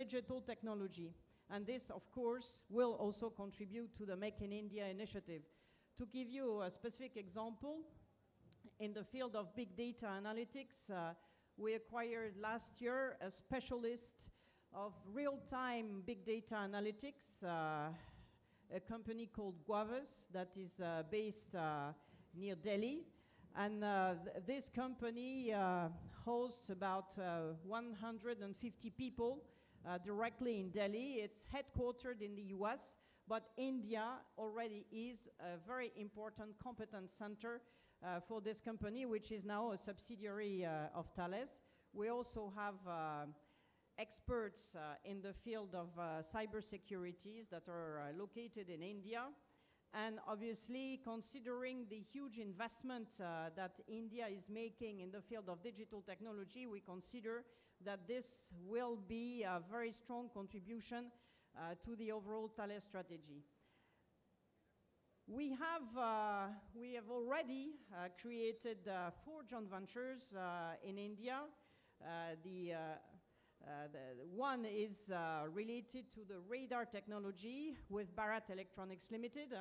digital technology. And this, of course, will also contribute to the Make in India initiative. To give you a specific example, in the field of big data analytics, we acquired last year a specialist of real-time big data analytics, a company called Guavas that is based near Delhi. And this company hosts about 150 people directly in Delhi. It's headquartered in the US, but India already is a very important competence center for this company, which is now a subsidiary of Thales. We also have experts in the field of cybersecurities that are located in India. And obviously, considering the huge investment that India is making in the field of digital technology, we consider that this will be a very strong contribution to the overall Thales strategy. We have already created 4 joint ventures in India. The one is related to the radar technology with Bharat Electronics Limited.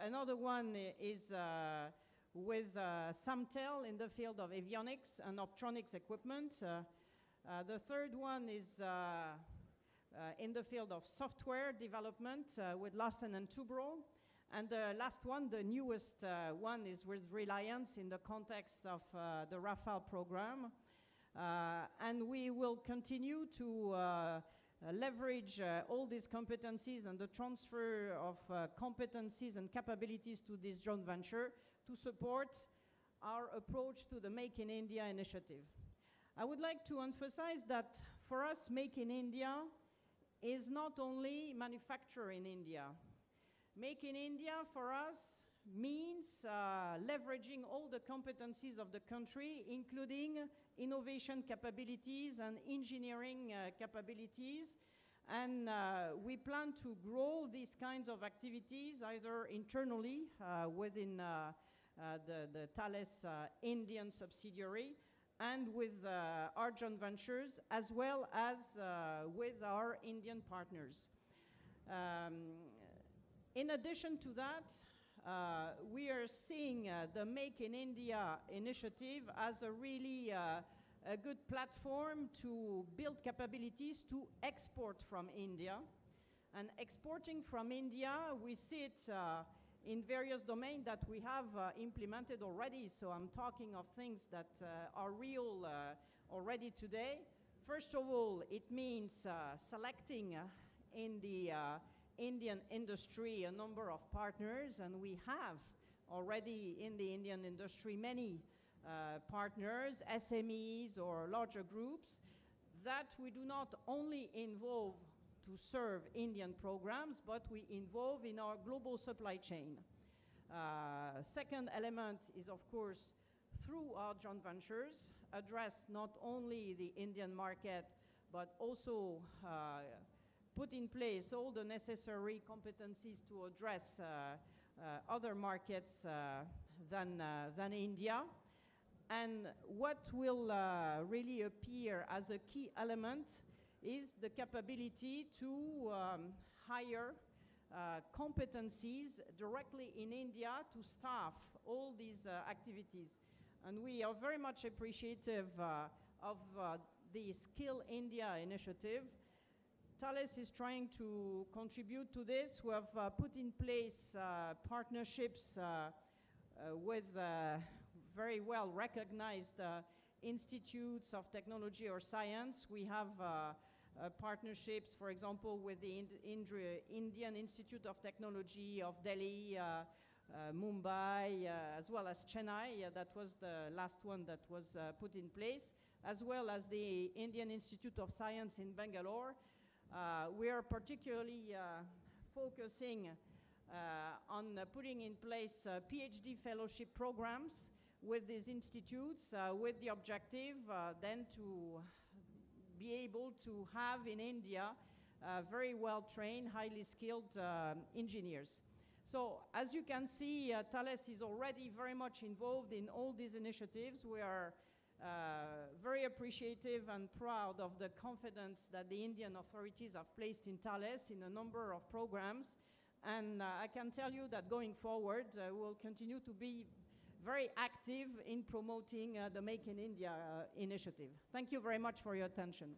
Another one is with Samtel in the field of avionics and optronics equipment. The third one is in the field of software development with Larsen & Toubro. And the last one, the newest one, is with Reliance in the context of the Rafale program. And we will continue to leverage all these competencies and the transfer of competencies and capabilities to this joint venture to support our approach to the Make in India initiative. I would like to emphasize that for us, Make in India is not only manufacture in India. Make in India for us means leveraging all the competencies of the country, including innovation capabilities and engineering capabilities. And we plan to grow these kinds of activities either internally within the Thales Indian subsidiary and with our joint ventures, as well as with our Indian partners. In addition to that, we are seeing the Make in India initiative as a really a good platform to build capabilities to export from India. And exporting from India, we see it in various domains that we have implemented already. So I'm talking of things that are real already today. First of all, it means selecting in the Indian industry a number of partners, and we have already in the Indian industry many partners, SMEs or larger groups that we do not only involve to serve Indian programs, but we involve in our global supply chain. Second element is, of course, through our joint ventures, address not only the Indian market, but also put in place all the necessary competencies to address other markets than India. And what will really appear as a key element is the capability to hire competencies directly in India to staff all these activities. And we are very much appreciative of the Skill India initiative. Thales is trying to contribute to this. We have put in place partnerships with very well recognized institutes of technology or science. We have partnerships, for example, with the Indian Institute of Technology of Delhi, Mumbai, as well as Chennai. That was the last one that was put in place, as well as the Indian Institute of Science in Bangalore. We are particularly focusing on putting in place PhD fellowship programs with these institutes with the objective then to be able to have in India very well-trained, highly skilled engineers. So as you can see, Thales is already very much involved in all these initiatives. We are very appreciative and proud of the confidence that the Indian authorities have placed in Thales in a number of programs. And I can tell you that going forward, we'll continue to be very active in promoting the Make in India initiative. Thank you very much for your attention.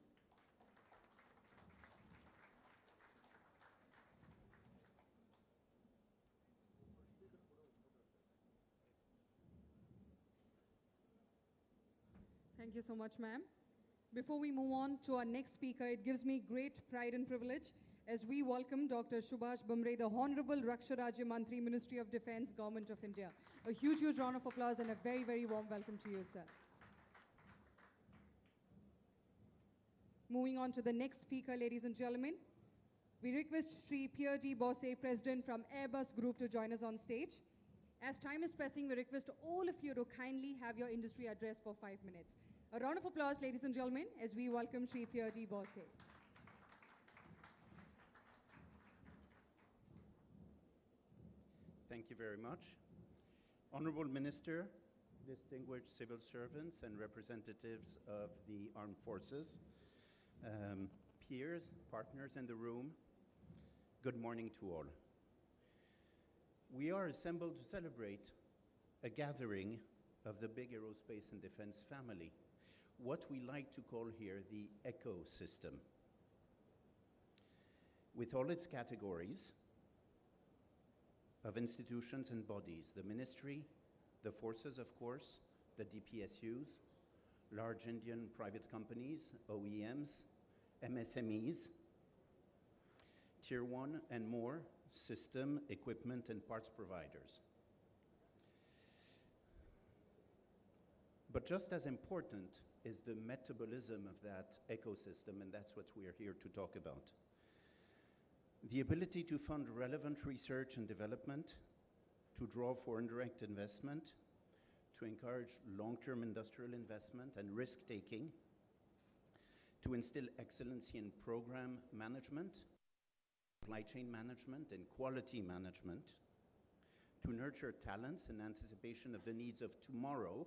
Thank you so much, ma'am. Before we move on to our next speaker, it gives me great pride and privilege as we welcome Dr. Subhash Bamre, the Honorable Raksha Rajya Mantri, Ministry of Defense, Government of India. A huge, huge round of applause and a very, very warm welcome to you, sir. Moving on to the next speaker, ladies and gentlemen. We request Sri Pierre D. Bosse, President from Airbus Group, to join us on stage. As time is pressing, we request all of you to kindly have your industry address for 5 minutes. A round of applause, ladies and gentlemen, as we welcome Sri Pierre D. Bosse. Thank you very much. Honorable Minister, distinguished civil servants and representatives of the armed forces, peers, partners in the room, good morning to all. We are assembled to celebrate a gathering of the big aerospace and defense family, what we like to call here the ecosystem. With all its categories of institutions and bodies, the ministry, the forces, of course, the DPSUs, large Indian private companies, OEMs, MSMEs, Tier 1 and more, system, equipment, and parts providers. But just as important is the metabolism of that ecosystem, and that's what we are here to talk about. The ability to fund relevant research and development, to draw foreign direct investment, to encourage long-term industrial investment and risk-taking, to instill excellency in program management, supply chain management, and quality management, to nurture talents in anticipation of the needs of tomorrow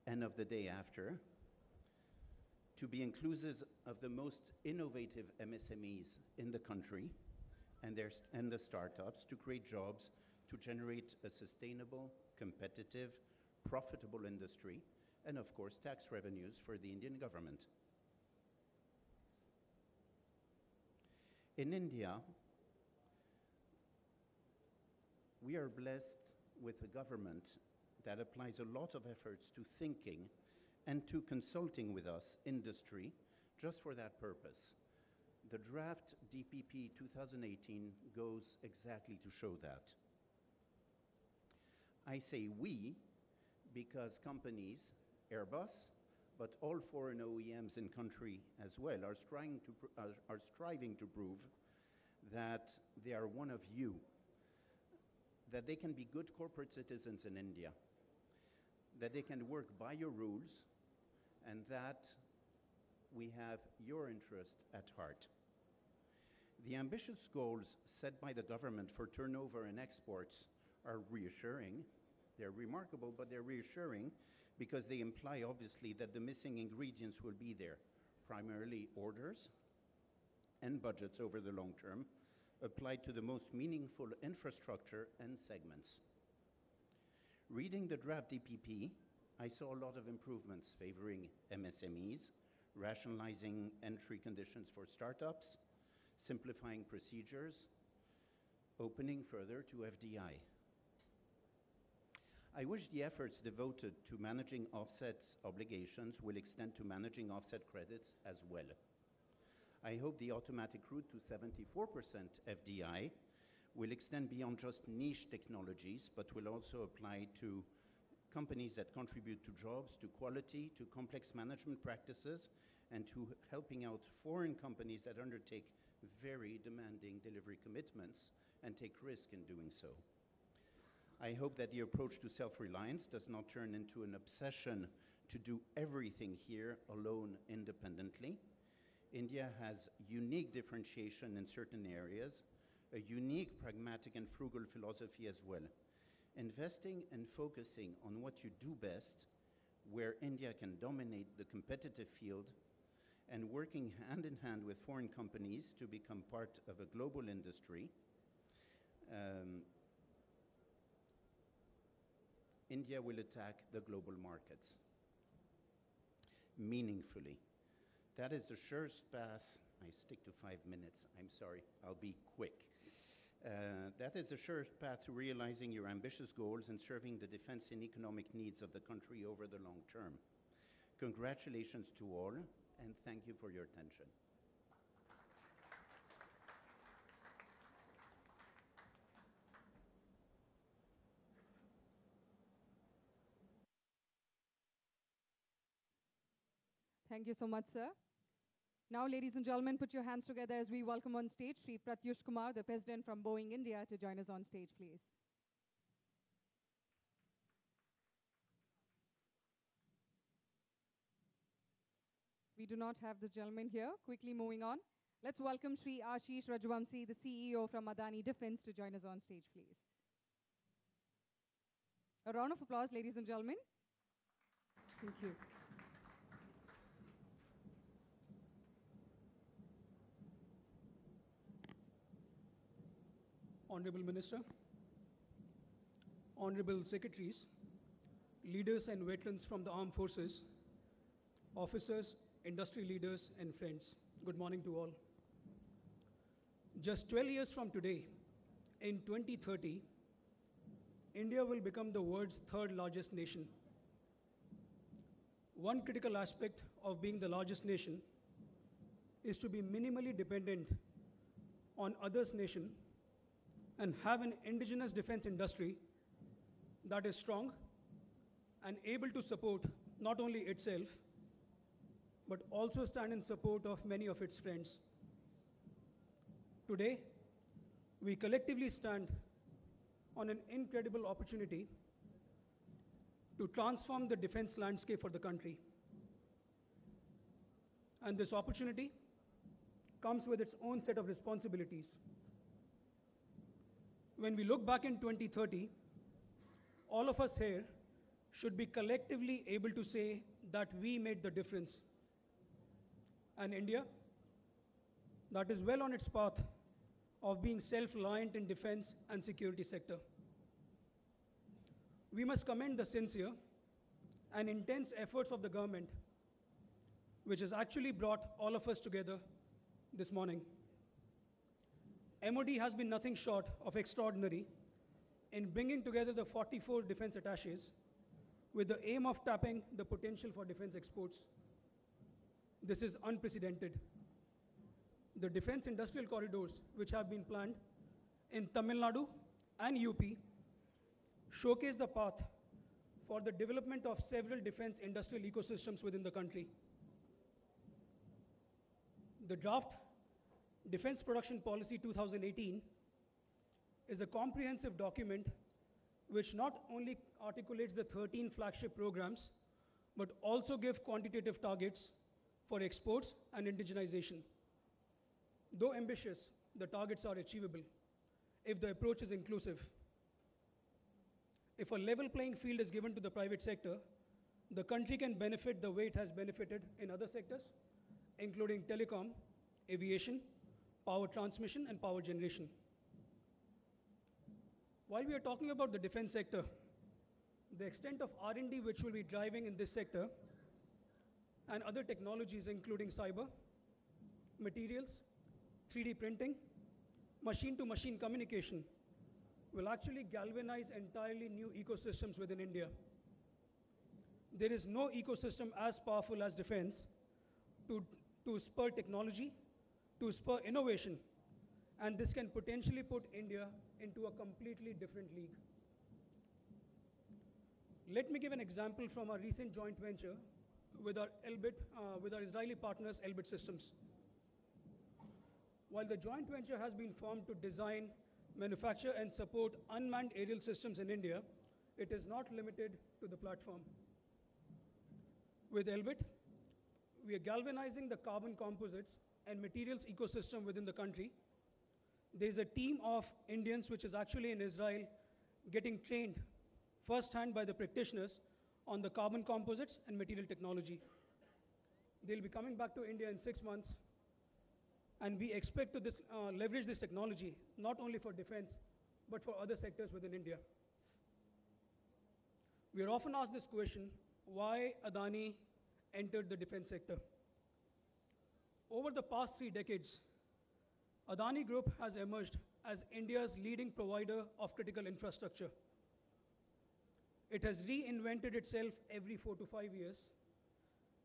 and of the day after, to be inclusive of the most innovative MSMEs in the country and the startups, to create jobs, to generate a sustainable, competitive, profitable industry, and of course, tax revenues for the Indian government. In India, we are blessed with a government that applies a lot of efforts to thinking and to consulting with us, industry, just for that purpose. The draft DPP 2018 goes exactly to show that. I say we because companies, Airbus, but all foreign OEMs in country as well, are striving to prove that they are one of you, that they can be good corporate citizens in India, that they can work by your rules, and that we have your interest at heart. The ambitious goals set by the government for turnover and exports are reassuring. They're remarkable, but they're reassuring because they imply, obviously, that the missing ingredients will be there, primarily orders and budgets over the long term, applied to the most meaningful infrastructure and segments. Reading the draft DPP, I saw a lot of improvements favoring MSMEs, rationalizing entry conditions for startups, simplifying procedures, opening further to FDI. I wish the efforts devoted to managing offsets obligations will extend to managing offset credits as well. I hope the automatic route to 74% FDI will extend beyond just niche technologies, but will also apply to companies that contribute to jobs, to quality, to complex management practices, and to helping out foreign companies that undertake very demanding delivery commitments and take risk in doing so. I hope that the approach to self-reliance does not turn into an obsession to do everything here alone independently. India has unique differentiation in certain areas, a unique pragmatic and frugal philosophy as well. Investing and focusing on what you do best where India can dominate the competitive field, and working hand in hand with foreign companies to become part of a global industry, India will attack the global markets meaningfully. That is the surest path. I stick to 5 minutes. I'm sorry, I'll be quick. That is the surest path to realizing your ambitious goals and serving the defense and economic needs of the country over the long term. Congratulations to all, and thank you for your attention. Thank you so much, sir. Now, ladies and gentlemen, put your hands together as we welcome on stage Sri Pratyush Kumar, the President from Boeing India, to join us on stage, please. We do not have this gentleman here. Quickly moving on. Let's welcome Sri Ashish Rajwamsi, the CEO from Adani Defense, to join us on stage, please. A round of applause, ladies and gentlemen. Thank you. Honorable Minister, Honorable Secretaries, leaders and veterans from the armed forces, officers, industry leaders, and friends, good morning to all. Just 12 years from today, in 2030, India will become the world's third largest nation. One critical aspect of being the largest nation is to be minimally dependent on others' nation and have an indigenous defense industry that is strong and able to support not only itself, but also stand in support of many of its friends. Today, we collectively stand on an incredible opportunity to transform the defense landscape for the country. And this opportunity comes with its own set of responsibilities. When we look back in 2030, all of us here should be collectively able to say that we made the difference. And India, that is well on its path of being self-reliant in defense and security sector. We must commend the sincere and intense efforts of the government, which has actually brought all of us together this morning. MOD has been nothing short of extraordinary in bringing together the 44 defense attaches with the aim of tapping the potential for defense exports. This is unprecedented. The defense industrial corridors, which have been planned in Tamil Nadu and UP, showcase the path for the development of several defense industrial ecosystems within the country. The draft Defense Production Policy 2018 is a comprehensive document which not only articulates the 13 flagship programs, but also gives quantitative targets for exports and indigenization. Though ambitious, the targets are achievable if the approach is inclusive. If a level playing field is given to the private sector, the country can benefit the way it has benefited in other sectors, including telecom, aviation, power transmission, and power generation. While we are talking about the defense sector, the extent of R&D which will be driving in this sector and other technologies including cyber, materials, 3D printing, machine-to-machine communication will actually galvanize entirely new ecosystems within India. There is no ecosystem as powerful as defense to spur technology, to spur innovation, and this can potentially put India into a completely different league. Let me give an example from our recent joint venture with our Israeli partners, Elbit Systems. While the joint venture has been formed to design, manufacture, and support unmanned aerial systems in India, it is not limited to the platform. With Elbit, we are galvanizing the carbon composites and materials ecosystem within the country. There's a team of Indians which is actually in Israel getting trained firsthand by the practitioners on the carbon composites and material technology. They'll be coming back to India in 6 months, and we expect to leverage this technology not only for defense, but for other sectors within India. We are often asked this question, why Adani entered the defense sector? Over the past 3 decades, Adani Group has emerged as India's leading provider of critical infrastructure. It has reinvented itself every 4 to 5 years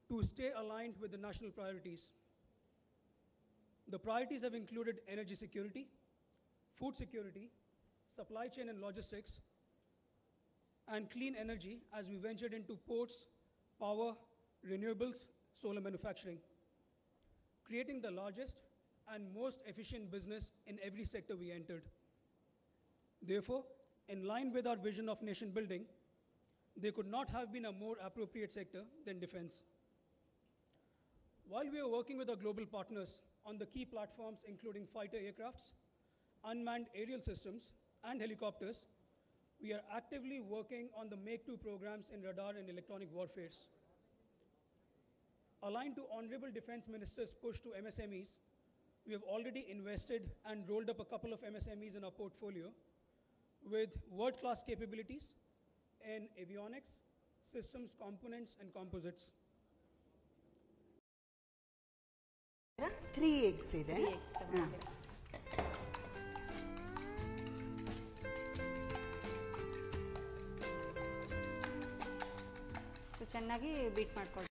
to stay aligned with the national priorities. The priorities have included energy security, food security, supply chain and logistics, and clean energy as we ventured into ports, power, renewables, solar manufacturing, creating the largest and most efficient business in every sector we entered. Therefore, in line with our vision of nation building, there could not have been a more appropriate sector than defense. While we are working with our global partners on the key platforms including fighter aircrafts, unmanned aerial systems, and helicopters, we are actively working on the Make-II programs in radar and electronic warfares. Aligned to Honorable Defense Minister's push to MSMEs, we have already invested and rolled up a couple of MSMEs in our portfolio with world-class capabilities in avionics, systems, components, and composites. 3 eggs ಇದೆ. ಚೆನ್ನಾಗಿ beet ಮಾಡ್ಕೊಳ್ಳಿ.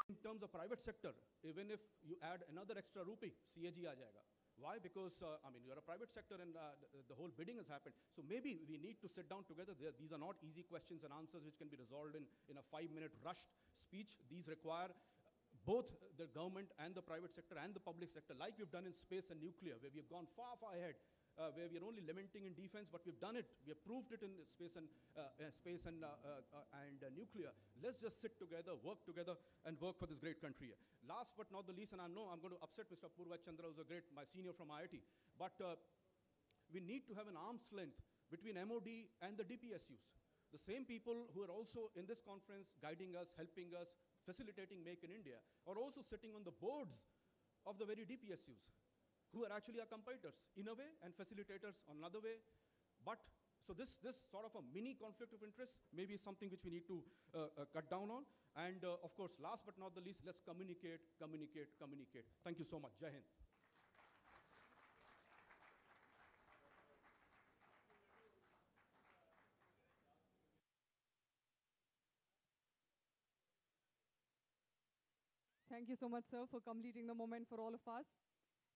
in terms of private sector, even if you add another extra rupee, CAG aa jayega. Why? Because, I mean, you're a private sector and the whole bidding has happened. So maybe we need to sit down together. These are not easy questions and answers which can be resolved in a 5-minute rushed speech. These require both the government and the private sector and the public sector, like we've done in space and nuclear, where we have gone far, far ahead, where we are only lamenting in defense, but we've done it. We have proved it in space and nuclear. Let's just sit together, work together, and work for this great country. Last but not the least, and I know I'm going to upset Mr. Purva Chandra, who's my senior from IIT, but we need to have an arm's length between MOD and the DPSUs. The same people who are also in this conference guiding us, helping us, facilitating Make in India, are also sitting on the boards of the very DPSUs, who are actually our competitors in a way and facilitators on another way. But so this sort of a mini conflict of interest maybe is something which we need to cut down on. And of course, last but not the least, let's communicate, communicate, communicate. Thank you so much. Jai Hind. Thank you so much, sir, for completing the moment for all of us.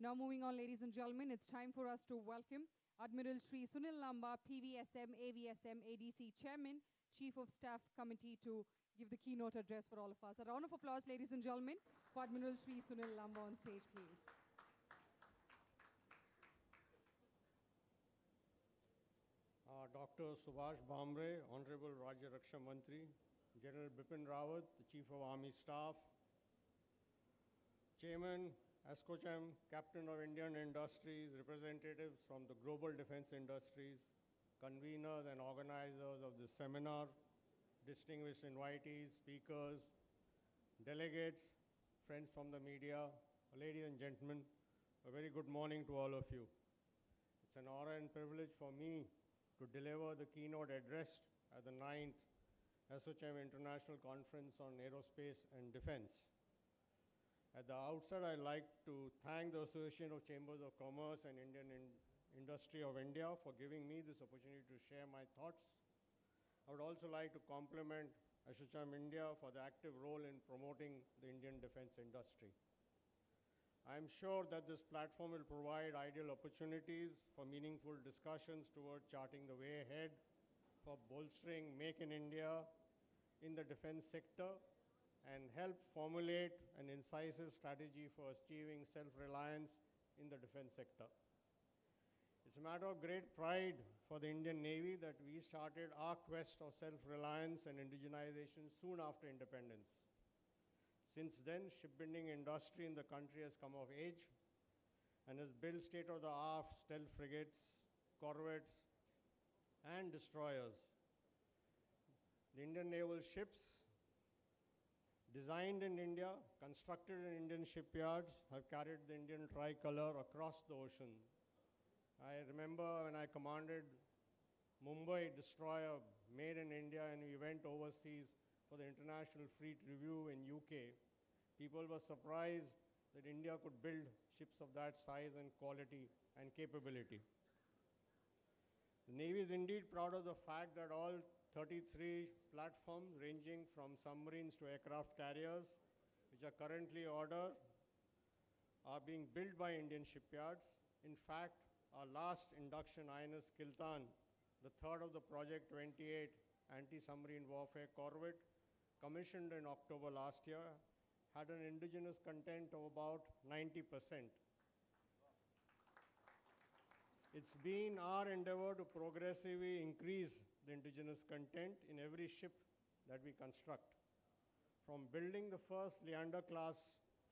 Now moving on, ladies and gentlemen, it's time for us to welcome Admiral Shri Sunil Lamba, PVSM, AVSM, ADC Chairman, Chief of Staff Committee, to give the keynote address for all of us. A round of applause, ladies and gentlemen, for Admiral Shri Sunil Lamba on stage, please. Dr. Subhash Bhamre, Honorable Rajya Raksha Mantri, General Bipin Rawat, the Chief of Army Staff, Chairman, ASCOCHAM, Captain of Indian Industries, representatives from the global defense industries, conveners and organizers of this seminar, distinguished invitees, speakers, delegates, friends from the media, ladies and gentlemen, a very good morning to all of you. It's an honor and privilege for me to deliver the keynote address at the 9th ASSOCHAM International Conference on Aerospace and Defense. At the outset, I'd like to thank the Association of Chambers of Commerce and Indian Industry of India for giving me this opportunity to share my thoughts. I would also like to compliment ASSOCHAM India for the active role in promoting the Indian defense industry. I'm sure that this platform will provide ideal opportunities for meaningful discussions toward charting the way ahead for bolstering Make in India in the defense sector and help formulate an incisive strategy for achieving self-reliance in the defense sector. It's a matter of great pride for the Indian Navy that we started our quest of self-reliance and indigenization soon after independence. Since then, shipbuilding industry in the country has come of age and has built state-of-the-art stealth frigates, corvettes, and destroyers. The Indian naval ships, designed in India, constructed in Indian shipyards, have carried the Indian tricolor across the ocean. I remember when I commanded Mumbai destroyer made in India and we went overseas for the International Fleet Review in UK, people were surprised that India could build ships of that size and quality and capability. The Navy is indeed proud of the fact that all 33 platforms ranging from submarines to aircraft carriers, which are currently ordered, are being built by Indian shipyards. In fact, our last induction INS Kiltan, the third of the Project 28 anti-submarine warfare corvette, commissioned in October last year, had an indigenous content of about 90%. It's been our endeavor to progressively increase the indigenous content in every ship that we construct. From building the first Leander-class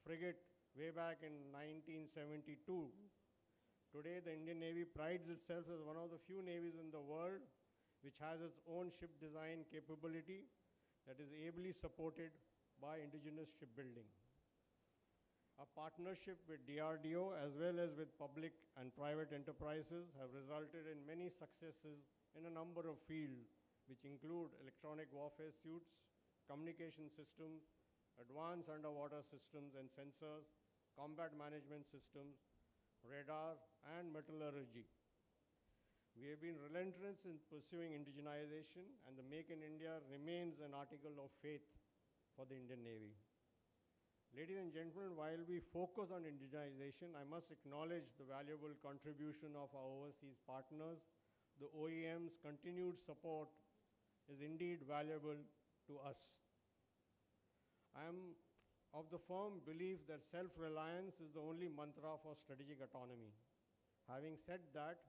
frigate way back in 1972, today the Indian Navy prides itself as one of the few navies in the world which has its own ship design capability that is ably supported by indigenous shipbuilding. Our partnership with DRDO as well as with public and private enterprises have resulted in many successes in a number of fields, which include electronic warfare suits, communication systems, advanced underwater systems and sensors, combat management systems, radar, and metallurgy. We have been relentless in pursuing indigenization, and the Make in India remains an article of faith for the Indian Navy. Ladies and gentlemen, while we focus on indigenization, I must acknowledge the valuable contribution of our overseas partners. The OEM's continued support is indeed valuable to us. I am of the firm belief that self-reliance is the only mantra for strategic autonomy. Having said that,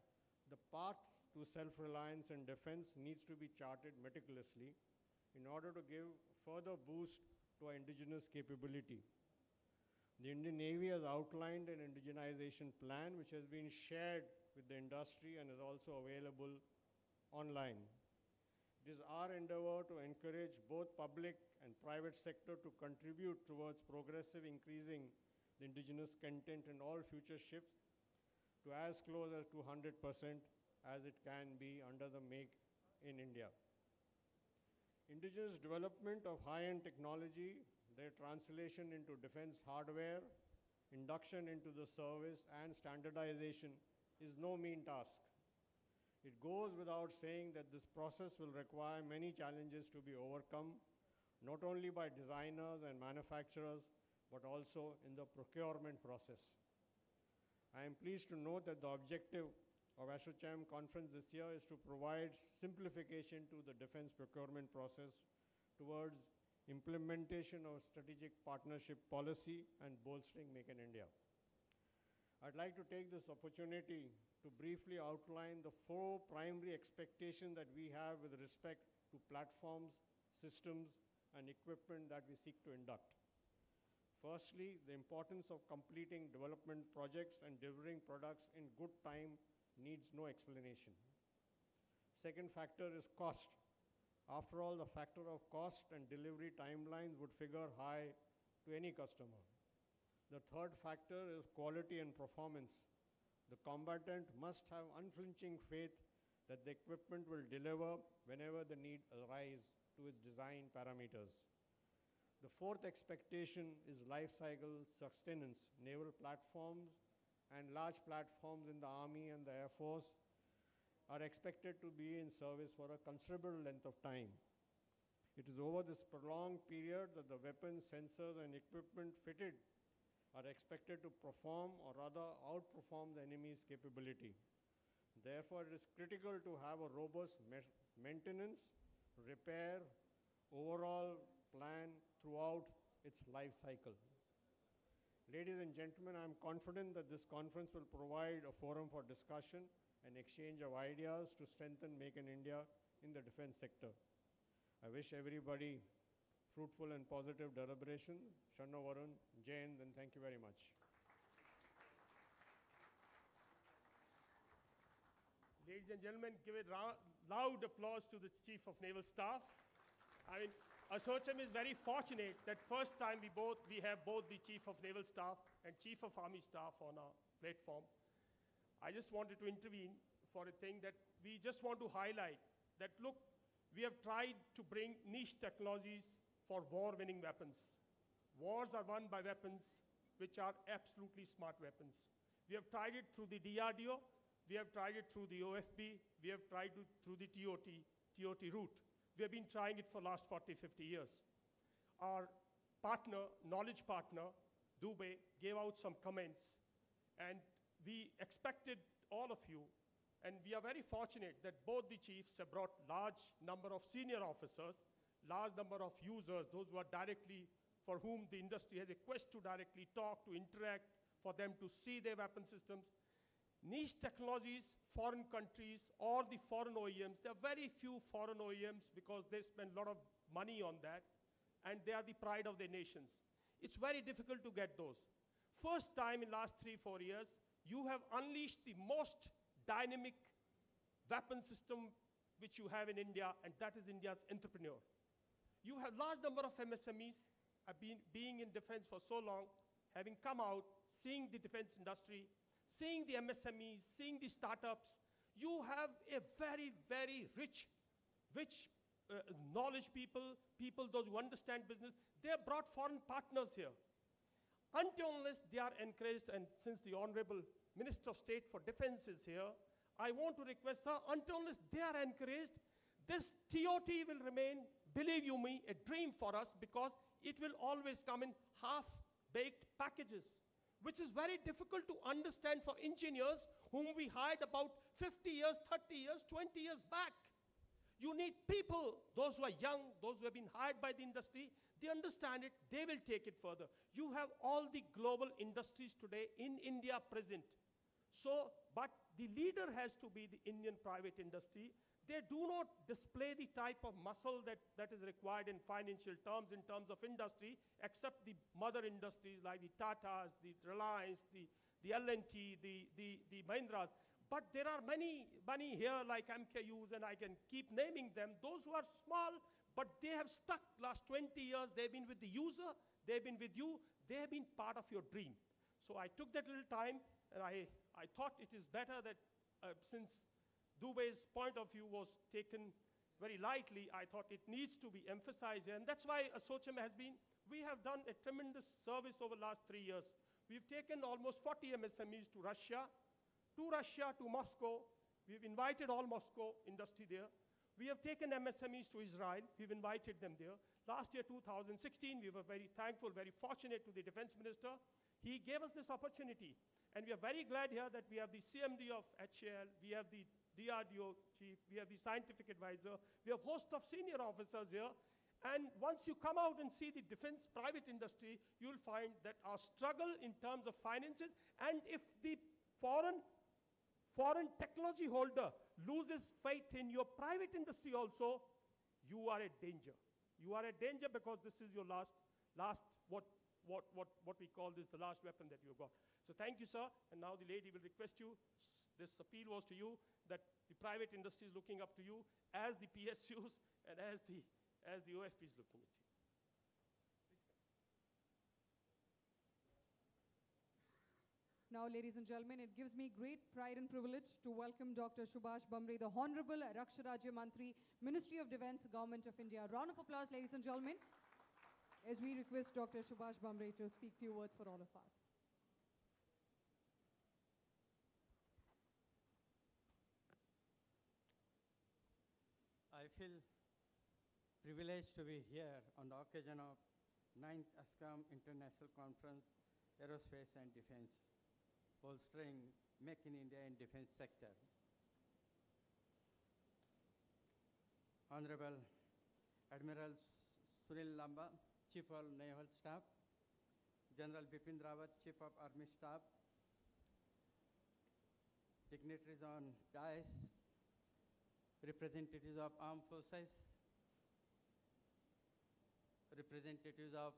the path to self-reliance in defense needs to be charted meticulously in order to give further boost to our indigenous capability. The Indian Navy has outlined an indigenization plan which has been shared with the industry and is also available online. It is our endeavor to encourage both public and private sector to contribute towards progressive increasing the indigenous content in all future ships to as close as to 100% as it can be under the Make in India. Indigenous development of high-end technology, their translation into defense hardware, induction into the service, and standardization is no mean task. It goes without saying that this process will require many challenges to be overcome, not only by designers and manufacturers, but also in the procurement process. I am pleased to note that the objective of ASSOCHAM conference this year is to provide simplification to the defense procurement process towards implementation of strategic partnership policy and bolstering Make in India. I'd like to take this opportunity to briefly outline the 4 primary expectations that we have with respect to platforms, systems, and equipment that we seek to induct. Firstly, the importance of completing development projects and delivering products in good time needs no explanation. Second factor is cost. After all, the factor of cost and delivery timelines would figure high to any customer. The third factor is quality and performance. The combatant must have unflinching faith that the equipment will deliver whenever the need arises to its design parameters. The fourth expectation is life cycle sustenance. Naval platforms and large platforms in the Army and the Air Force are expected to be in service for a considerable length of time. It is over this prolonged period that the weapons, sensors, and equipment fitted are expected to perform or rather outperform the enemy's capability. Therefore, it is critical to have a robust maintenance, repair, overall plan throughout its life cycle. Ladies and gentlemen, I am confident that this conference will provide a forum for discussion and exchange of ideas to strengthen Make in India in the defense sector. I wish everybody fruitful and positive deliberation. Shanno Varun, Jain, and thank you very much. Ladies and gentlemen, give a loud applause to the Chief of Naval Staff. I mean, ASSOCHAM is very fortunate that first time we have both the Chief of Naval Staff and Chief of Army Staff on our platform. I just wanted to intervene for a thing that we just want to highlight that, look, we have tried to bring niche technologies for war-winning weapons. Wars are won by weapons which are absolutely smart weapons. We have tried it through the DRDO, we have tried it through the OFB, we have tried it through the TOT route. We have been trying it for the last 40, 50 years. Our partner, knowledge partner, Dubai, gave out some comments, and we expected all of you, and we are very fortunate that both the chiefs have brought large number of senior officers, large number of users, those who are directly, for whom the industry has a quest to directly talk, to interact, for them to see their weapon systems. Niche technologies, foreign countries, or the foreign OEMs, there are very few foreign OEMs because they spend a lot of money on that, and they are the pride of their nations. It's very difficult to get those. First time in last 3-4 years, you have unleashed the most dynamic weapon system which you have in India, and that is India's entrepreneur. You have large number of MSMEs, being in defense for so long, having come out, seeing the defense industry, seeing the MSMEs, seeing the startups. You have a very, very rich knowledge people, those who understand business. They have brought foreign partners here. Until unless they are encouraged, and since the Honorable Minister of State for Defense is here, I want to request, sir, until unless they are encouraged, this TOT will remain, believe you me, a dream for us, because it will always come in half baked packages, which is very difficult to understand for engineers whom we hired about 50 years, 30 years, 20 years back. You need people, those who are young, those who have been hired by the industry, they understand it, they will take it further. You have all the global industries today in India present. So, but the leader has to be the Indian private industry. They do not display the type of muscle that is required in financial terms, in terms of industry, except the mother industries like the Tatas, the Reliance, the L&T, the Mahindras. But there are many here like MKUs, and I can keep naming them, those who are small, but they have stuck last 20 years. They've been with the user, they've been with you, they have been part of your dream. So I took that little time, and I thought it is better that since Dubey's point of view was taken very lightly, I thought it needs to be emphasized here. And that's why Assocham we have done a tremendous service over the last 3 years. We've taken almost 40 MSMEs to Russia, to Moscow. We've invited all Moscow industry there. We have taken MSMEs to Israel. We've invited them there. Last year, 2016, we were very thankful, very fortunate to the defense minister. He gave us this opportunity. And we are very glad here that we have the CMD of HAL, we have the DRDO chief, we have the scientific advisor, we have a host of senior officers here. And once you come out and see the defense private industry, you'll find that our struggle in terms of finances, and if the foreign technology holder loses faith in your private industry also, you are a danger. You are a danger because this is your last what we call this, the last weapon that you've got. So thank you, sir. And now the lady will request you, this appeal was to you, that the private industry is looking up to you as the PSUs and as the OFP is looking at you. Now, ladies and gentlemen, it gives me great pride and privilege to welcome Dr. Subhash Bamre, the Honorable Raksha Rajya Mantri, Ministry of Defense, Government of India. Round of applause, ladies and gentlemen, as we request Dr. Subhash Bamre to speak few words for all of us. I feel privileged to be here on the occasion of 9th ASCOM International Conference, Aerospace and Defense, bolstering Make in India and defense sector. Honorable Admiral Sunil Lamba, Chief of Naval Staff, General Bipin Rawat, Chief of Army Staff, dignitaries on dais, representatives of armed forces, representatives of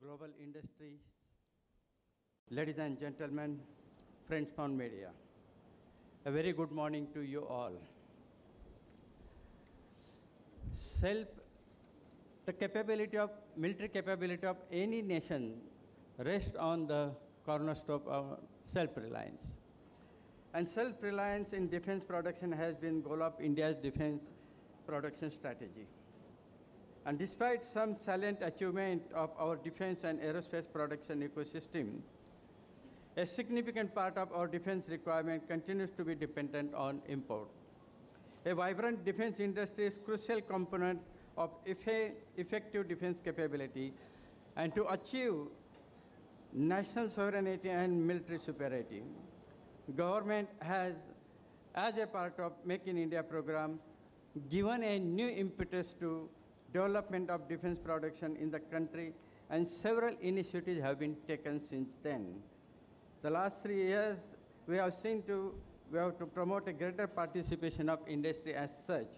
global industries, ladies and gentlemen, friends from media, a very good morning to you all. The capability of, military capability of any nation rests on the cornerstone of self-reliance. And self-reliance in defense production has been goal of India's defense production strategy. And despite some salient achievement of our defense and aerospace production ecosystem, a significant part of our defense requirement continues to be dependent on import. A vibrant defense industry is a crucial component of effective defense capability and to achieve national sovereignty and military superiority. Government has, as a part of Make in India program, given a new impetus to development of defense production in the country, and several initiatives have been taken since then. The last 3 years, we have to promote a greater participation of industry as such.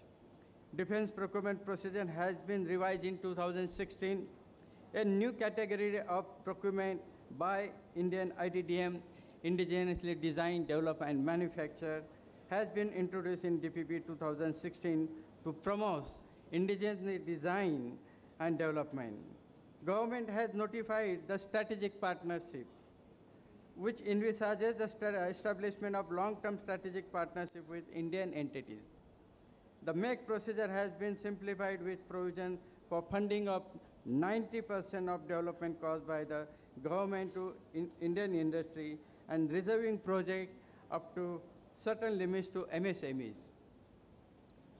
Defense procurement procedure has been revised in 2016. A new category of procurement by Indian IDDM, indigenously designed, developed, and manufactured, has been introduced in DPP 2016 to promote indigenous design and development. Government has notified the strategic partnership, which envisages the establishment of long-term strategic partnership with Indian entities. The MAKE procedure has been simplified with provision for funding of 90% of development costs by the government to Indian industry and reserving project up to certain limits to MSMEs.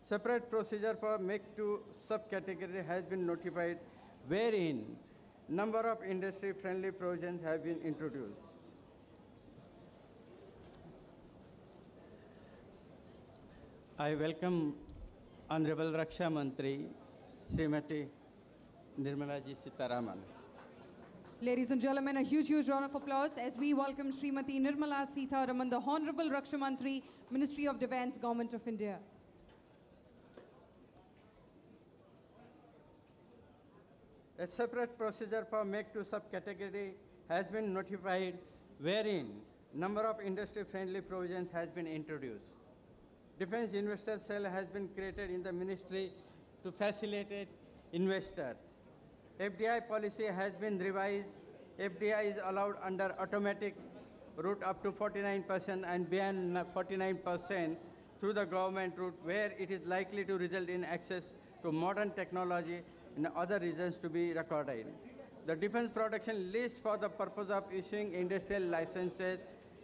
Separate procedure for MAKE 2 subcategory has been notified, wherein number of industry-friendly provisions have been introduced. I welcome Honorable Raksha Mantri, Srimati Nirmala Ji Sitaraman. Ladies and gentlemen, a huge, huge round of applause as we welcome Srimati Nirmala Sitharaman, the Honorable Raksha Mantri, Ministry of Defence, Government of India. A separate procedure for Make II subcategory has been notified, wherein number of industry-friendly provisions has been introduced. Defence Investor Cell has been created in the ministry to facilitate investors. FDI policy has been revised. FDI is allowed under automatic route up to 49% and beyond 49% through the government route, where it is likely to result in access to modern technology in other regions to be recorded. The defence production list for the purpose of issuing industrial licenses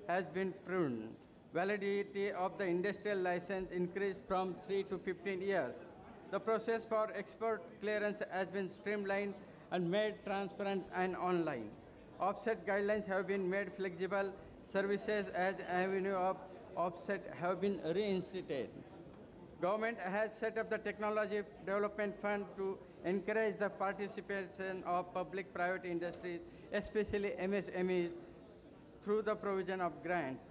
has been pruned. Validity of the industrial license increased from 3 to 15 years. The process for export clearance has been streamlined and made transparent and online. Offset guidelines have been made flexible. Services as avenue of offset have been reinstated. Government has set up the Technology Development Fund to encourage the participation of public-private industries, especially MSMEs, through the provision of grants.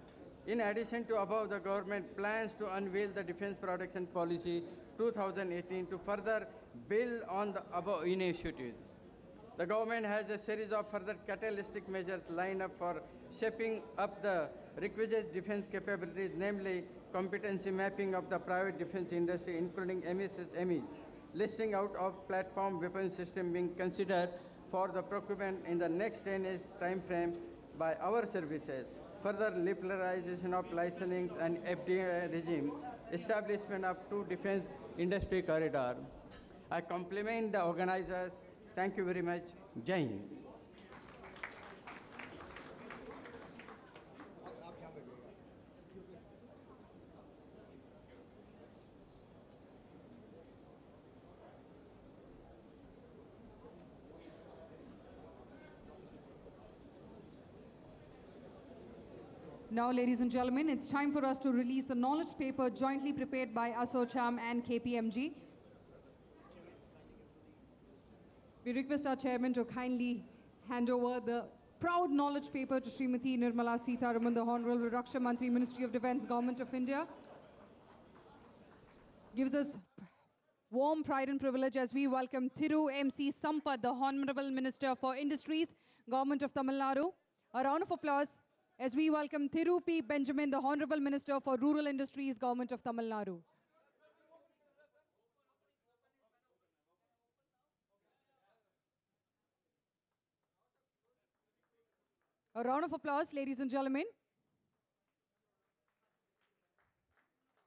In addition to above, the government plans to unveil the Defence Production Policy 2018 to further build on the above initiatives. The government has a series of further catalytic measures lined up for shaping up the requisite defence capabilities, namely competency mapping of the private defence industry, including MSMEs, listing out of platform weapon system being considered for the procurement in the next 10 years time frame by our services, further liberalization of licensing and FDI regime, establishment of 2 defence industry corridors. I compliment the organizers. Thank you very much. Jai Hind. Now, ladies and gentlemen, it's time for us to release the knowledge paper jointly prepared by ASSOCHAM and KPMG. We request our chairman to kindly hand over the proud knowledge paper to Srimati Nirmala Sitharaman, the Honorable Raksha Mantri, Ministry of Defence, Government of India. Gives us warm pride and privilege as we welcome Thiru MC Sampath, the Honorable Minister for Industries, Government of Tamil Nadu. A round of applause as we welcome Thiru P. Benjamin, the Honorable Minister for Rural Industries, Government of Tamil Nadu. A round of applause, ladies and gentlemen,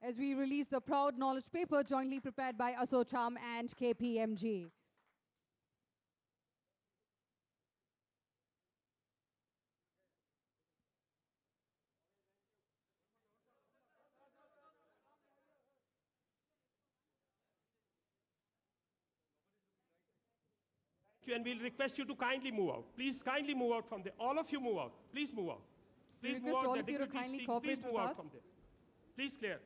as we release the proud knowledge paper jointly prepared by ASSOCHAM and KPMG. And we'll request you to kindly move out. Please kindly move out from there. All of you move out. Please move out. Please move out. All of you to kindly cooperate Please move out from there. Please clear.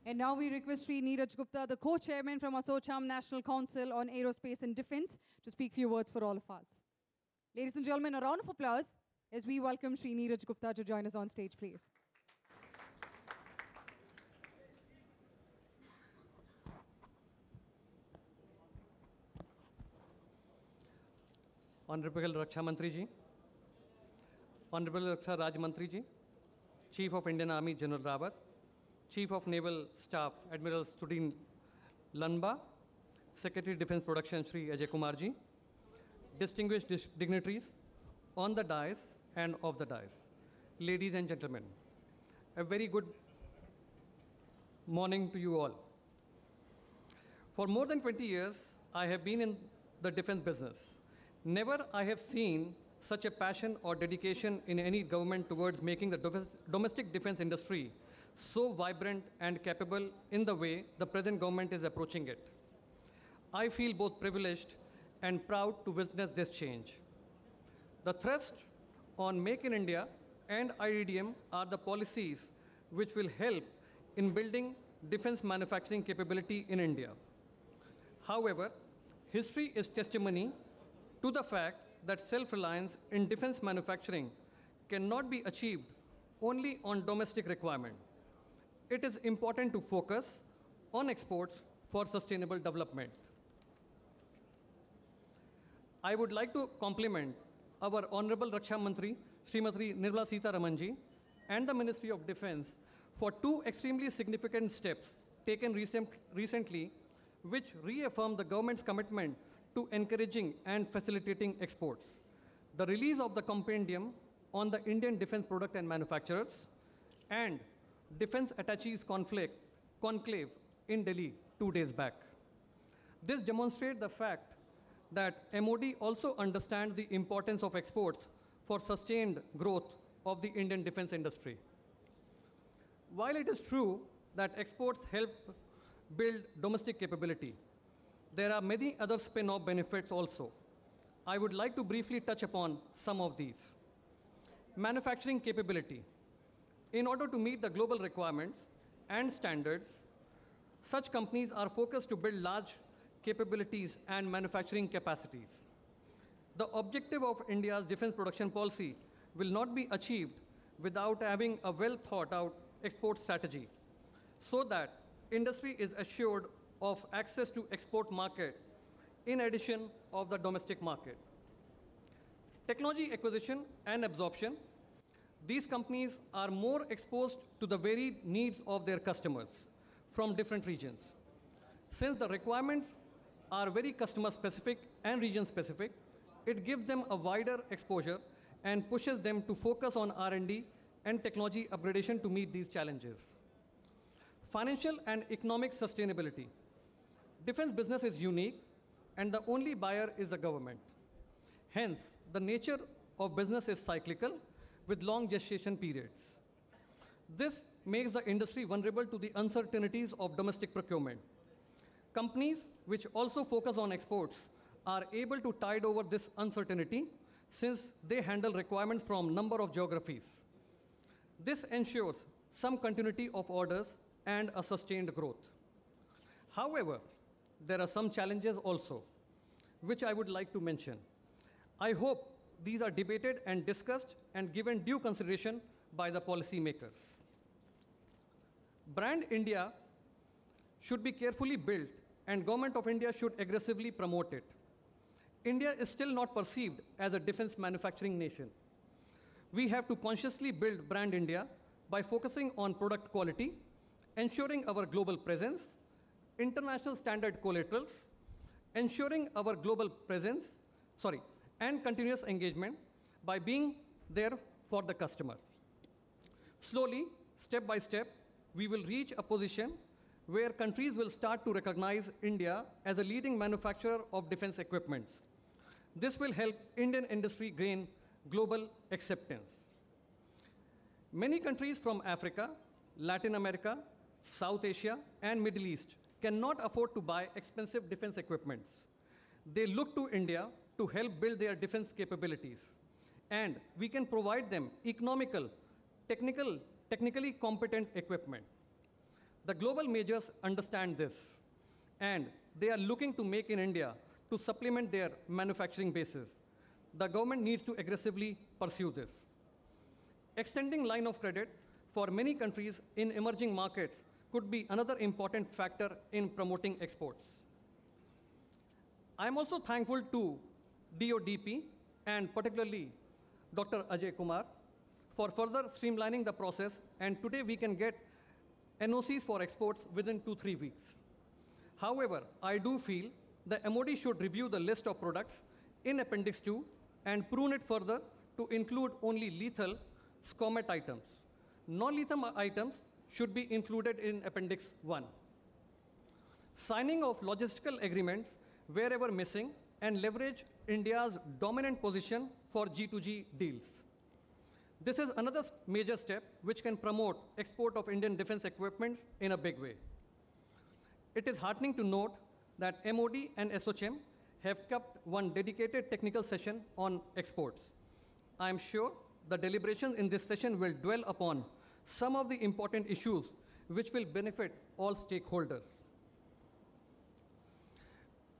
And now we request Sri Neeraj Gupta, the co-chairman from ASSOCHAM National Council on Aerospace and Defence, to speak a few words for all of us. Ladies and gentlemen, a round of applause as we welcome Sri Neeraj Gupta to join us on stage, please. Honorable Raksha Mantri Ji, Honorable Raksha Raj Mantri Ji, Chief of Indian Army General Rawat, Chief of Naval Staff Admiral Sudin Lanba, Secretary Defence Production Shri Ajay Kumar Ji, distinguished dignitaries on the dais and off the dais, ladies and gentlemen, a very good morning to you all. For more than 20 years, I have been in the defence business. Never I have seen such a passion or dedication in any government towards making the domestic defence industry so vibrant and capable in the way the present government is approaching it. I feel both privileged and proud to witness this change. The thrust on Make in India and IDDM are the policies which will help in building defense manufacturing capability in India. However, history is testimony to the fact that self-reliance in defense manufacturing cannot be achieved only on domestic requirement. It is important to focus on exports for sustainable development. I would like to compliment our Honorable Raksha Mantri, Srimati Nirmala Sitharaman and the Ministry of Defense for two extremely significant steps taken recently, which reaffirm the government's commitment to encouraging and facilitating exports. The release of the compendium on the Indian defense product and manufacturers and Defense Attaches Conclave in Delhi 2 days back. This demonstrates the fact that MOD also understands the importance of exports for sustained growth of the Indian defense industry. While it is true that exports help build domestic capability, there are many other spin-off benefits also. I would like to briefly touch upon some of these. Manufacturing capability. In order to meet the global requirements and standards, such companies are focused to build large capabilities and manufacturing capacities. The objective of India's defense production policy will not be achieved without having a well-thought-out export strategy, so that industry is assured of access to export market in addition of the domestic market. Technology acquisition and absorption. These companies are more exposed to the varied needs of their customers from different regions. Since the requirements are very customer specific and region specific, it gives them a wider exposure and pushes them to focus on R&D and technology upgradation to meet these challenges. Financial and economic sustainability. Defense business is unique and the only buyer is the government. Hence, the nature of business is cyclical with long gestation periods. This makes the industry vulnerable to the uncertainties of domestic procurement. Companies which also focus on exports are able to tide over this uncertainty since they handle requirements from number of geographies. This ensures some continuity of orders and a sustained growth. However, there are some challenges also, which I would like to mention. I hope these are debated and discussed and given due consideration by the policymakers. Brand India should be carefully built and Government of India should aggressively promote it. India is still not perceived as a defense manufacturing nation. We have to consciously build Brand India by focusing on product quality, ensuring our global presence, international standard collaterals, ensuring our global presence, and continuous engagement by being there for the customer. Slowly, step by step, we will reach a position where countries will start to recognize India as a leading manufacturer of defense equipments. This will help Indian industry gain global acceptance. Many countries from Africa, Latin America, South Asia, and Middle East cannot afford to buy expensive defense equipments. They look to India to help build their defense capabilities. And we can provide them economical, technically competent equipment. The global majors understand this, and they are looking to Make in India to supplement their manufacturing bases. The government needs to aggressively pursue this. Extending line of credit for many countries in emerging markets could be another important factor in promoting exports. I'm also thankful to DODP and particularly Dr. Ajay Kumar for further streamlining the process, and today we can get NOCs for exports within 2-3 weeks. However, I do feel the MOD should review the list of products in Appendix 2 and prune it further to include only lethal SCOMET items. Non-lethal items should be included in Appendix 1. Signing of logistical agreements wherever missing and leverage India's dominant position for G2G deals. This is another major step which can promote export of Indian defense equipment in a big way. It is heartening to note that MOD and SOCHM have kept one dedicated technical session on exports. I am sure the deliberations in this session will dwell upon some of the important issues which will benefit all stakeholders.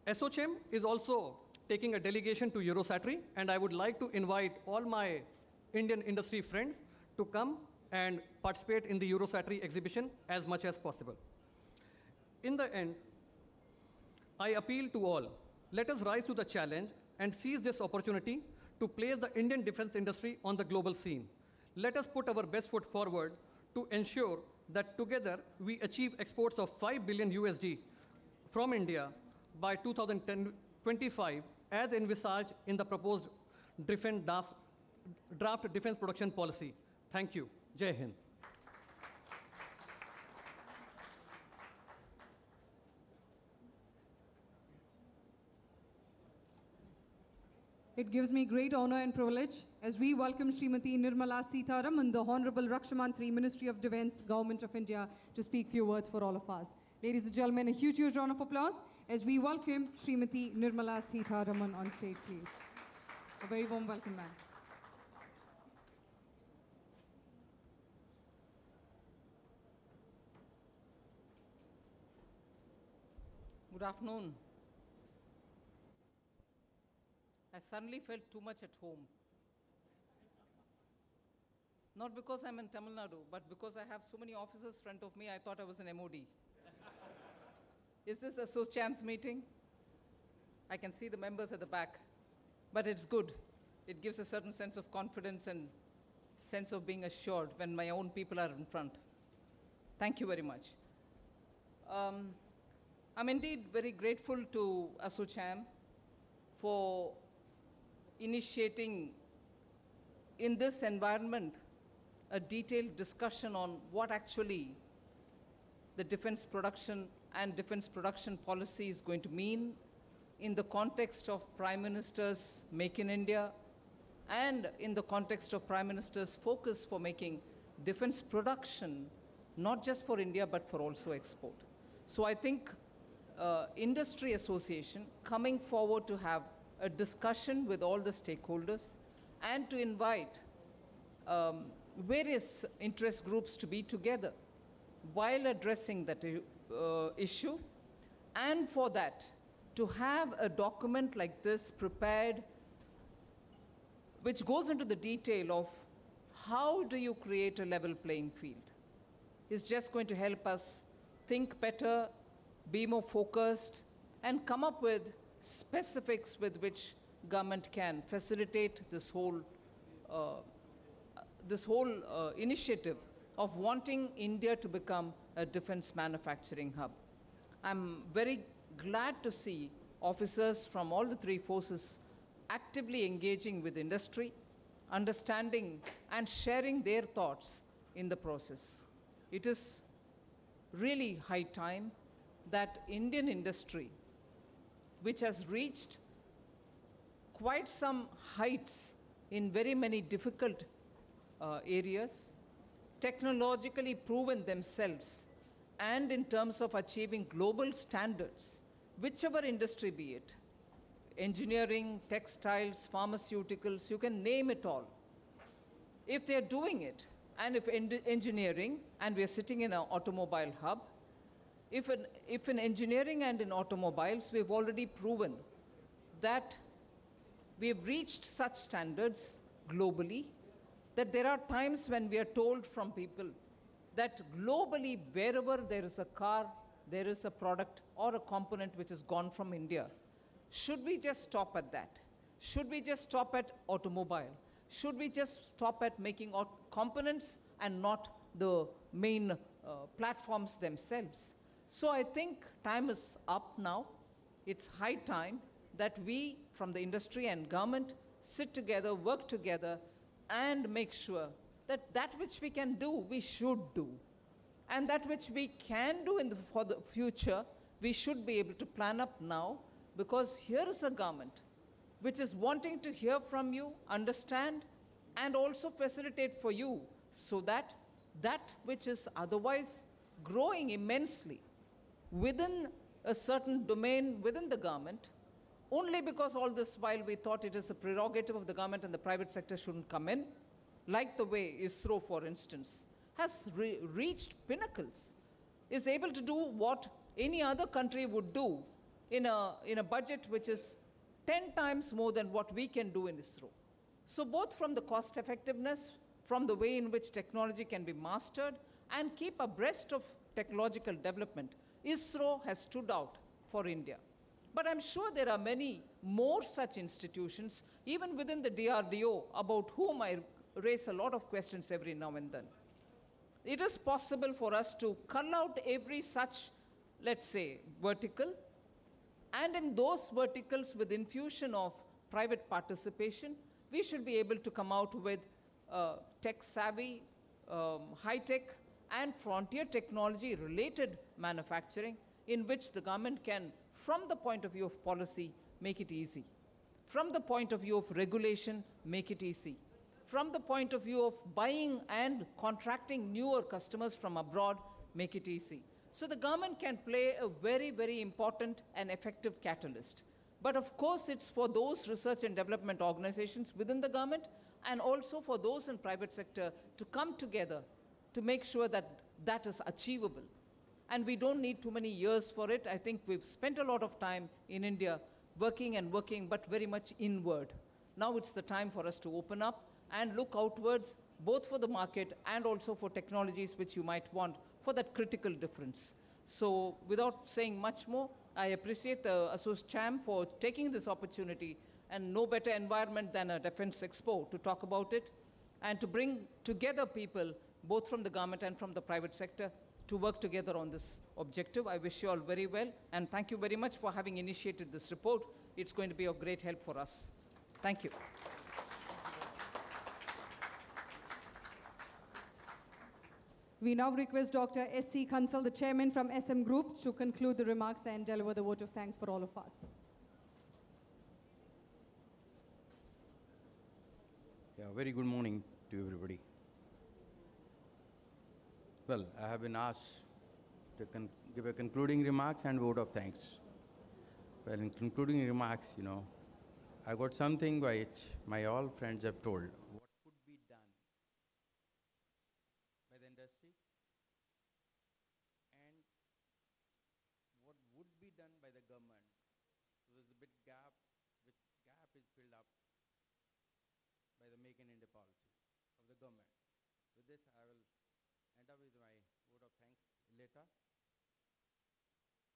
SOCHM is also taking a delegation to Eurosatory, and I would like to invite all my Indian industry friends to come and participate in the Eurosatory exhibition as much as possible. In the end, I appeal to all, let us rise to the challenge and seize this opportunity to place the Indian defense industry on the global scene. Let us put our best foot forward to ensure that together we achieve exports of 5 billion USD from India by 2025 as envisaged in the proposed draft defense production policy. Thank you. Jai Hind. It gives me great honor and privilege as we welcome Srimati Nirmala Sitharaman, the Honorable Raksha Mantri, Ministry of Defence, Government of India, to speak few words for all of us. Ladies and gentlemen, a huge round of applause as we welcome Srimati Nirmala Sitharaman on stage, please. A very warm welcome, ma'am. Good afternoon. I suddenly felt too much at home. Not because I'm in Tamil Nadu, but because I have so many officers in front of me, I thought I was an MOD. Is this a SOCHAM's meeting? I can see the members at the back, but it's good. It gives a certain sense of confidence and sense of being assured when my own people are in front. Thank you very much. I'm indeed very grateful to SOCHAM for initiating in this environment a detailed discussion on what actually the defense production and defense production policy is going to mean in the context of Prime Minister's Make in India and in the context of Prime Minister's focus for making defense production not just for India but for also export. So I think Industry Association coming forward to have a discussion with all the stakeholders and to invite various interest groups to be together while addressing that issue, and for that to have a document like this prepared which goes into the detail of how do you create a level playing field is just going to help us think better, be more focused, and come up with specifics with which government can facilitate this whole initiative of wanting India to become a defense manufacturing hub. I'm very glad to see officers from all the three forces actively engaging with industry, understanding and sharing their thoughts in the process. It is really high time that Indian industry, which has reached quite some heights in very many difficult areas, technologically proven themselves, and in terms of achieving global standards, whichever industry be it, engineering, textiles, pharmaceuticals, you can name it all. If they're doing it, and if engineering, and we're sitting in an automobile hub, if in engineering and in automobiles, we've already proven that we've reached such standards globally, that there are times when we are told from people that globally, wherever there is a car, there is a product or a component which has gone from India. Should we just stop at that? Should we just stop at automobile? Should we just stop at making components and not the main platforms themselves? So I think time is up now. It's high time that we, from the industry and government, sit together, work together, and make sure that that which we can do, we should do. And that which we can do for the future, we should be able to plan up now, because here is a government which is wanting to hear from you, understand, and also facilitate for you so that that which is otherwise growing immensely within a certain domain within the government, only because all this while we thought it is a prerogative of the government and the private sector shouldn't come in, like the way ISRO, for instance, has reached pinnacles, is able to do what any other country would do in a budget which is 10 times more than what we can do in ISRO. So both from the cost effectiveness, from the way in which technology can be mastered, and keep abreast of technological development, ISRO has stood out for India. But I'm sure there are many more such institutions, even within the DRDO, about whom I raise a lot of questions every now and then. It is possible for us to cull out every such, let's say, vertical, and in those verticals with infusion of private participation, we should be able to come out with tech-savvy, high-tech, and frontier technology-related manufacturing in which the government can, from the point of view of policy, make it easy. From the point of view of regulation, make it easy. From the point of view of buying and contracting newer customers from abroad, make it easy. So the government can play a very, very important and effective catalyst. But of course, it's for those research and development organizations within the government and also for those in private sector to come together to make sure that that is achievable. And we don't need too many years for it. I think we've spent a lot of time in India working and working, but very much inward. Now it's the time for us to open up and look outwards, both for the market and also for technologies which you might want for that critical difference. So without saying much more, I appreciate the ASSOCHAM for taking this opportunity, and no better environment than a Defense Expo to talk about it and to bring together people, both from the government and from the private sector, to work together on this objective. I wish you all very well, and thank you very much for having initiated this report. It's going to be of great help for us. Thank you. We now request Dr. S.C. Kansal, the chairman from SM Group, to conclude the remarks and deliver the vote of thanks for all of us. Yeah, very good morning to everybody. Well, I have been asked to give a concluding remarks and vote of thanks. Well, in concluding remarks, I got something which my all friends have told. What could be done by the industry and what would be done by the government. So there's a big gap, which gap is filled up by the Make in India policy of the government. With this, I will end up with my vote of thanks later.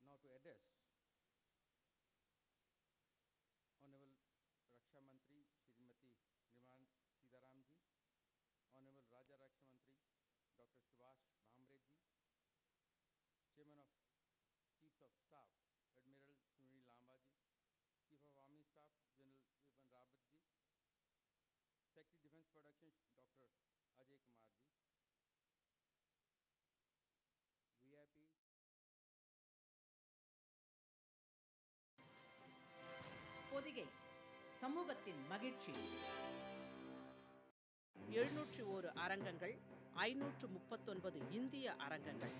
Now to address Honorable Raksha Mantri Shrimati Nirmala Sitharam ji, Honorable Raja Raksha Mantri Dr. Subhash Bhamre ji, Chairman of Chiefs of Staff Admiral Sunil Lamba ji, Chief of Army Staff General Vipin Rawat ji, Secretary Defense Production Dr. Ajay Kumar ji, VIP Pothigai சமூகத்தின் மகிழ்ச்சி. 701 அரங்கங்கள், 539 இந்திய அரங்கங்கள்,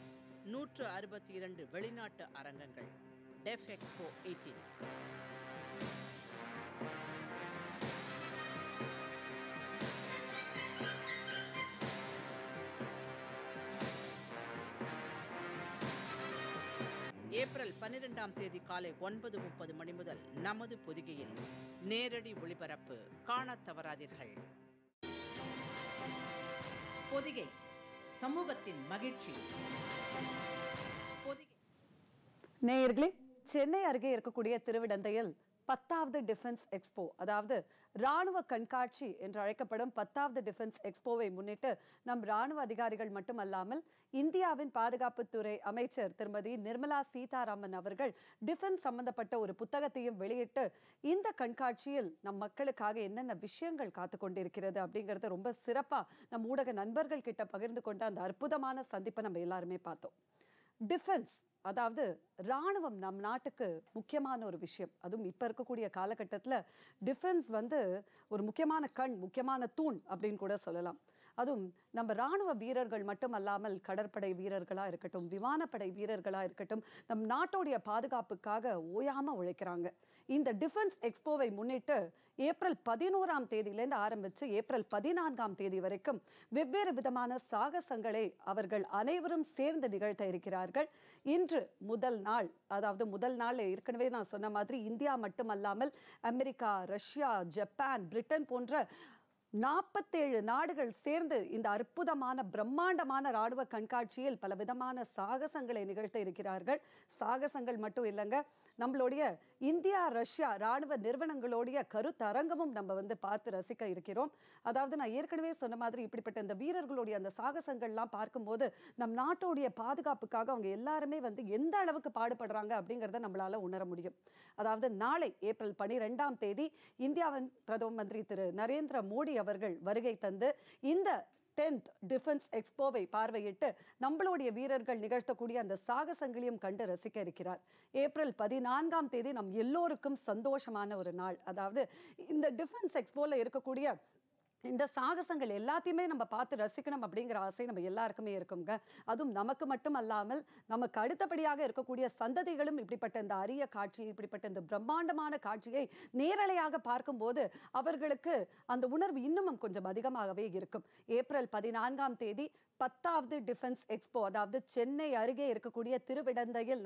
162 வெளிநாட்டு அரங்கங்கள். DEFEXPO18. April 12ஆம் தேதி காலை 9:30 மணி முதல் நமது பொதிகையில் நேரடி ஒளிபரப்பு காணத் தவறாதீர்கள். பொதிகை சமூகத்தின் மகிழ்ச்சி. நேயர்களே, சென்னை அருகே இருக்கக்கூடிய திருவிடந்தையில் 10வது டிஃபென்ஸ் எக்ஸ்போ, அதாவது ராணுவ கண்காட்சி என்று அழைக்கப்படும் 10வது டிஃபென்ஸ் எக்ஸ்போவை முன்னிட்டு நம் ராணுவ அதிகாரிகள் மட்டுமல்லாமல் இந்தியாவின் பாதுகாப்புத்துறை அமைச்சர் திருமதி நிர்மலா சீதாராமன் அவர்கள் டிஃபென்ஸ் சம்பந்தப்பட்ட ஒரு புத்தகத்தையும் வெளியிட்டு இந்த கண்காட்சியில் நம் மக்களுக்காக என்னென்ன விஷயங்கள் காத்து கொண்டிருக்கிறது அப்படிங்கிறத ரொம்ப சிறப்பா நம் ஊடக நண்பர்கள் கிட்ட பகிர்ந்து கொண்ட அந்த அற்புதமான சந்திப்பை நம்ம எல்லாருமே பார்த்தோம். டிஃபென்ஸ் அதாவது ராணுவம் நம் நாட்டுக்கு முக்கியமான ஒரு விஷயம். அதுவும் இப்போ இருக்கக்கூடிய காலகட்டத்தில் டிஃபென்ஸ் வந்து ஒரு முக்கியமான கண், முக்கியமான தூண் அப்படின்னு கூட சொல்லலாம். அதுவும் நம்ம ராணுவ வீரர்கள் மட்டுமல்லாமல் கடற்படை வீரர்களாக இருக்கட்டும், விமானப்படை வீரர்களாக இருக்கட்டும், நம் நாட்டோடைய பாதுகாப்புக்காக ஓயாமல் உழைக்கிறாங்க. இந்த டிஃபென்ஸ் எக்ஸ்போவை முன்னிட்டு ஏப்ரல் 11ஆம் தேதியிலேருந்து ஆரம்பித்து ஏப்ரல் 14ஆம் தேதி வரைக்கும் வெவ்வேறு விதமான சாகசங்களை அவர்கள் அனைவரும் சேர்ந்து நிகழ்த்த இருக்கிறார்கள். இன்று முதல் நாள், அதாவது முதல் நாள் ஏற்கனவே நான் சொன்ன மாதிரி இந்தியா மட்டுமல்லாமல் அமெரிக்கா, ரஷ்யா, ஜப்பான், பிரிட்டன் போன்ற 47 நாடுகள் சேர்ந்து இந்த அற்புதமான பிரம்மாண்டமான ராணுவ கண்காட்சியில் பல விதமான சாகசங்களை நிகழ்த்த இருக்கிறார்கள். சாகசங்கள் மட்டும் இல்லைங்க, நம்மளுடைய இந்தியா ரஷ்யா ராணுவ நிறுவனங்களுடைய கருத்தரங்கமும் நம்ம வந்து பார்த்து ரசிக்க இருக்கிறோம். அதாவது நான் ஏற்கனவே சொன்ன மாதிரி இப்படிப்பட்ட இந்த வீரர்களுடைய அந்த சாகசங்கள்லாம் பார்க்கும்போது நம் நாட்டோடைய பாதுகாப்புக்காக அவங்க எல்லாருமே வந்து எந்த அளவுக்கு பாடுபடுறாங்க அப்படிங்கிறத நம்மளால உணர முடியும். அதாவது நாளை ஏப்ரல் 12ஆம் தேதி இந்தியாவின் பிரதம மந்திரி திரு நரேந்திர மோடி அவர்கள் வருகை தந்து இந்த 10th டிஃபென்ஸ் எக்ஸ்போவை பார்வையிட்டு நம்மளுடைய வீரர்கள் நிகழ்த்தக்கூடிய அந்த சாகசங்களையும் கண்டு ரசிக்க இருக்கிறார். ஏப்ரல் 14ஆம் தேதி நம் எல்லோருக்கும் சந்தோஷமான ஒரு நாள். அதாவது இந்த டிஃபென்ஸ் எக்ஸ்போல இருக்கக்கூடிய இந்த சாகசங்கள் எல்லாத்தையுமே நம்ம பார்த்து ரசிக்கணும் அப்படிங்கிற ஆசை நம்ம எல்லாருக்குமே இருக்குங்க. அதுவும் நமக்கு மட்டும் அல்லாமல் நமக்கு அடுத்தபடியாக இருக்கக்கூடிய சந்ததிகளும் இப்படிப்பட்ட இந்த அரிய காட்சி, இப்படிப்பட்ட இந்த பிரம்மாண்டமான காட்சியை நேரலையாக பார்க்கும்போது அவர்களுக்கு அந்த உணர்வு இன்னும் கொஞ்சம் அதிகமாகவே இருக்கும். ஏப்ரல் 14ஆம் தேதி 10வது டிஃபென்ஸ் எக்ஸ்போ, அதாவது சென்னை அருகே இருக்கக்கூடிய திருவிடந்தையில்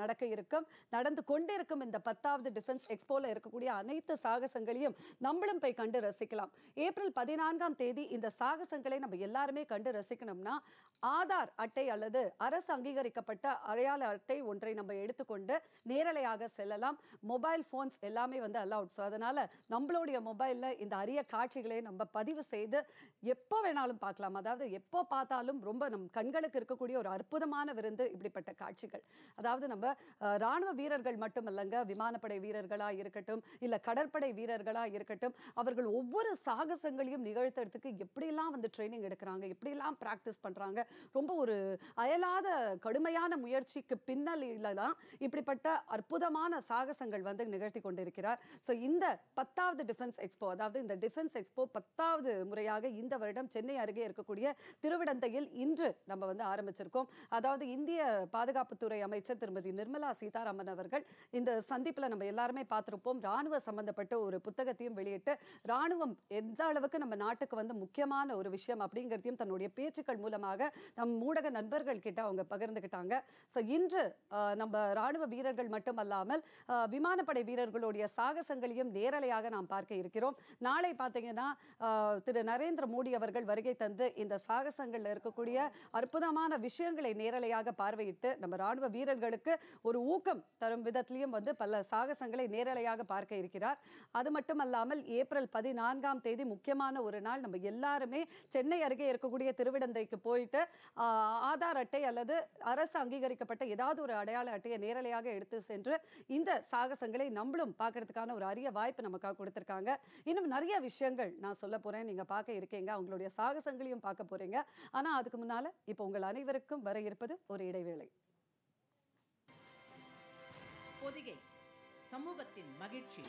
நடந்து கொண்டிருக்கும் இந்த 10வது டிஃபென்ஸ் எக்ஸ்போல இருக்கக்கூடிய அனைத்து சாகசங்களையும் நம்மளும் போய் கண்டு ரசிக்கலாம். ஏப்ரல் 14ஆம் தேதி இந்த சாகசங்களை நம்ம எல்லாருமே கண்டு ரசிக்கணும்னா ஆதார் அட்டை அல்லது அரசு அங்கீகரிக்கப்பட்ட அடையாள அட்டை ஒன்றை நம்ம எடுத்துக்கொண்டு நேரலையாக செல்லலாம். மொபைல் ஃபோன்ஸ் எல்லாமே வந்து அலவுட். ஸோ அதனால நம்மளுடைய மொபைலில் இந்த அரிய காட்சிகளை நம்ம பதிவு செய்து எப்போ வேணாலும் பார்க்கலாம். அதாவது எப்போ பார்த்தாலும் ரொம்ப நம் கண்களுக்கு இருக்கக்கூடிய ஒரு அற்புதமான விருந்து இப்படிப்பட்ட காட்சிகள். அதாவது நம்ம ராணுவ வீரர்கள் மட்டும் இல்லைங்க, விமானப்படை வீரர்களாக இருக்கட்டும், இல்லை கடற்படை வீரர்களாக இருக்கட்டும், அவர்கள் ஒவ்வொரு சாகசங்களையும் நிகழ்த்துறதுக்கு எப்படியெல்லாம் வந்து ட்ரைனிங் எடுக்கிறாங்க, எப்படியெல்லாம் ப்ராக்டிஸ் பண்ணுறாங்க. ரொம்ப ஒரு அயலாத கடுமையான முயற்சிக்கு பின்னணியில தான் இப்படிப்பட்ட அற்புதமான சாகசங்கள் வந்து நிகழ்த்தி கொண்டிருக்கிறார். ஸோ இந்த 10வது டிஃபென்ஸ் எக்ஸ்போ, அதாவது இந்த டிஃபென்ஸ் எக்ஸ்போ 10வது முறையாக இந்த வருடம் சென்னை அருகே இருக்கக்கூடிய திருவிடந்தையில் இன்று நம்ம வந்து ஆரம்பிச்சிருக்கோம். அதாவது இந்திய பாதுகாப்புத்துறை அமைச்சர் திருமதி நிர்மலா சீதாராமன் அவர்கள் இந்த சந்திப்பில் நம்ம எல்லாருமே பார்த்திருப்போம். ராணுவ சம்பந்தப்பட்ட ஒரு புத்தகத்தையும் வெளியிட்டு ராணுவம் எந்த அளவுக்கு நம்ம நாட்டுக்கு வந்து முக்கியமான ஒரு விஷயம் அப்படிங்கிறதையும் தன்னுடைய பேச்சுக்கள் மூலமாக நம் ஊடக நண்பர்கள் கிட்ட அவங்க பகிர்ந்துக்கிட்டாங்க. ஸோ இன்று நம்ம ராணுவ வீரர்கள் மட்டுமல்லாமல் விமானப்படை வீரர்களுடைய சாகசங்களையும் நேரலையாக நாம் பார்க்க இருக்கிறோம். நாளை பார்த்தீங்கன்னா திரு நரேந்திர மோடி அவர்கள் வருகை தந்து இந்த சாகசங்கள்ல இருக்கக்கூடிய அற்புதமான விஷயங்களை நேரலையாக பார்வையிட்டு நம்ம ராணுவ வீரர்களுக்கு ஒரு ஊக்கம் தரும் விதத்திலையும் வந்து பல சாகசங்களை நேரலையாக பார்க்க இருக்கிறார். அது மட்டுமல்லாமல் ஏப்ரல் 14ஆம் தேதி முக்கியமான ஒரு நாள். நம்ம எல்லாருமே சென்னை அருகே இருக்கக்கூடிய திருவிடந்தைக்கு போயிட்டு ஆதார் அட்டை அல்லது அரசு அங்கீகரிக்கப்பட்ட ஏதாவது ஒரு அடையாள அட்டையை நேரலையாக எடுத்து சென்று இந்த சாகசங்களை நம்மளும் பார்க்கறதுக்கான ஒரு அரிய வாய்ப்பு நமக்காக கொடுத்துருக்காங்க. இன்னும் நிறைய விஷயங்கள் நான் சொல்ல போறேன், நீங்க பார்க்க இருக்கீங்க, அவங்களுடைய சாகசங்களையும் பார்க்க போறீங்க. ஆனா அதுக்கு முன்னால இப்போ உங்கள் அனைவருக்கும் வர இருப்பது ஒரு இடைவேளை. பொதிகை சமூகத்தின் மகிழ்ச்சி.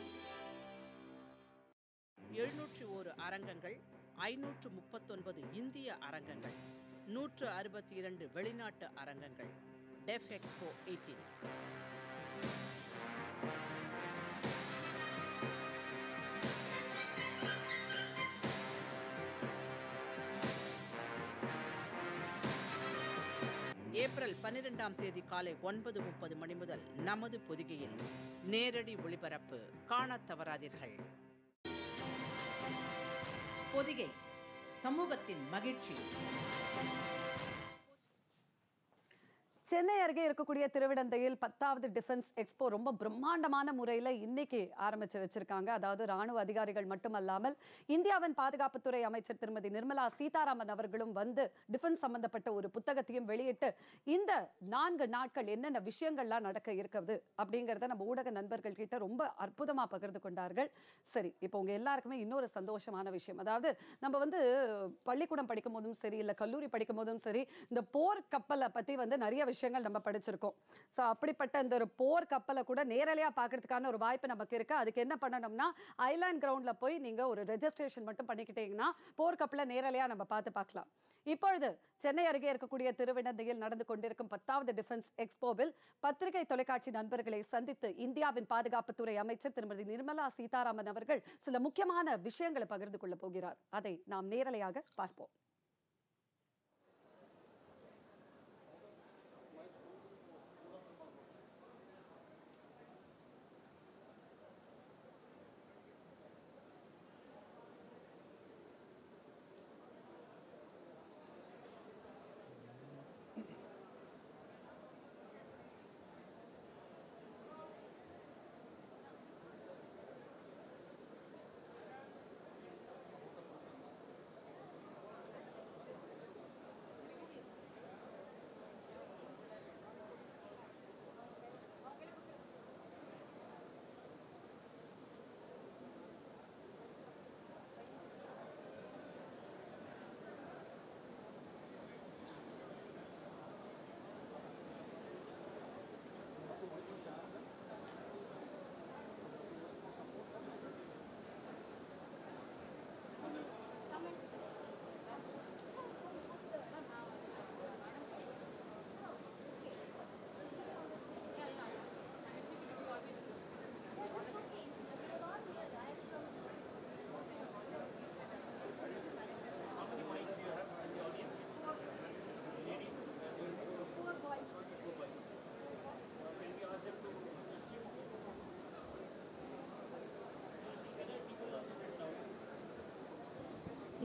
701 அரங்கங்கள், 539 இந்திய அரங்கங்கள், 162 வெளிநாட்டு அரங்கங்கள். DEFEXPO18. ஏப்ரல் 12ஆம் தேதி காலை 9:30 மணி முதல் நமது பொதிகையில் நேரடி ஒளிபரப்பு காணத் தவறாதீர்கள். பொதிகை சமூகத்தின் மகிழ்ச்சி. சென்னை அருகே இருக்கக்கூடிய திருவிடந்தையில் 10வது டிஃபென்ஸ் எக்ஸ்போ ரொம்ப பிரம்மாண்டமான முறையில் இன்னைக்கு ஆரம்பிச்சு வச்சிருக்காங்க. அதாவது ராணுவ அதிகாரிகள் மட்டுமல்லாமல் இந்தியாவின் பாதுகாப்புத்துறை அமைச்சர் திருமதி நிர்மலா சீதாராமன் அவர்களும் வந்து டிஃபென்ஸ் சம்பந்தப்பட்ட ஒரு புத்தகத்தையும் வெளியிட்டு இந்த 4 நாட்கள் என்னென்ன விஷயங்கள்லாம் நடக்க இருக்கிறது அப்படிங்கிறத நம்ம ஊடக நண்பர்கள் கிட்ட ரொம்ப அற்புதமாக பகிர்ந்து கொண்டார்கள். சரி, இப்போ உங்க எல்லாருக்குமே இன்னொரு சந்தோஷமான விஷயம். அதாவது நம்ம வந்து பள்ளிக்கூடம் படிக்கும் போதும் சரி, இல்லை கல்லூரி படிக்கும் போதும் சரி, இந்த போர் கப்பலை பற்றி வந்து நிறைய விஷயங்கள் நம்ம படிச்சிருக்கோம். ஸோ அப்படிப்பட்ட இந்த ஒரு போர் கப்பலை கூட நேரலையாக பார்க்கறதுக்கான ஒரு வாய்ப்பு நமக்கு இருக்குது. அதுக்கு என்ன பண்ணணும்னா ஐலாண்ட் கிரவுண்டில் போய் நீங்கள் ஒரு ரெஜிஸ்ட்ரேஷன் மட்டும் பண்ணிக்கிட்டீங்கன்னா போர் கப்பலை நேரலையாக நம்ம பார்க்கலாம். இப்பொழுது சென்னை அருகே இருக்கக்கூடிய திருவிடந்தையில் நடந்து கொண்டிருக்கும் 10வது டிஃபென்ஸ் எக்ஸ்போவில் பத்திரிகை தொலைக்காட்சி நண்பர்களை சந்தித்து இந்தியாவின் பாதுகாப்புத்துறை அமைச்சர் திருமதி நிர்மலா சீதாராமன் அவர்கள் சில முக்கியமான விஷயங்களை பகிர்ந்து கொள்ள போகிறார். அதை நாம் நேரலையாக பார்ப்போம்.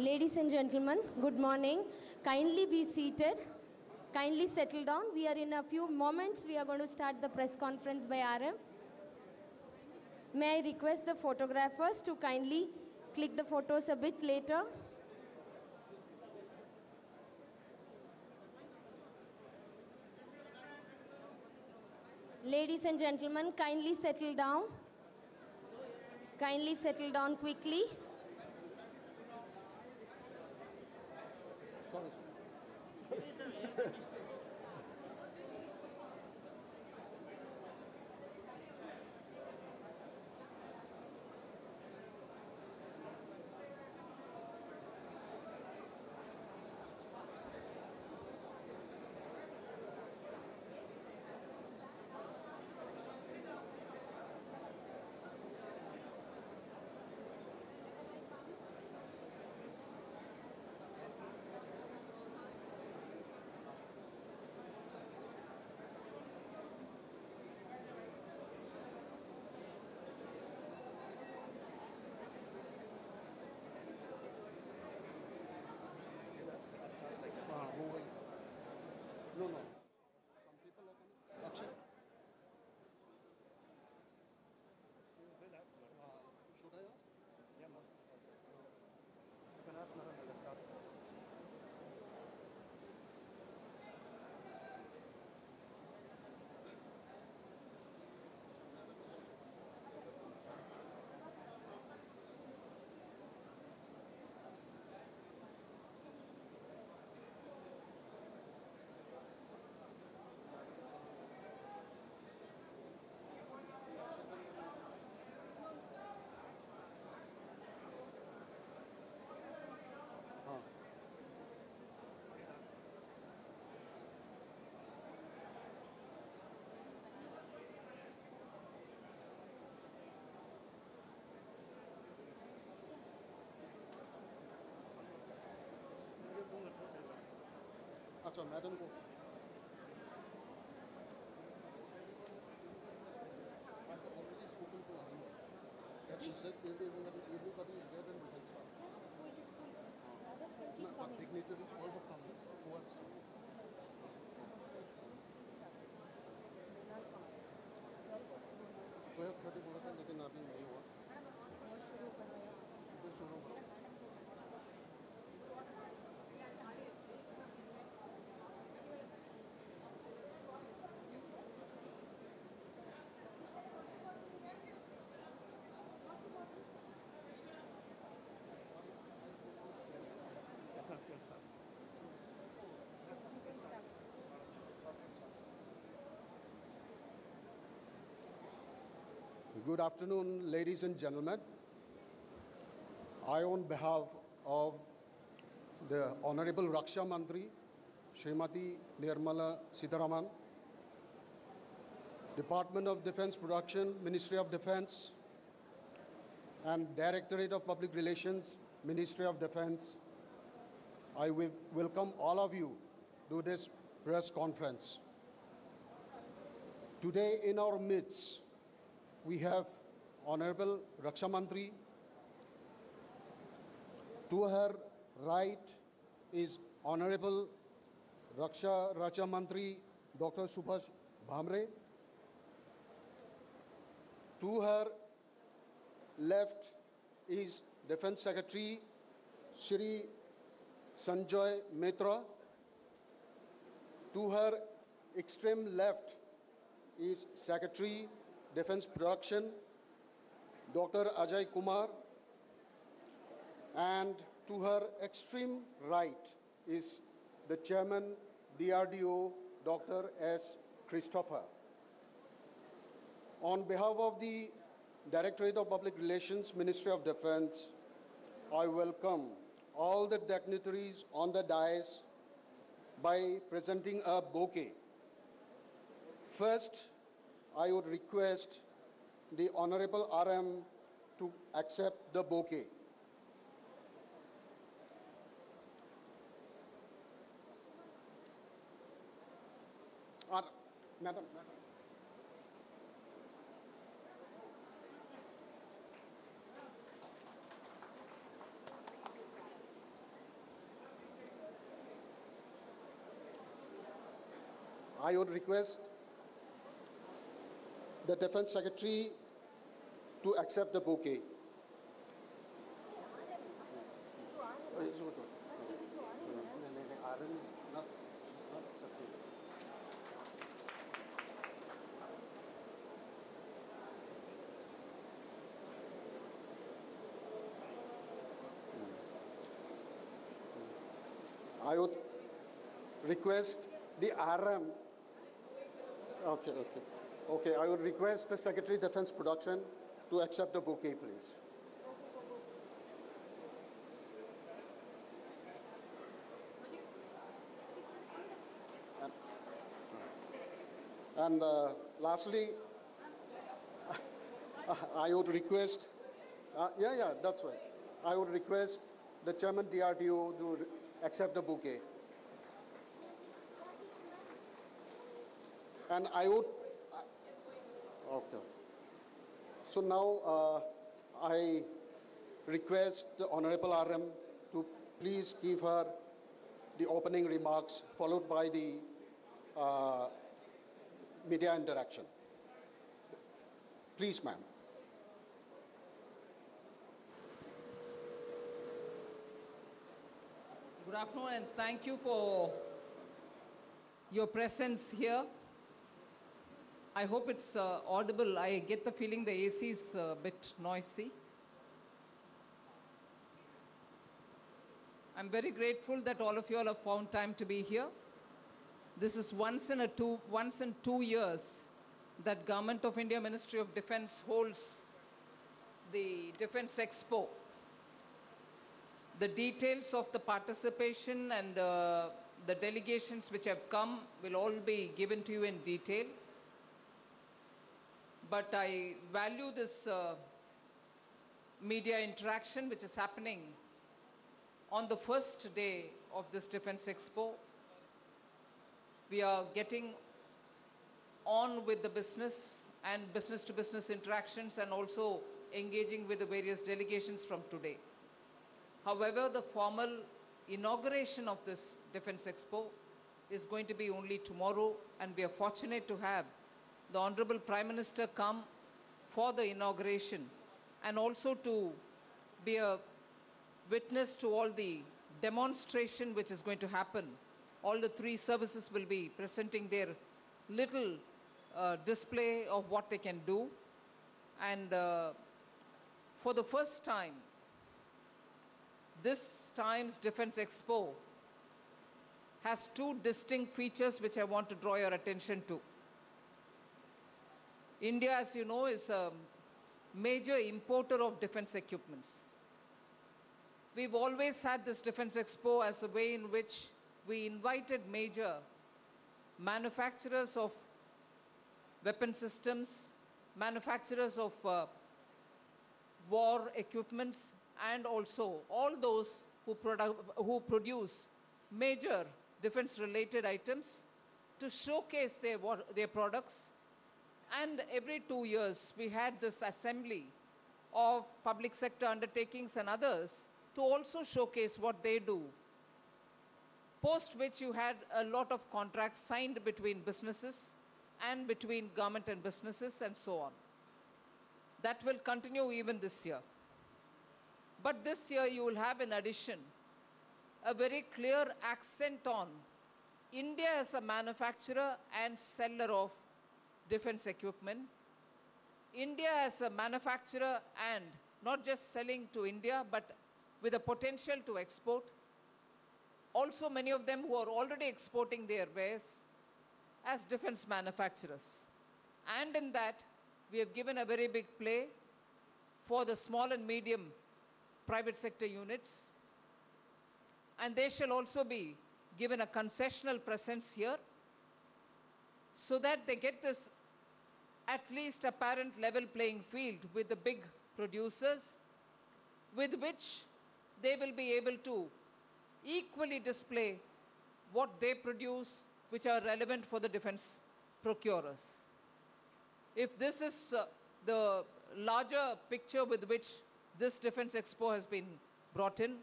Ladies and gentlemen, good morning. Kindly be seated. Kindly settle down. We are in a few moments. We are going to start the press conference by RM. May I request the photographers to kindly click the photos a bit later. Ladies and gentlemen, kindly settle down. Kindly settle down quickly. Sorry. No. Some people are coming. Akshay. Should I ask? Yeah, must. You can ask Naren. Let's start. अच्छा madam को I've already spoken to Azim. She said everybody is there, then we can start. But dignitaries all have come. Who else? 12:30 बोला था लेकिन अभी नहीं हुआ. फिर शुरू करो. Good afternoon, ladies and gentlemen. I, on behalf of the Honorable Raksha Mantri, Srimati Nirmala Sitharaman, Department of Defense Production, Ministry of Defense, and Directorate of Public Relations, Ministry of Defense, I will welcome all of you to this press conference. Today in our midst, we have Honorable Raksha Mantri. To her right is Honorable Raksha Mantri Dr. Subhash Bhamre. To her left is Defense Secretary Shri Sanjay Mitra. To her extreme left is Secretary Defense Production Dr. Ajay Kumar. And to her extreme right is the Chairman DRDO Dr. S. Christopher. On behalf of the Directorate of Public Relations, Ministry of Defense, I welcome all the dignitaries on the dais by presenting a bouquet. First, I would request the Honorable RM to accept the bouquet. Madam. I would request the Defense Secretary to accept the bouquet. I would request the RM. Okay, I would request the Secretary of Defense Production to accept the bouquet, please. And lastly, I would request, that's right. I would request the Chairman DRDO to accept the bouquet. And I would, okay. So now I request the Honorable RM to please give her the opening remarks, followed by the media interaction. Please, ma'am. Good afternoon, and thank you for your presence here. I hope it's audible. I get the feeling the AC is a bit noisy. I'm very grateful that all of you all have found time to be here. This is once in 2 years that Government of India Ministry of Defense holds the Defense Expo. The details of the participation and the delegations which have come will all be given to you in detail. But I value this media interaction which is happening on the first day of this Defense Expo. We are getting on with the business and business-to-business interactions and also engaging with the various delegations from today. However, the formal inauguration of this Defense Expo is going to be only tomorrow, and we are fortunate to have the Honorable Prime Minister come for the inauguration and also to be a witness to all the demonstration which is going to happen. All the three services will be presenting their little display of what they can do. And for the first time, this time's Defense Expo has two distinct features which I want to draw your attention to. India, as you know, is a major importer of defense equipments. We've always had this Defense Expo as a way in which we invited major manufacturers of weapon systems, manufacturers of war equipments, and also all those who produce major defense-related items to showcase their products. And every 2 years, we had this assembly of public sector undertakings and others to also showcase what they do. Post which you had a lot of contracts signed between businesses and between government and businesses and so on. That will continue even this year. But this year you will have, in addition, a very clear accent on India as a manufacturer and seller of defense equipment, India as a manufacturer and not just selling to India, but with a potential to export. Also, many of them who are already exporting their wares as defense manufacturers. And in that, we have given a very big play for the small and medium private sector units. And they shall also be given a concessional presence here so that they get this at least apparent level playing field with the big producers, with which they will be able to equally display what they produce, which are relevant for the defense procurers. If this is the larger picture with which this Defense Expo has been brought in,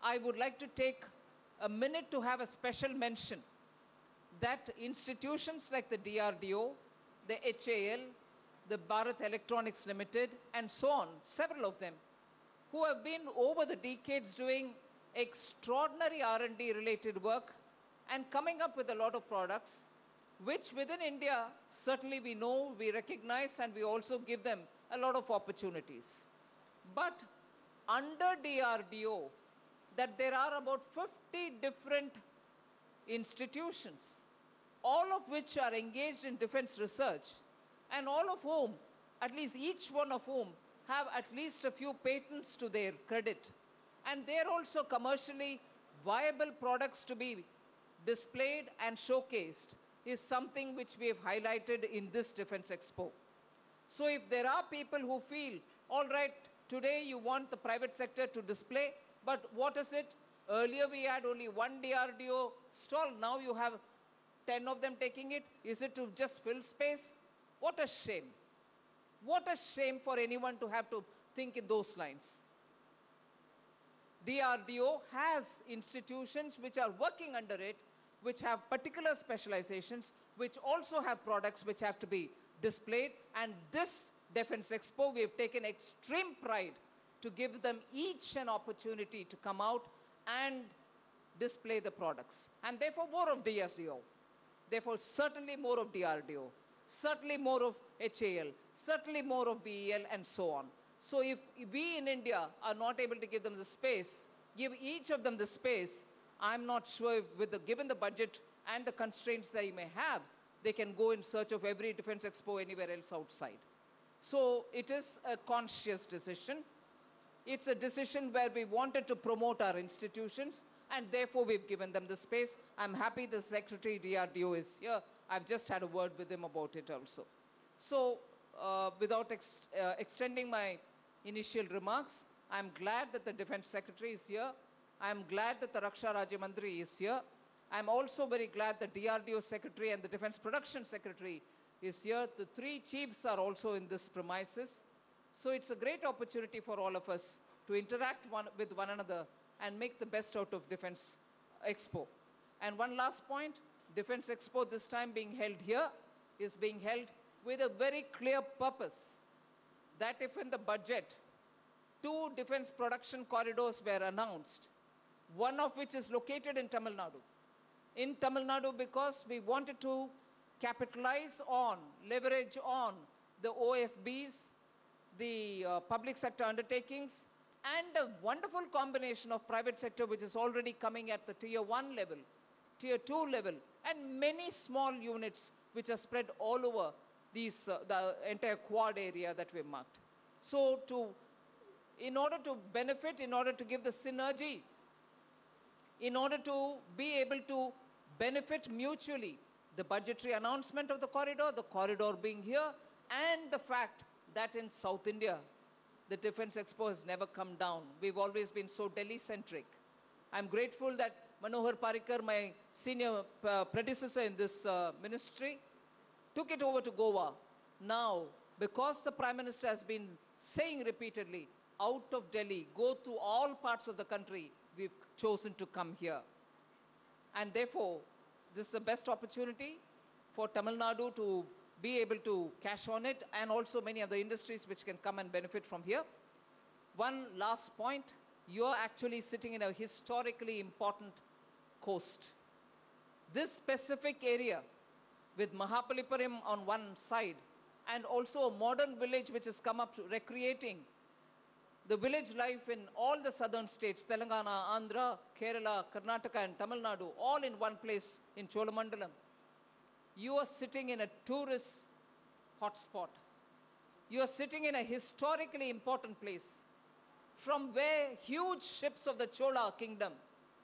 I would like to take a minute to have a special mention that institutions like the DRDO, the HAL, the Bharat Electronics Limited, and so on, several of them, who have been over the decades doing extraordinary R&D related work and coming up with a lot of products, which within India, certainly we know, we recognize, and we also give them a lot of opportunities. But under DRDO, that there are about 50 different institutions, all of which are engaged in defense research, and all of whom, at least each one of whom, have at least a few patents to their credit. And they're also commercially viable products to be displayed and showcased, is something which we have highlighted in this Defense Expo. So if there are people who feel, all right, today you want the private sector to display, but what is it? Earlier we had only one DRDO stall, now you have 10 of them taking it. Is it to just fill space? What a shame. What a shame for anyone to have to think in those lines. DRDO has institutions which are working under it, which have particular specializations, which also have products which have to be displayed. And this Defense Expo, we have taken extreme pride to give them each an opportunity to come out and display the products. And therefore, more of DSDO. Therefore, certainly more of DRDO. Certainly more of HAL. Certainly more of BEL, and so on. So if we in India are not able to give them the space, give each of them the space, I'm not sure if given the budget and the constraints they may have, they can go in search of every Defense Expo anywhere else outside. So it is a conscious decision. It's a decision where we wanted to promote our institutions, and therefore we've given them the space. I'm happy the Secretary DRDO is here. I've just had a word with him about it also. So without extending my initial remarks, I'm glad that the Defense Secretary is here. I'm glad that the Raksha Rajya Mantri is here. I'm also very glad the DRDO Secretary and the Defense Production Secretary is here. The three chiefs are also in this premises. So it's a great opportunity for all of us to interact with one another and make the best out of Defense Expo. And one last point, Defense Expo this time being held here is being held with a very clear purpose, that if in the budget 2 defense production corridors were announced, one of which is located in Tamil Nadu. In Tamil Nadu because we wanted to capitalize on, leverage on the OFBs, the public sector undertakings, and a wonderful combination of private sector which is already coming at the tier 1 level, tier 2 level, and many small units which are spread all over the entire quad area that we've marked. So in order to benefit, in order to give the synergy, in order to be able to benefit mutually, the budgetary announcement of the corridor being here, and the fact that in South India, the Defense Expo has never come down. We've always been so Delhi-centric. I'm grateful that Manohar Parrikar, my senior predecessor in this ministry, took it over to Goa. Now, because the Prime Minister has been saying repeatedly, out of Delhi, go to all parts of the country, we've chosen to come here. And therefore, this is the best opportunity for Tamil Nadu to be able to cash on it, and also many other industries which can come and benefit from here. One last point, you're actually sitting in a historically important coast. This specific area with Mahapalipuram on one side, and also a modern village which has come up recreating the village life in all the southern states, Telangana, Andhra, Kerala, Karnataka and Tamil Nadu, all in one place in Cholamandalam. You are sitting in a tourist hotspot. You are sitting in a historically important place from where huge ships of the Chola kingdom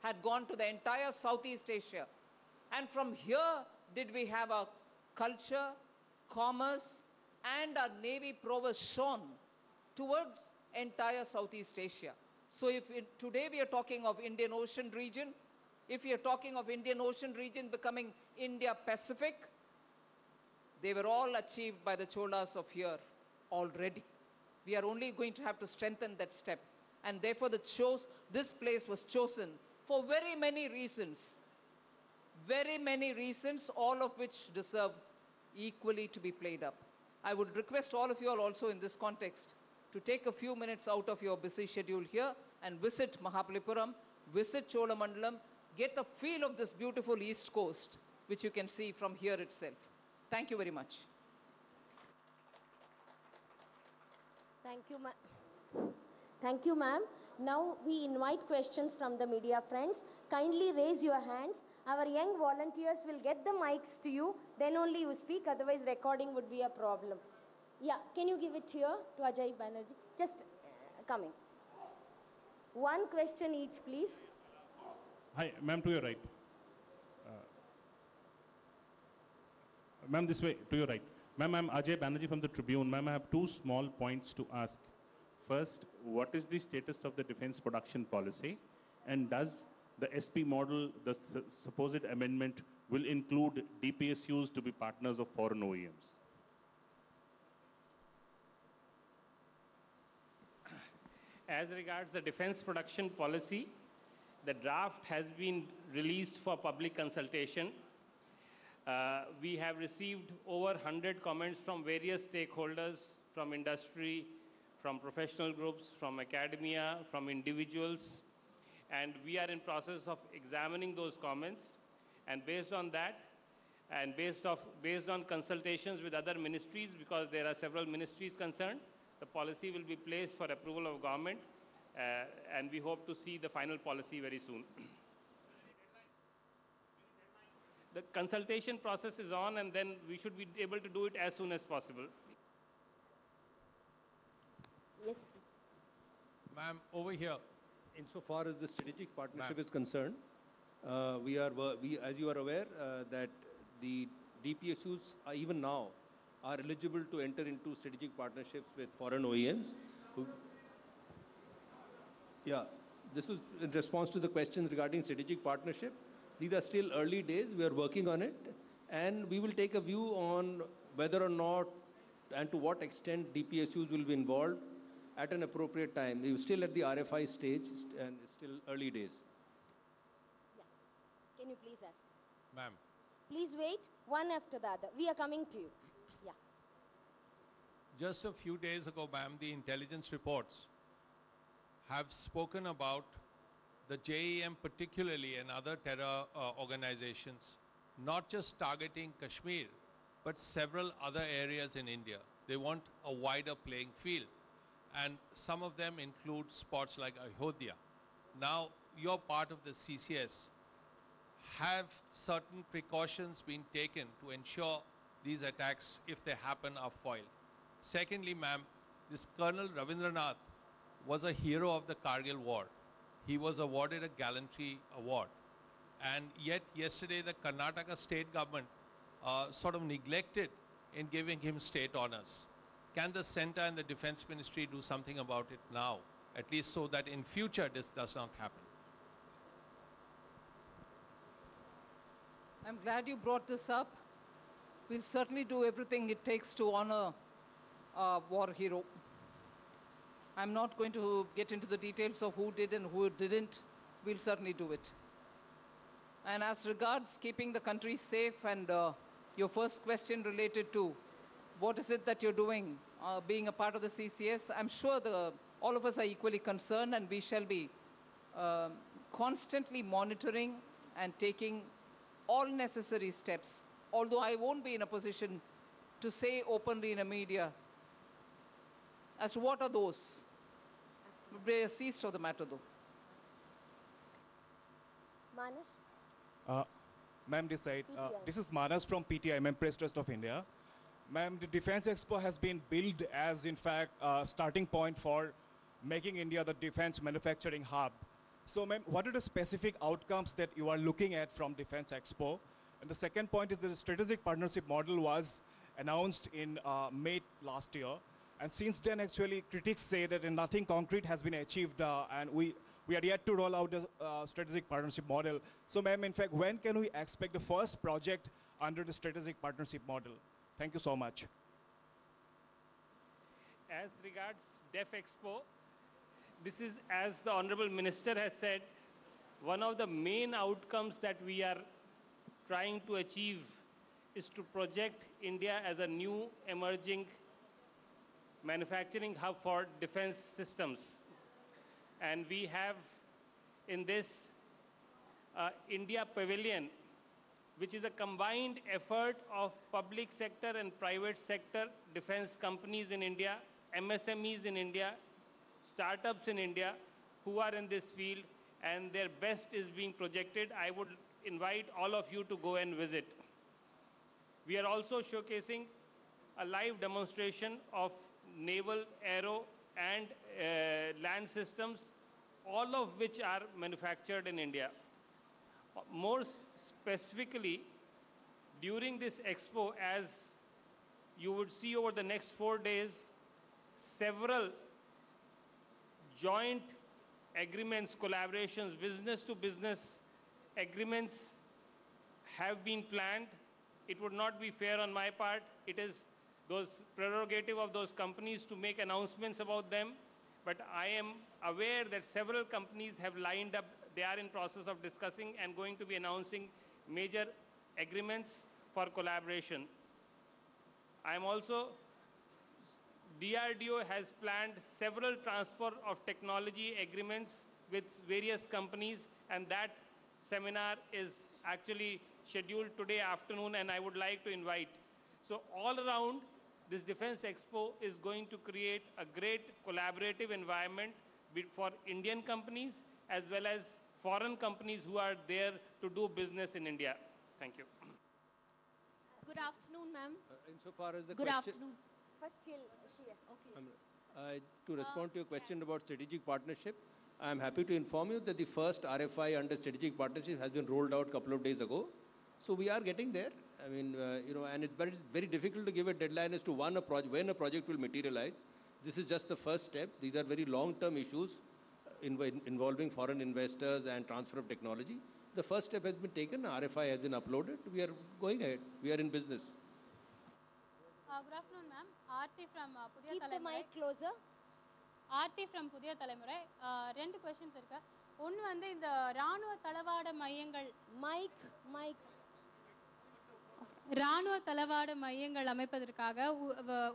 had gone to the entire Southeast Asia. And from here did we have our culture, commerce, and our navy prowess shown towards entire Southeast Asia. So if today we are talking of Indian Ocean region, if we are talking of Indian Ocean region becoming India-Pacific, they were all achieved by the Cholas of here already. We are only going to have to strengthen that step. And therefore this place was chosen for very many reasons, all of which deserve equally to be played up. I would request all of you all also in this context to take a few minutes out of your busy schedule here and visit Mahapalipuram, visit Cholamandalam, get a feel of this beautiful East Coast, which you can see from here itself. Thank you very much. Thank you, ma'am. Thank you, ma'am. Now we invite questions from the media friends. Kindly raise your hands. Our young volunteers will get the mics to you. Then only you speak. Otherwise, recording would be a problem. Yeah, can you give it here to Ajay Banerjee? Just coming. One question each, please. Hi, ma'am, to your right. Ma'am, this way, to your right. Ma'am, I'm Ajay Banerjee from the Tribune. Ma'am, I have two small points to ask. First, what is the status of the defense production policy? And does the SP model, the supposed amendment, will include DPSUs to be partners of foreign OEMs? As regards the defense production policy, the draft has been released for public consultation. We have received over 100 comments from various stakeholders, from industry, from professional groups, from academia, from individuals, and we are in process of examining those comments. And based on that, and based on consultations with other ministries, because there are several ministries concerned, the policy will be placed for approval of government, and we hope to see the final policy very soon. The consultation process is on, and then we should be able to do it as soon as possible. Yes, please. Ma'am, over here. Insofar as the strategic partnership is concerned, as you are aware, that the DPSUs even now are eligible to enter into strategic partnerships with foreign OEMs. Yeah, this is in response to the questions regarding strategic partnership. These are still early days. We are working on it, and we will take a view on whether or not and to what extent DPSUs will be involved at an appropriate time. We are still at the RFI stage, and it's still early days. Yeah. Can you please ask? Ma'am. Please wait, one after the other. We are coming to you. Yeah. Just a few days ago, ma'am, the intelligence reports have spoken about the JEM particularly and other terror organizations, not just targeting Kashmir, but several other areas in India. They want a wider playing field. And some of them include spots like Ayodhya. Now, you're part of the CCS. Have certain precautions been taken to ensure these attacks, if they happen, are foiled? Secondly, ma'am, this Colonel Ravindranath was a hero of the Kargil War. He was awarded a gallantry award. And yet yesterday the Karnataka state government sort of neglected in giving him state honors. Can the center and the defense ministry do something about it now, at least so that in future this does not happen? I'm glad you brought this up. We'll certainly do everything it takes to honor a war hero. I'm not going to get into the details of who did and who didn't. We'll certainly do it. And as regards keeping the country safe, and your first question related to what is it that you're doing being a part of the CCS, I'm sure all of us are equally concerned, and we shall be constantly monitoring and taking all necessary steps, although I won't be in a position to say openly in a media as to what are those. We're ceased of the matter, though. Manas? Ma'am, this side. PTI. This is Manas from PTI, Ma'am, Press Trust of India. Ma'am, the Defense Expo has been billed as, in fact, a starting point for making India the defense manufacturing hub. So, ma'am, what are the specific outcomes that you are looking at from Defense Expo? And the second point is that the strategic partnership model was announced in May last year. And since then, actually, critics say that nothing concrete has been achieved, and we are yet to roll out the strategic partnership model. So, ma'am, in fact, when can we expect the first project under the strategic partnership model? Thank you so much. As regards DEFEXPO, this is, as the Honorable Minister has said, one of the main outcomes that we are trying to achieve is to project India as a new emerging manufacturing hub for defense systems. And we have in this India Pavilion, which is a combined effort of public sector and private sector defense companies in India, MSMEs in India, startups in India who are in this field, and their best is being projected. I would invite all of you to go and visit. We are also showcasing a live demonstration of naval, aero, and land systems, all of which are manufactured in India. More specifically, during this expo, as you would see over the next 4 days, several joint agreements, collaborations, business-to-business agreements have been planned. It would not be fair on my part. It is those prerogative of those companies to make announcements about them. But I am aware that several companies have lined up. They are in process of discussing and going to be announcing major agreements for collaboration. I am also, DRDO has planned several transfer of technology agreements with various companies, and that seminar is actually scheduled today afternoon, and I would like to invite. So all around, this Defense Expo is going to create a great collaborative environment for Indian companies as well as foreign companies who are there to do business in India. Thank you. Good afternoon, ma'am. Insofar as the Good question, afternoon. First, okay. To respond to your question about strategic partnership, I am happy to inform you that the first RFI under strategic partnership has been rolled out a couple of days ago. So we are getting there. I mean, and it's very difficult to give a deadline as to when a project will materialize. This is just the first step. These are very long-term issues involving foreign investors and transfer of technology. The first step has been taken. RFI has been uploaded. We are going ahead. We are in business. Good afternoon, ma'am. Aarti from Pudhiya Keep the mic closer. Aarti from Pudhiya Thalaimurai. Two questions irukku. One வந்து இந்த ராணுவ தளவாட மையங்கள் ராணுவ தளவாட மையங்கள் அமைப்பதற்காக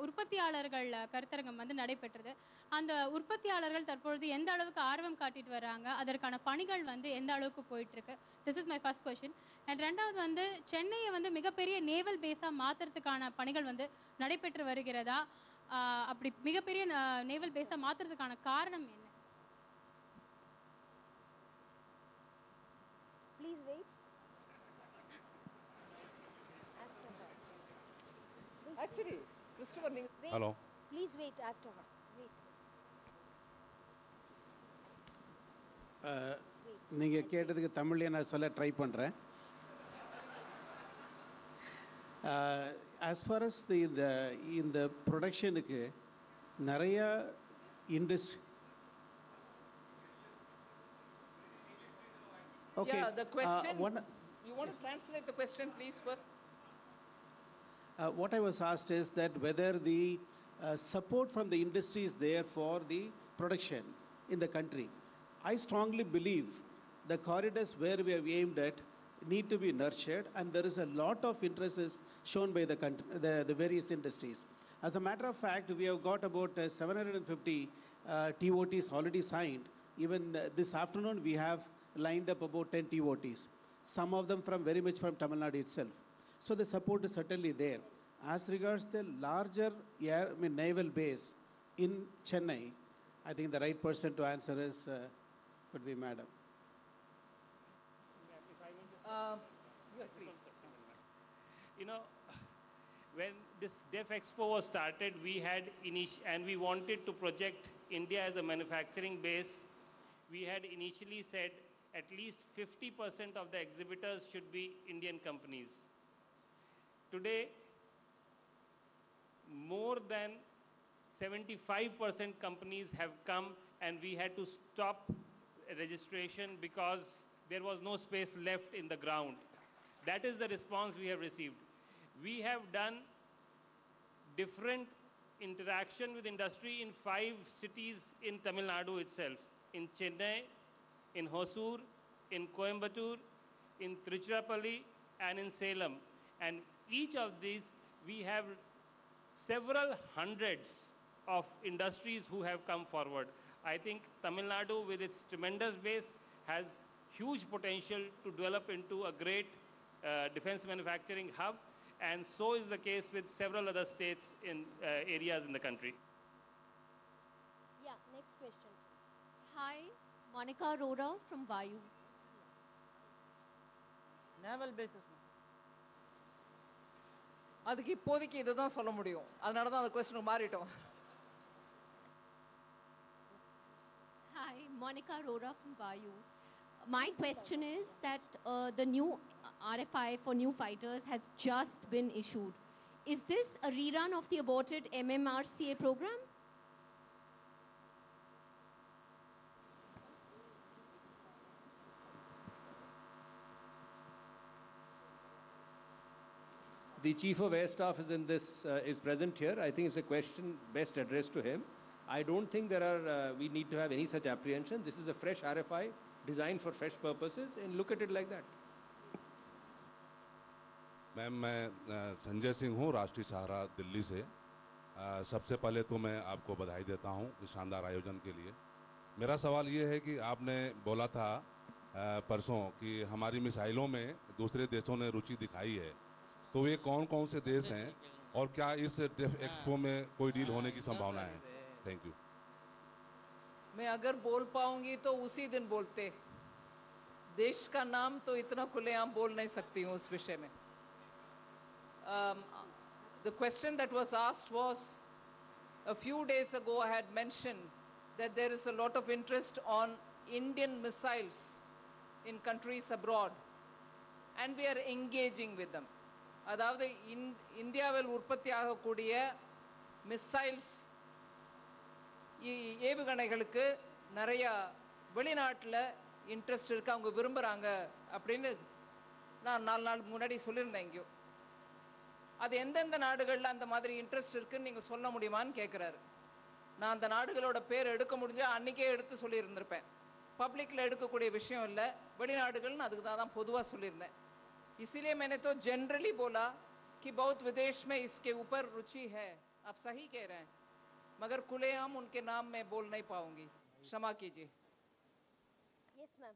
உற்பத்தியாளர்கள் கருத்தரங்கம் வந்து நடைபெற்றது. அந்த உற்பத்தியாளர்கள் தற்பொழுது எந்த அளவுக்கு ஆர்வம் காட்டிட்டு வராங்க, அதற்கான பணிகள் வந்து எந்த அளவுக்கு போயிட்டு இருக்கு? This is my first question. And ரெண்டாவது வந்து சென்னையை வந்து மிகப்பெரிய நேவல் பேஸாக மாற்றுறதுக்கான பணிகள் வந்து நடைபெற்று வருகிறதா? அப்படி மிகப்பெரிய நேவல் பேஸாக மாற்றுறதுக்கான காரணம் என்ன? Please wait. Actually, Christopher, wait. Hello. Please wait after her. நீங்கள் கேட்டதுக்கு தமிழ்லேயே நான் சொல்ல ட்ரை பண்ணுறேன். As far as இந்த ப்ரொடக்ஷனுக்கு நிறையா industry. Okay. Yeah, the question. You want to translate the question, please, first? What I was asked is that whether the support from the industry is there for the production in the country. I strongly believe the corridors where we have aimed at need to be nurtured, and there is a lot of interest is shown by the various industries. As a matter of fact, we have got about 750 TOTs already signed. Even this afternoon, we have lined up about 10 TOTs, some of them very much from Tamil Nadu itself. So the support is certainly there. As regards the larger naval base in Chennai, I think the right person to answer is could be Madam. Please. You know, when this DEFEXPO was started, we had and we wanted to project India as a manufacturing base. We had initially said at least 50% of the exhibitors should be Indian companies. Today, more than 75% companies have come, and we had to stop registration because there was no space left in the ground. That is the response we have received. We have done different interaction with industry in 5 cities in Tamil Nadu itself, in Chennai, in Hosur, in Coimbatore, in Tiruchirappalli, and in Salem. And each of these, we have several hundreds of industries who have come forward. I think Tamil Nadu, with its tremendous base, has huge potential to develop into a great defense manufacturing hub, and so is the case with several other states in areas in the country. Yeah, next question. Hi, Monica Arora from Vayu. Naval basis. அதுக்கு இப்போதைக்கு இதை தான் சொல்ல முடியும். அதனால தான் அந்த கொஸ்டினுக்கு மாறிட்டோம். Hi, Monica Arora from Vayu. My question is that the new RFI for new fighters has just been issued. Is this a rerun of the aborted MMRCA program? The Chief of Air Staff is present here. I think it's a question best addressed to him. I don't think we need to have any such apprehension. This is a fresh RFI designed for fresh purposes, and look at it like that. Ma'am, मैं संजय सिंह हूँ, राष्ट्रीय सहारा दिल्ली से। सबसे पहले तो मैं आपको बधाई देता हूँ इस शानदार आयोजन के लिए। मेरा सवाल ये है कि आपने बोला था परसों कि हमारी मिसाइलों में दूसरे देशों ने रुचि दिखाई है, तो ये कौन कौन से देश हैं और क्या इस एक्सपो में कोई डील होने की संभावना है? Thank you. मैं अगर बोल पाऊंगी तो उसी दिन बोलते। देश का नाम तो इतना खुलेआम बोल नहीं सकती हूँ उस विषय में। The question that was asked was, a few days ago I had mentioned that there is a lot of interest on Indian missiles in countries abroad, and we are engaging with them. அதாவது இந்தியாவில் உற்பத்தியாகக்கூடிய missiles ஏவுகணைகளுக்கு நிறைய வெளிநாட்டில் interest இருக்குது, அவங்க விரும்புகிறாங்க அப்படின்னு நான் 4 நாளுக்கு முன்னாடி சொல்லியிருந்தேன் எங்கேயோ. அது எந்தெந்த நாடுகளில் அந்த மாதிரி இன்ட்ரெஸ்ட் இருக்குன்னு நீங்கள் சொல்ல முடியுமான்னு கேட்குறாரு. நான் அந்த நாடுகளோட பேர் எடுக்க முடிஞ்சால் அன்றைக்கே எடுத்து சொல்லியிருந்திருப்பேன். பப்ளிக்கில் எடுக்கக்கூடிய விஷயம் இல்லை, வெளிநாடுகள்னு அதுக்கு தான் பொதுவாக சொல்லியிருந்தேன். इसीलिए मैंने तो जनरली बोला कि बहुत विदेश में इसके ऊपर रुचि है. आप सही कह रहे हैं, मगर खुलेआम उनके नाम में बोल नहीं पाऊंगी, क्षमा कीजिए. Yes, ma'am.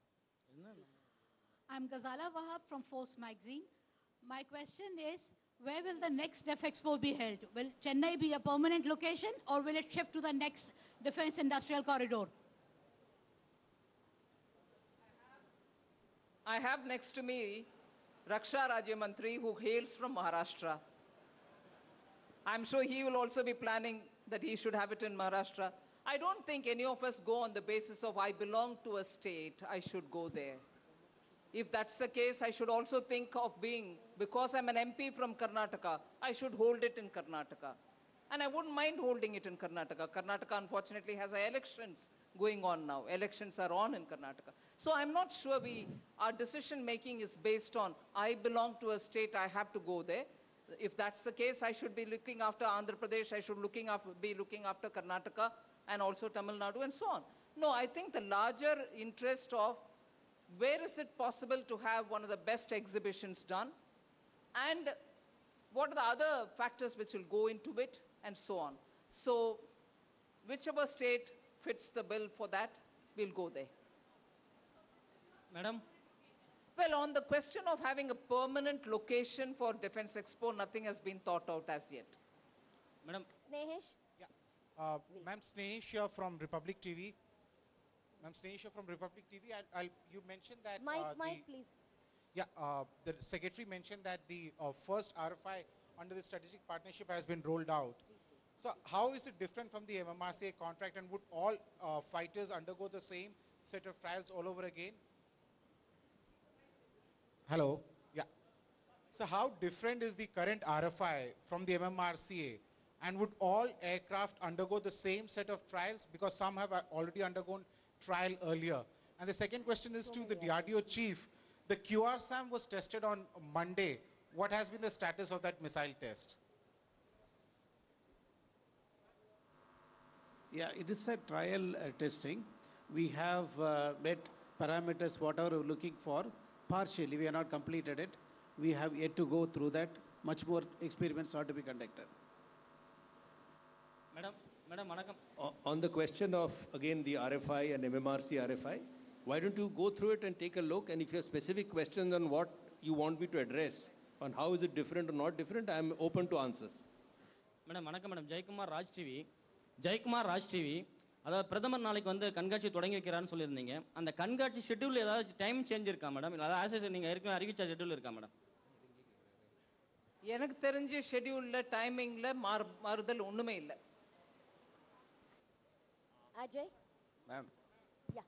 I'm Ghazala Wahab from Force Magazine. My question is, where will the next DEFEXPO be held? Will Chennai be a permanent location, or will it shift to the next defense industrial corridor? I have next to me Raksha Rajya Mantri, who hails from Maharashtra. I'm sure he will also be planning that he should have it in Maharashtra. I don't think any of us go on the basis of I belong to a state, I should go there. If that's the case, I should also think of being, because I'm an MP from Karnataka, I should hold it in Karnataka. And I wouldn't mind holding it in Karnataka. Karnataka, unfortunately, has elections going on now. Elections are on in Karnataka. So I'm not sure our decision-making is based on, I belong to a state, I have to go there. If that's the case, I should be looking after Andhra Pradesh, I should be looking after Karnataka and also Tamil Nadu and so on. No, I think the larger interest of where is it possible to have one of the best exhibitions done, and what are the other factors which will go into it, and so on. So whichever state fits the bill for that, we'll go there. Madam? Well, on the question of having a permanent location for Defense Expo, nothing has been thought out as yet. Madam? Snehesh? Ma'am, Snehesh here from Republic TV. Ma'am, Snehesh here from Republic TV. You mentioned that... Mike, please. Yeah, the Secretary mentioned that the first RFI under the strategic partnership has been rolled out. So how is it different from the MMRCA contract, and would all fighters undergo the same set of trials all over again? Hello? Yeah. So how different is the current RFI from the MMRCA, and would all aircraft undergo the same set of trials, because some have already undergone trial earlier? And the second question is to the DRDO chief. The QRSAM was tested on Monday. What has been the status of that missile test? Yeah, it is a trial testing. We have met parameters, whatever we're looking for, partially. We have not completed it. We have yet to go through that. Much more experiments are to be conducted. Madam, on the question of, again, the RFI and MMRC RFI, why don't you go through it and take a look, and if you have specific questions on what you want me to address, on how is it different or not different, I'm open to answers. Madam, Jaikumar Raj TV, அதாவது பிரதமர் நாளைக்கு வந்து கண்காட்சி தொடங்கி வைக்கிறான்னு சொல்லியிருந்தீங்க. அந்த கண்காட்சி schedule ஏதாவது டைம் சேஞ்ச் இருக்கா மேடம்? இல்லை அதாவது நீங்கள் ஏற்கனவே அறிவிச்ச ஷெட்யூல் இருக்கா மேடம்? எனக்கு தெரிஞ்ச ஷெட்யூலில் டைமிங்கில் மாறுதல் ஒன்றுமே இல்லை. Ajay? Ma'am. Yeah.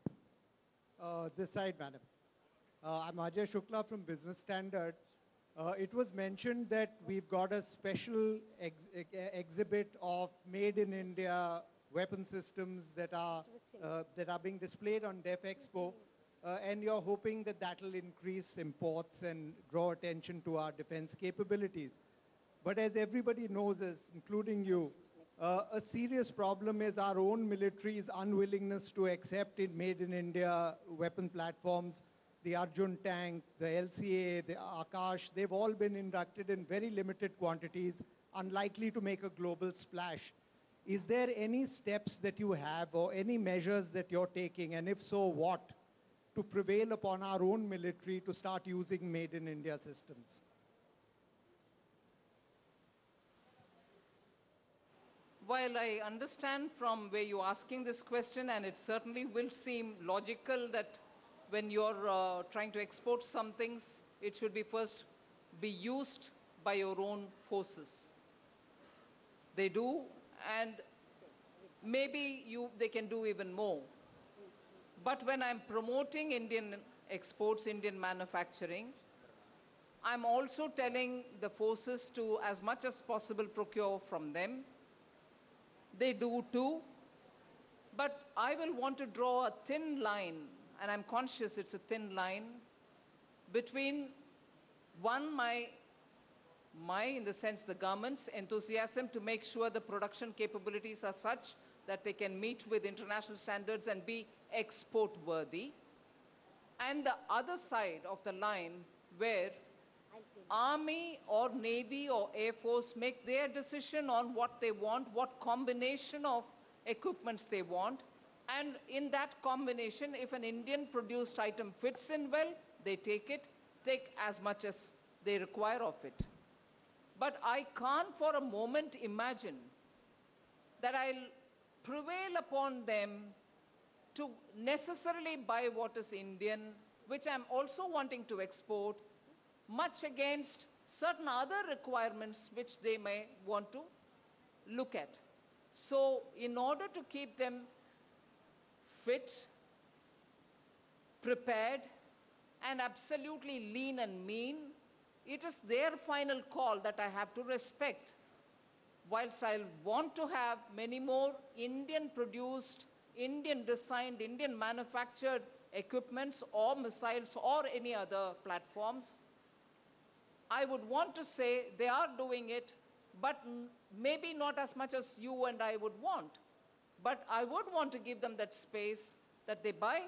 This side, madam. I'm Ajay Shukla from Business Standard. It was mentioned that we've got a special exhibit of made in India weapon systems that are being displayed on DEFEXPO, and you're hoping that that will increase imports and draw attention to our defense capabilities. But as everybody knows, including you, a serious problem is our own military's unwillingness to accept it made in India weapon platforms. The Arjun tank, the LCA, the Akash, they've all been inducted in very limited quantities, unlikely to make a global splash. Is there any steps that you have or any measures that you're taking, and if so, what, to prevail upon our own military to start using made in India systems? While I understand from where you're asking this question, and it certainly will seem logical that when you're trying to export some things, it should be first be used by your own forces. They do, and maybe they can do even more. But when I'm promoting Indian exports, Indian manufacturing, I'm also telling the forces to, as much as possible, procure from them. They do too. But I will want to draw a thin line, and I'm conscious it's a thin line, between in the sense the government's enthusiasm to make sure the production capabilities are such that they can meet with international standards and be export worthy, and the other side of the line where Army or Navy or Air Force make their decision on what they want, what combination of equipments they want, and in that combination, if an Indian produced item fits in well, they take as much as they require of it. But I can't for a moment imagine that I'll prevail upon them to necessarily buy what is Indian, which I'm also wanting to export, much against certain other requirements which they may want to look at. So in order to keep them fit, prepared, and absolutely lean and mean, it is their final call that I have to respect. Whilst I want to have many more Indian-produced, Indian-designed, Indian-manufactured equipments or missiles or any other platforms, I would want to say they are doing it, but maybe not as much as you and I would want. But I would want to give them that space that they buy,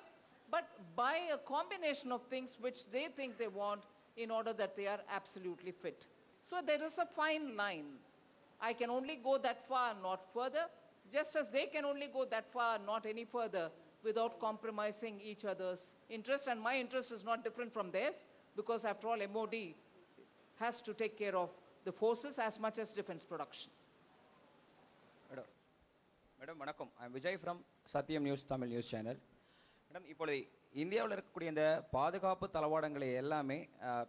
but buy a combination of things which they think they want in order that they are absolutely fit. So there is a fine line. I can only go that far, not further, just as they can only go that far, not any further, without compromising each other's interest. And my interest is not different from theirs, because after all, MOD has to take care of the forces as much as defense production. Madam, vanakkam. I am Vijay from Satyam News Tamil News Channel. Madam, இப்பொழுது இந்தியாவில் இருக்கக்கூடிய இந்த பாதுகாப்பு தளவாடங்களை எல்லாமே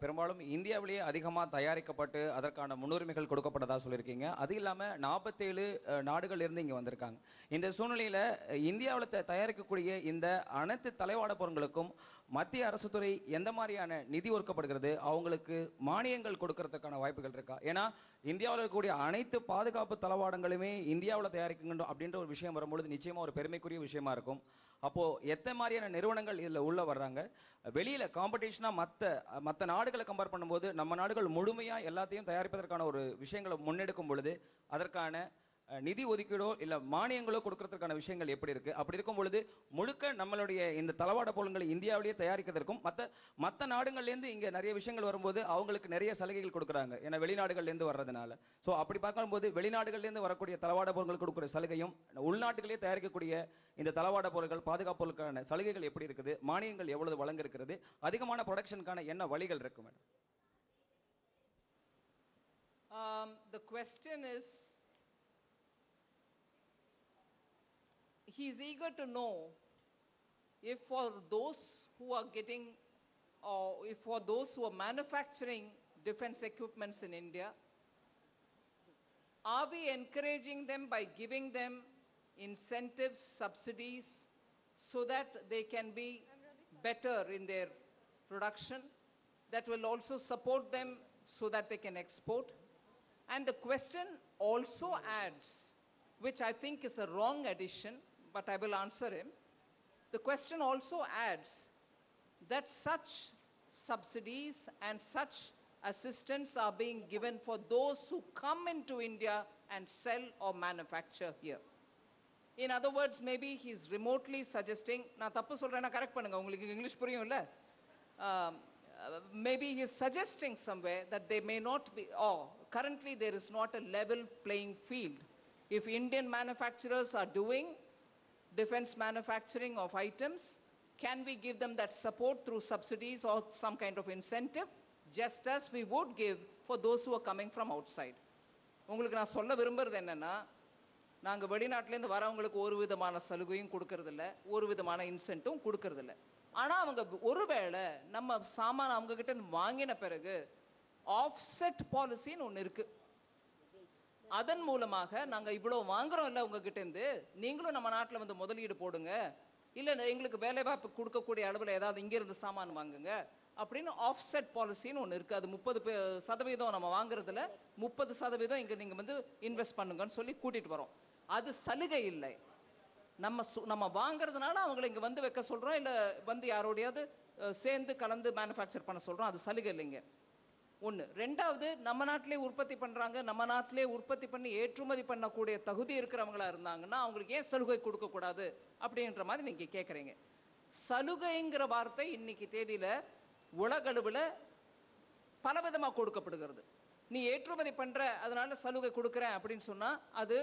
பெரும்பாலும் இந்தியாவிலேயே அதிகமாக தயாரிக்கப்பட்டு அதற்கான முன்னுரிமைகள் கொடுக்கப்பட்டதாக சொல்லியிருக்கீங்க. அது இல்லாமல் 47 நாடுகளிலிருந்து இங்கே வந்திருக்காங்க. இந்த சூழ்நிலையில் இந்தியாவில் தயாரிக்கக்கூடிய இந்த அனைத்து தளவாட பொருட்களுக்கும் மத்திய அரசு துறை எந்த மாதிரியான நிதி ஒதுக்கப்படுகிறது, அவங்களுக்கு மானியங்கள் கொடுக்கறதுக்கான வாய்ப்புகள் இருக்கா? ஏன்னா இந்தியாவில் இருக்கக்கூடிய அனைத்து பாதுகாப்பு தளவாடங்களுமே இந்தியாவில் தயாரிக்கணும் அப்படின்ற ஒரு விஷயம் வரும்பொழுது நிச்சயமாக ஒரு பெருமைக்குரிய விஷயமா இருக்கும். அப்போது எத்தனை மாதிரியான நிறுவனங்கள் இதில் உள்ளே வர்றாங்க? வெளியில் காம்படிஷனாக மற்ற நாடுகளை கம்பேர் பண்ணும்போது நம்ம நாடுகள் முழுமையாக எல்லாத்தையும் தயாரிப்பதற்கான ஒரு விஷயங்களை முன்னெடுக்கும் பொழுது அதற்கான நிதி ஒதுக்கீடோ இல்லை மானியங்களோ கொடுக்கறதுக்கான விஷயங்கள் எப்படி இருக்குது? அப்படி இருக்கும் பொழுது முழுக்க நம்மளுடைய இந்த தளவாட பொருட்களை இந்தியாவிலேயே தயாரிக்கிறதுக்கும் மற்ற நாடுகள்லேருந்து இங்கே நிறைய விஷயங்கள் வரும்போது அவங்களுக்கு நிறைய சலுகைகள் கொடுக்குறாங்க, ஏன்னா வெளிநாடுகள்லேருந்து வர்றதுனால. ஸோ அப்படி பார்க்கும்போது வெளிநாடுகள்லேருந்து வரக்கூடிய தளவாட பொருட்கள் கொடுக்குற சலுகையும் உள்நாட்டுகளே தயாரிக்கக்கூடிய இந்த தளவாட பொருட்கள் பாதுகாப்பு பொருட்களுக்கான சலுகைகள் எப்படி இருக்குது, மானியங்கள் எவ்வளவு வழங்க இருக்கிறது, அதிகமான ப்ரொடக்ஷனுக்கான என்ன வழிகள் இருக்கு madam? The question is, he is eager to know if for those who are getting, or if for those who are manufacturing defense equipments in India, are we encouraging them by giving them incentives, subsidies, so that they can be better in their production, that will also support them so that they can export? And the question also adds, which I think is a wrong addition, but I will answer him. The question also adds that such subsidies and such assistance are being given for those who come into India and sell or manufacture here. In other words, maybe he's remotely suggesting, na tappu solrena correct pannunga, ungalku English puriyum illa, maybe he's suggesting somewhere that they may not be, or currently there is not a level playing field. If Indian manufacturers are doing defense manufacturing of items, can we give them that support through subsidies or some kind of incentive, just as we would give for those who are coming from outside? உங்களுக்கு நான் சொல்ல விரும்புறது என்னன்னா, நாங்கள் வெளிநாட்டிலேருந்து வரவங்களுக்கு ஒரு விதமான சலுகையும் கொடுக்கறதில்ல, ஒரு விதமான இன்சென்ட்டும் கொடுக்கறதில்ல. ஆனால் அவங்க ஒருவேளை நம்ம சாமான் அவங்கக்கிட்ட வாங்கின பிறகு ஆஃப்செட் பாலிசின்னு ஒன்று இருக்குது. அதன் மூலமாக நாங்கள் இவ்வளோ வாங்குறோம் இல்லை உங்ககிட்டேருந்து, நீங்களும் நம்ம நாட்டில் வந்து முதலீடு போடுங்க, இல்லை எங்களுக்கு வேலைவாய்ப்பு கொடுக்கக்கூடிய அளவில் ஏதாவது இங்கேருந்து சாமான் வாங்குங்க அப்படின்னு ஆஃப்செட் பாலிசின்னு ஒன்று இருக்குது. அது 30% நம்ம வாங்குறதுல 30% இங்கே நீங்கள் வந்து இன்வெஸ்ட் பண்ணுங்கன்னு சொல்லி கூட்டிகிட்டு வரோம். அது சலுகை இல்லை. நம்ம வாங்குறதுனால அவங்களை இங்கே வந்து வைக்க சொல்கிறோம், இல்லை வந்து யாரோடையாவது சேர்ந்து கலந்து மேனுஃபேக்சர் பண்ண சொல்கிறோம். அது சலுகை இல்லைங்க. ஒன்று. ரெண்டாவது, நம்ம நாட்டிலே உற்பத்தி பண்ணுறாங்க, நம்ம நாட்டிலே உற்பத்தி பண்ணி ஏற்றுமதி பண்ணக்கூடிய தகுதி இருக்கிறவங்களா இருந்தாங்கன்னா அவங்களுக்கு ஏன் சலுகை கொடுக்கக்கூடாது அப்படின்ற மாதிரி நீங்கள் கேட்குறீங்க. சலுகைங்கிற வார்த்தை இன்னைக்கு தேதியில் உலகளவில் பலவிதமாக கொடுக்கப்படுகிறது. நீ ஏற்றுமதி பண்ணுற அதனால சலுகை கொடுக்குறேன் அப்படின்னு சொன்னால் அது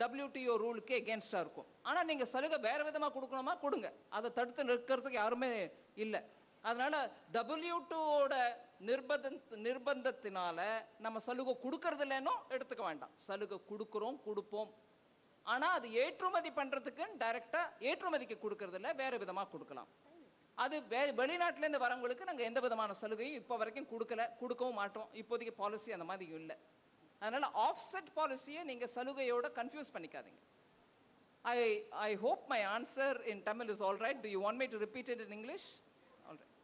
WTO ரூலுக்கு எகேன்ஸ்டாக இருக்கும். ஆனால் நீங்கள் சலுகை வேறு விதமாக கொடுக்கணுமா கொடுங்க, அதை தடுத்து நிற்கிறதுக்கு யாருமே இல்லை. அதனால் WTOட நிர்பந்தத்தினால நம்ம சலுகை கொடுக்கறது இல்லைன்னு எடுத்துக்க வேண்டாம். சலுகை கொடுப்போம். ஆனால் அது ஏற்றுமதி பண்ணுறதுக்கு டைரெக்டாக ஏற்றுமதிக்கு கொடுக்கறது இல்லை, வேறு விதமாக கொடுக்கலாம். அது வெளிநாட்டிலேருந்து வரவங்களுக்கு நாங்கள் எந்த விதமான சலுகையும் இப்போ வரைக்கும் கொடுக்கவும் மாட்டோம். இப்போதைக்கு பாலிசி அந்த மாதிரி இல்லை. அதனால் ஆஃப்செட் பாலிசியை நீங்கள் சலுகையோட கன்ஃபியூஸ் பண்ணிக்காதீங்க. I hope my answer in Tamil is all right. Do you want me to repeat it in English? All right.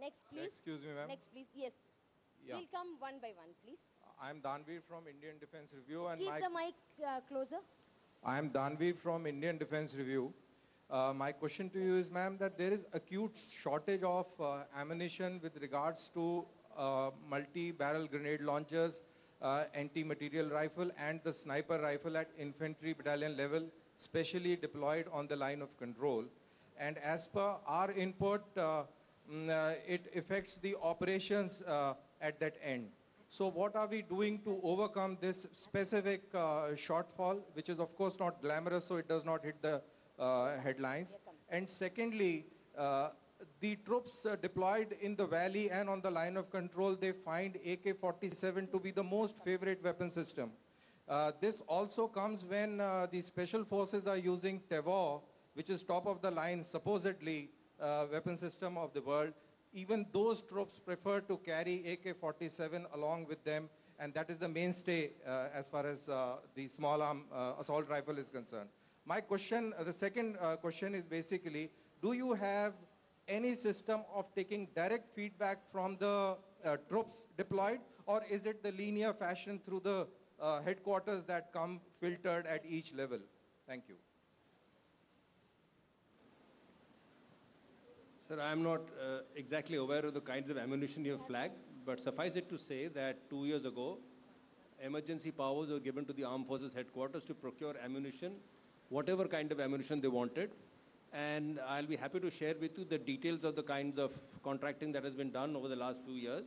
Next, please. Excuse me, ma'am. Next, please. Yes. Yeah. We'll come one by one, please. I'm Danveer from Indian Defense Review. And Keep the mic closer. I'm Danveer from Indian Defense Review. My question to you is, ma'am, that there is acute shortage of ammunition with regards to multi-barrel grenade launchers, anti-material rifle and the sniper rifle at infantry battalion level, specially deployed on the line of control. And as per our input, it affects the operations at that end. So what are we doing to overcome this specific shortfall, which is of course not glamorous, so it does not hit the headlines? And secondly, the troops deployed in the valley and on the line of control, they find AK-47 to be the most favorite weapon system. This also comes when the special forces are using TEVOR, which is top of the line, supposedly weapon system of the world. Even those troops prefer to carry AK-47 along with them, and that is the mainstay as far as the small arm assault rifle is concerned. My question, the second question is basically, do you have any system of taking direct feedback from the troops deployed, or is it the linear fashion through the headquarters that come filtered at each level? Thank you. Sir, I am not exactly aware of the kinds of ammunition you have flagged, but suffice it to say that 2 years ago, emergency powers were given to the Armed Forces headquarters to procure ammunition, whatever kind of ammunition they wanted. And I'll be happy to share with you the details of the kinds of contracting that has been done over the last few years.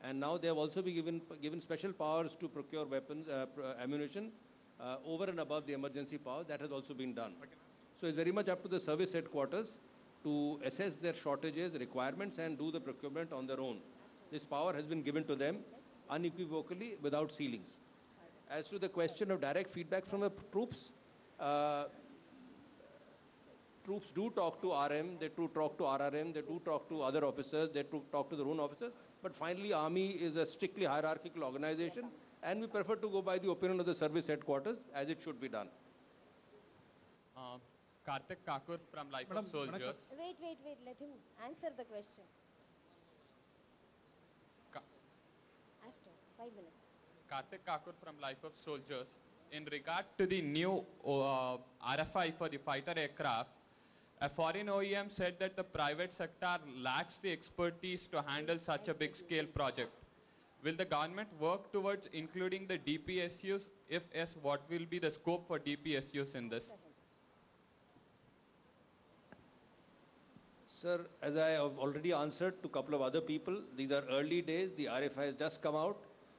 And now they have also been given special powers to procure weapons, ammunition over and above the emergency power. That has also been done. So it's very much up to the service headquarters to assess their shortages, requirements, and do the procurement on their own. This power has been given to them unequivocally without ceilings. As to the question of direct feedback from the troops, troops do talk to RM, they do talk to RRM, they do talk to other officers, they do talk to their own officers, but finally Army is a strictly hierarchical organization, and we prefer to go by the opinion of the service headquarters as it should be done. Karthik Kakur from Life of Soldiers. Wait, let him answer the question. After 5 minutes. Karthik Kakur from Life of Soldiers. In regard to the new RFI for the fighter aircraft, a foreign OEM said that the private sector lacks the expertise to handle such a big scale project. Will the government work towards including the DPSUs? If yes, what will be the scope for DPSUs in this? Sir, as I have already answered to a couple of other people, these are early days, the RFI has just come out.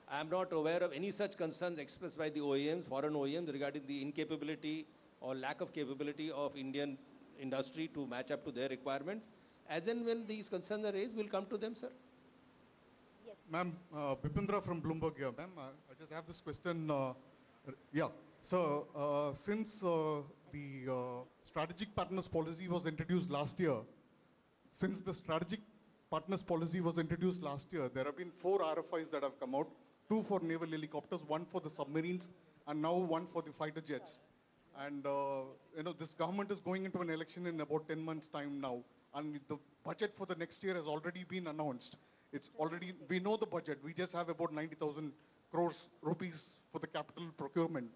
I am not aware of any such concerns expressed by the OEMs, foreign OEMs, regarding the incapability or lack of capability of Indian industry to match up to their requirements. As and when these concerns are raised, we'll come to them, sir. Yes. Ma'am, Bipindra from Bloomberg here, ma'am. I just have this question. Yeah. So, since the strategic partners policy was introduced last year, there have been 4 RFIs that have come out, 2 for naval helicopters, 1 for the submarines, and now 1 for the fighter jets. And this government is going into an election in about 10 months' time now, and the budget for the next year has already been announced. It's already, we know the budget. We just have about 90,000 crores rupees for the capital procurement.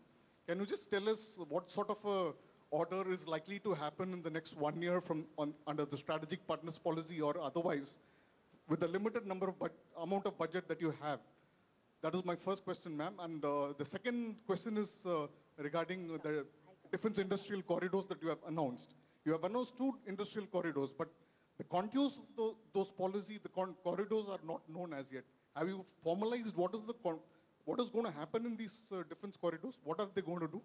Can you just tell us what sort of a order is likely to happen in the next 1 year under the strategic partners policy or otherwise, with the limited amount of budget that you have? That is my first question, ma'am. And the second question is regarding the defense industrial corridors that you have announced. You have announced 2 industrial corridors, but the contours of those policies, the corridors are not known as yet. Have you formalized what is going to happen in these defense corridors? What are they going to do?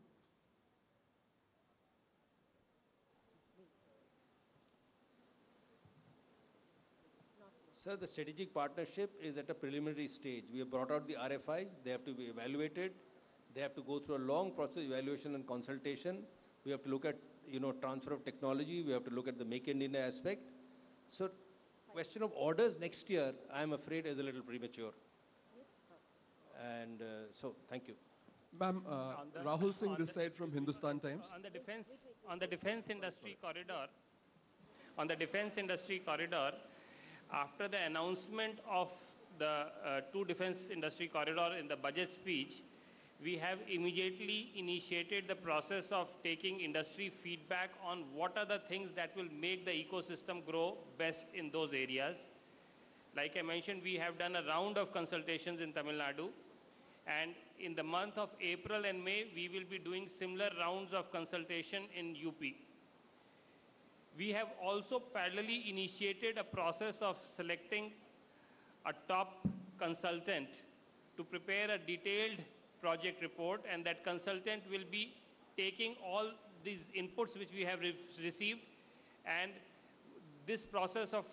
Sir, the strategic partnership is at a preliminary stage. We have brought out the RFIs. They have to be evaluated. They have to go through a long process, evaluation and consultation. We have to look at, transfer of technology. We have to look at the Make in India aspect. So, question of orders next year, I am afraid, is a little premature. And so, thank you. Ma'am, Rahul Singh this side from Hindustan Times. On the defense industry corridor, after the announcement of the two defense industry corridor in the budget speech, we have immediately initiated the process of taking industry feedback on what are the things that will make the ecosystem grow best in those areas. Like I mentioned, we have done a round of consultations in Tamil Nadu, and in the month of April and May, we will be doing similar rounds of consultation in UP. We have also parallelly initiated a process of selecting a top consultant to prepare a detailed project report, and that consultant will be taking all these inputs which we have received, and this process of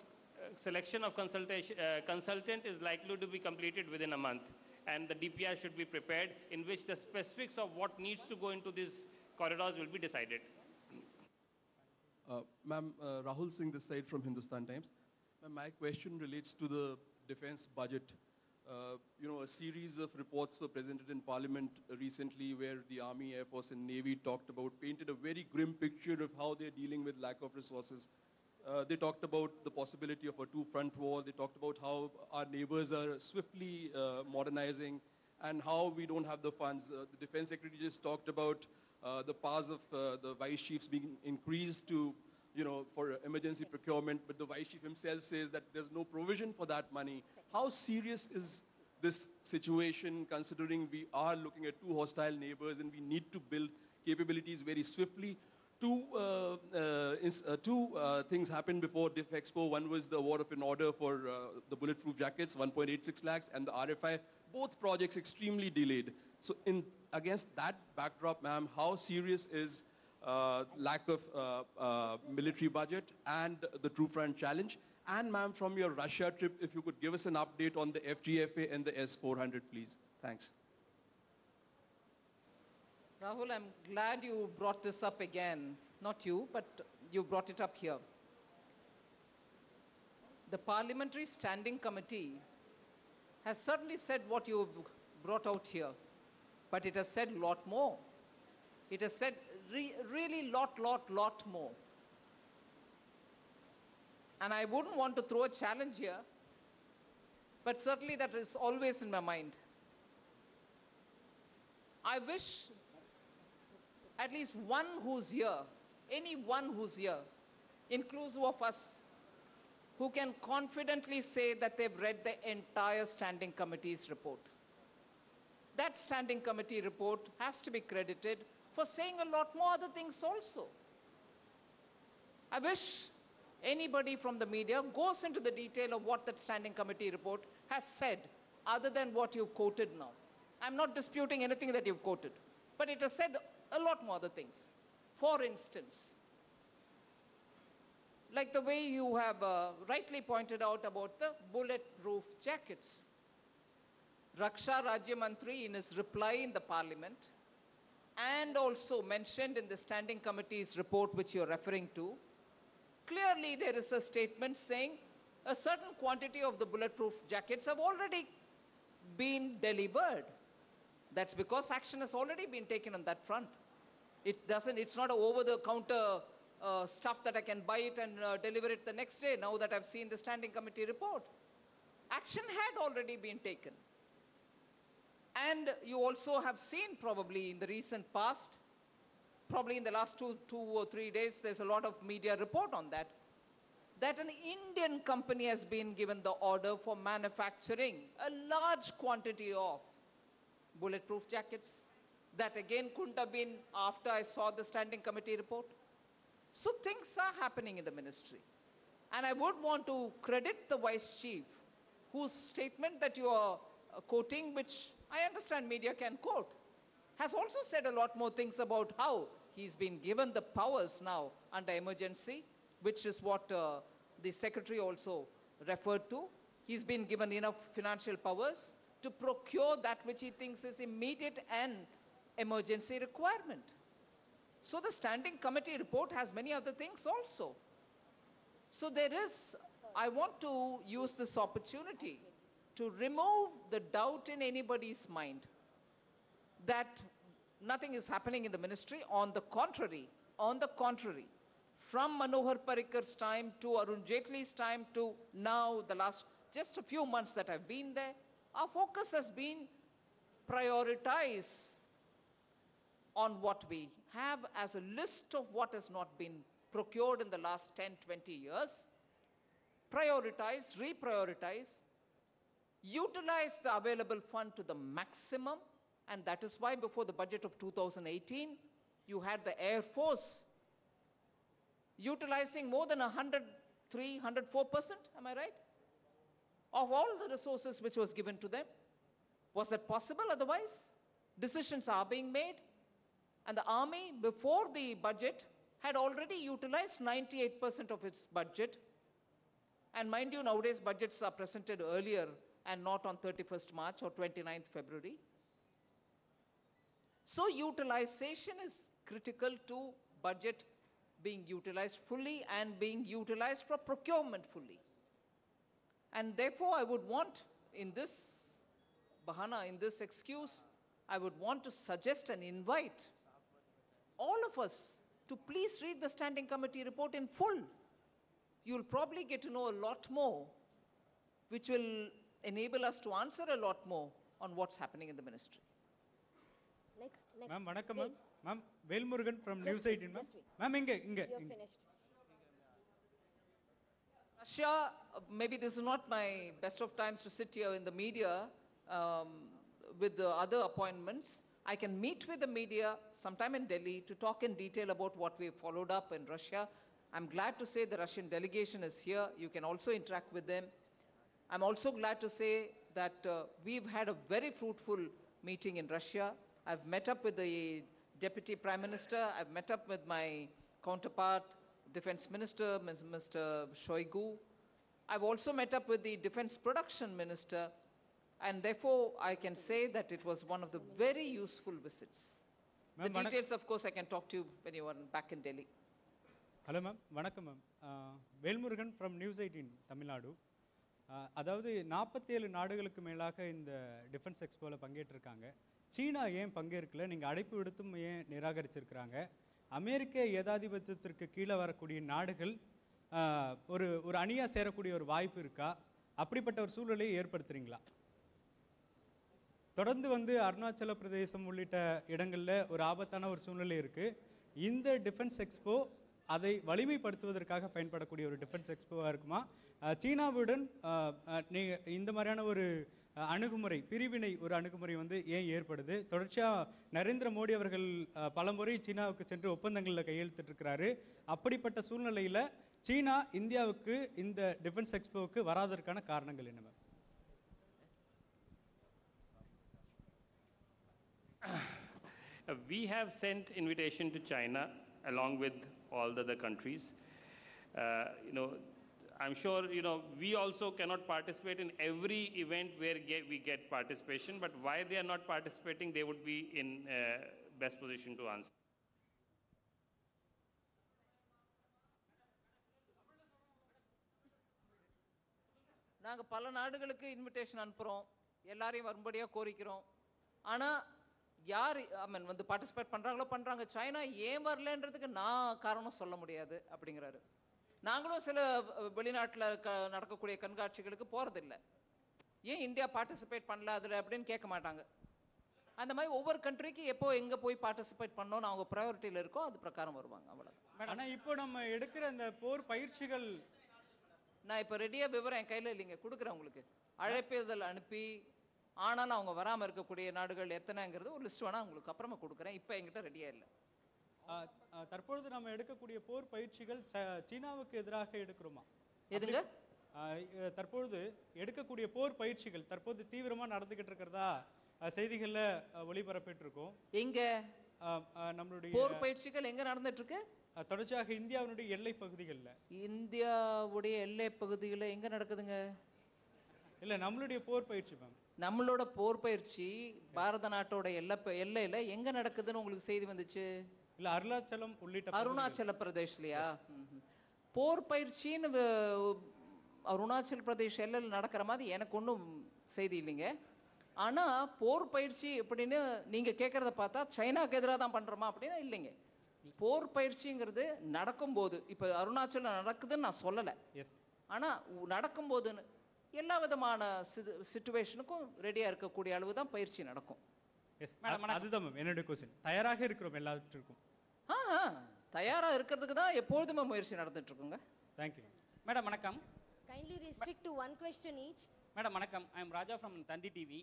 selection of consultant is likely to be completed within a month, and the DPR should be prepared in which the specifics of what needs to go into these corridors will be decided. Ma'am, Rahul Singh this side from Hindustan Times. My question relates to the defense budget. A series of reports were presented in Parliament recently where the Army, Air Force and Navy painted a very grim picture of how they're dealing with lack of resources. They talked about the possibility of a two-front war. They talked about how our neighbors are swiftly modernizing and how we don't have the funds. The Defense Secretary just talked about the powers of the Vice Chiefs being increased to, for emergency procurement, but the Vice Chief himself says that there's no provision for that money. How serious is this situation, considering we are looking at two hostile neighbors and we need to build capabilities very swiftly? Two things happened before DEFEXPO. One was the award of an order for the bulletproof jackets, 1.86 lakhs, and the RFI. Both projects extremely delayed. So against that backdrop, ma'am, how serious is lack of military budget and the True Front challenge? And ma'am, from your Russia trip, if you could give us an update on the FGFA and the S-400, please. Thanks. Rahul, I'm glad you brought this up again. Not you, but you brought it up here. The Parliamentary Standing Committee has certainly said what you've brought out here, but it has said a lot more. It has said really lot more. And I wouldn't want to throw a challenge here, but certainly that is always in my mind. I wish at least one who's here, anyone who's here, inclusive of us, who can confidently say that they've read the entire Standing Committee's report. That Standing Committee report has to be credited for saying a lot more other things also. I wish anybody from the media goes into the detail of what that Standing Committee report has said, other than what you've quoted now. I'm not disputing anything that you've quoted, but it has said a lot more other things. For instance, like the way you have rightly pointed out about the bulletproof jackets. Raksha Rajya Mantri, in his reply in the Parliament, and also mentioned in the Standing Committee's report which you're referring to, clearly there is a statement saying a certain quantity of the bulletproof jackets have already been delivered. That's because action has already been taken on that front. It's not over-the-counter stuff that I can buy it and deliver it the next day, now that I've seen the Standing Committee report. Action had already been taken. And you also have seen probably in the recent past, probably in the last two or 3 days, there's a lot of media report on that, that an Indian company has been given the order for manufacturing a large quantity of bulletproof jackets. That again couldn't have been after I saw the Standing Committee report. So things are happening in the ministry. And I would want to credit the Vice Chief, whose statement that you are quoting, which I understand media can quote, has also said a lot more things about how he's been given the powers now under emergency, which is what the Secretary also referred to. He's been given enough financial powers to procure that which he thinks is immediate and emergency requirement. So the Standing Committee report has many other things also. So I want to use this opportunity to remove the doubt in anybody's mind that nothing is happening in the ministry. On the contrary, from Manohar Parrikar's time to Arun Jaitley's time to now, the last just a few months that I've been there, our focus has been prioritize on what we have as a list of what has not been procured in the last 10, 20 years, prioritize, reprioritize, utilize the available fund to the maximum, and that is why before the budget of 2018, you had the Air Force utilizing more than 103, 104%, am I right? Of all the resources which was given to them. Was that possible otherwise? Decisions are being made. And the army, before the budget, had already utilized 98% of its budget. And mind you, nowadays budgets are presented earlier and not on 31st March or 29th February. So utilization is critical to budget being utilized fully and being utilized for procurement fully. And therefore, I would want in this bahana, in this excuse, I would want to suggest and invite all of us to please read the Standing Committee report in full. You'll probably get to know a lot more, which will enable us to answer a lot more on what's happening in the ministry. Next. Ma'am, vanakkam ma'am. Ma'am, Velmurugan from News 18, ma'am. Ma'am, inge. You're finished. Russia, maybe this is not my best of times to sit here in the media with the other appointments. I can meet with the media sometime in Delhi to talk in detail about what we've followed up in Russia. I'm glad to say the Russian delegation is here. You can also interact with them. I'm also glad to say that we've had a very fruitful meeting in Russia. I've met up with the Deputy Prime Minister. I've met up with my counterpart, Defense Minister, Mr. Shoigu. I've also met up with the Defense Production Minister, and therefore I can say that it was one of the very useful visits. The details, of course, I can talk to you when you are back in Delhi. Hello, ma'am. Vanakkam, ma'am. Velmurugan from News 18, Tamil Nadu. அதாவது 47 நாடுகளுக்கு மேலாக இந்த defence எக்ஸ்போவில் பங்கேற்றிருக்காங்க. சீனா ஏன் பங்கேற்கல? நீங்கள் அழைப்பு விடுத்தும் ஏன் நிராகரிச்சிருக்கிறாங்க? அமெரிக்க ஏகாதிபத்தியத்திற்கு கீழே வரக்கூடிய நாடுகள் ஒரு அணியாக சேரக்கூடிய ஒரு வாய்ப்பு இருக்கா? அப்படிப்பட்ட ஒரு சூழலை ஏற்படுத்துறீங்களா? தொடர்ந்து அருணாச்சல பிரதேசம் உள்ளிட்ட இடங்களில் ஒரு ஆபத்தான ஒரு சூழ்நிலை இருக்குது. இந்த டிஃபென்ஸ் எக்ஸ்போ அதை வலிமைப்படுத்துவதற்காக பயன்படக்கூடிய ஒரு டிஃபென்ஸ் எக்ஸ்போவாக இருக்குமா? சீனாவுடன் நீங்கள் இந்த மாதிரியான ஒரு அணுகுமுறை, பிரிவினை ஒரு அணுகுமுறை ஏன் ஏற்படுது? தொடர்ச்சியாக நரேந்திர மோடி அவர்கள் பலமுறை சீனாவுக்கு சென்று ஒப்பந்தங்களில் கையெழுத்திட்டிருக்கிறாரு. அப்படிப்பட்ட சூழ்நிலையில் சீனா இந்தியாவுக்கு இந்த டிஃபென்ஸ் எக்ஸ்போவுக்கு வராதற்கான காரணங்கள் என்ன? We have sent invitation to China along with all the other countries. I'm sure, we also cannot participate in every event where we get participation, but why they are not participating, they would be in best position to answer. நாங்க பல நாடுகளுக்கு invitation அனுப்புறோம், எல்லாரையும் வரும்படியா கோரிக்கிறோம். ஆனா யார் participate பண்றாங்க. China ஏன் வரலன்றதுக்கு நான் காரணம் சொல்ல முடியாது அப்படிங்கிறாரு. நாங்களும் சில வெளிநாட்டில் நடக்கக்கூடிய கண்காட்சிகளுக்கு போறதில்லை. ஏன் இந்தியா பார்ட்டிசிபேட் பண்ணல அதில் அப்படின்னு கேட்க மாட்டாங்க. அந்த மாதிரி ஒவ்வொரு கண்ட்ரிக்கு எப்போ எங்கே போய் பார்ட்டிசிபேட் பண்ணோன்னு அவங்க ப்ரையாரிட்டியில் இருக்கோ அது பிரகாரம் வருவாங்க. அவ்வளோ. ஆனால் இப்போ நம்ம எடுக்கிற அந்த போர் பயிற்சிகள் நான் இப்போ ரெடியாக விவரம் என் கையில் இல்லைங்க, கொடுக்குறேன் உங்களுக்கு. அழைப்பிதழ் அனுப்பி ஆனாலும் அவங்க வராமல் இருக்கக்கூடிய நாடுகள் எத்தனைங்கிறது ஒரு லிஸ்ட் வேணால் உங்களுக்கு அப்புறமா கொடுக்குறேன். இப்போ என்கிட்ட ரெடியாக இல்லை. தற்பொழுது நம்ம எடுக்கக்கூடிய போர் பயிற்சிகள் சீனாவுக்கு எதிராக எடுக்கிறோமா? எதுங்க? தற்பொழுது எடுக்கக்கூடிய போர் பயிற்சிகள் தற்போது தீவிரமாக நடந்துகிட்டு இருக்கிறதா செய்திகளில் ஒளிபரப்பிட்டு இருக்கோம். எங்க நம்மளுடைய போர் பயிற்சிகள் எங்க நடந்துட்டு இருக்கு? தொடர்ச்சியாக இந்தியாவுடைய எல்லை பகுதிகளில். இந்தியாவுடைய எல்லை பகுதிகளில் எங்க நடக்குதுங்க? இல்லை, நம்மளுடைய போர் பயிற்சி மேம். நம்மளோட போர் பயிற்சி பாரத நாட்டோட எல்லையில் எங்க நடக்குதுன்னு உங்களுக்கு செய்தி வந்துச்சு? இல்லை, அருணாச்சலம் உள்ளிட்ட அருணாச்சல பிரதேஷ்லையா? போர் பயிற்சின்னு அருணாச்சல் பிரதேஷ் எல்லையில் நடக்கிற மாதிரி எனக்கு ஒன்றும் செய்தி இல்லைங்க. ஆனால் போர் பயிற்சி எப்படின்னு நீங்கள் கேட்குறத பார்த்தா சைனாக்கு எதிராக தான் பண்ணுறோமா அப்படின்னா இல்லைங்க. போர் பயிற்சிங்கிறது நடக்கும்போது, இப்போ அருணாச்சலம் நடக்குதுன்னு நான் சொல்லலை, ஆனால் நடக்கும்போதுன்னு எல்லா விதமான சிச்சுவேஷனுக்கும் ரெடியாக இருக்கக்கூடிய அளவு தான் பயிற்சி நடக்கும். எஸ் அதுதான் மேம் என்னுடைய கொஸ்டின். தயாராக இருக்கிறோம் எல்லாவற்றிற்கும். தயாராக இருக்கிறதுக்கு தான் எப்பொழுதுமே முயற்சி நடந்துட்டு இருக்குங்க. Thank you madam. வணக்கம். Kindly restrict to one question each. Madam வணக்கம். I am Raja from Thanthi TV.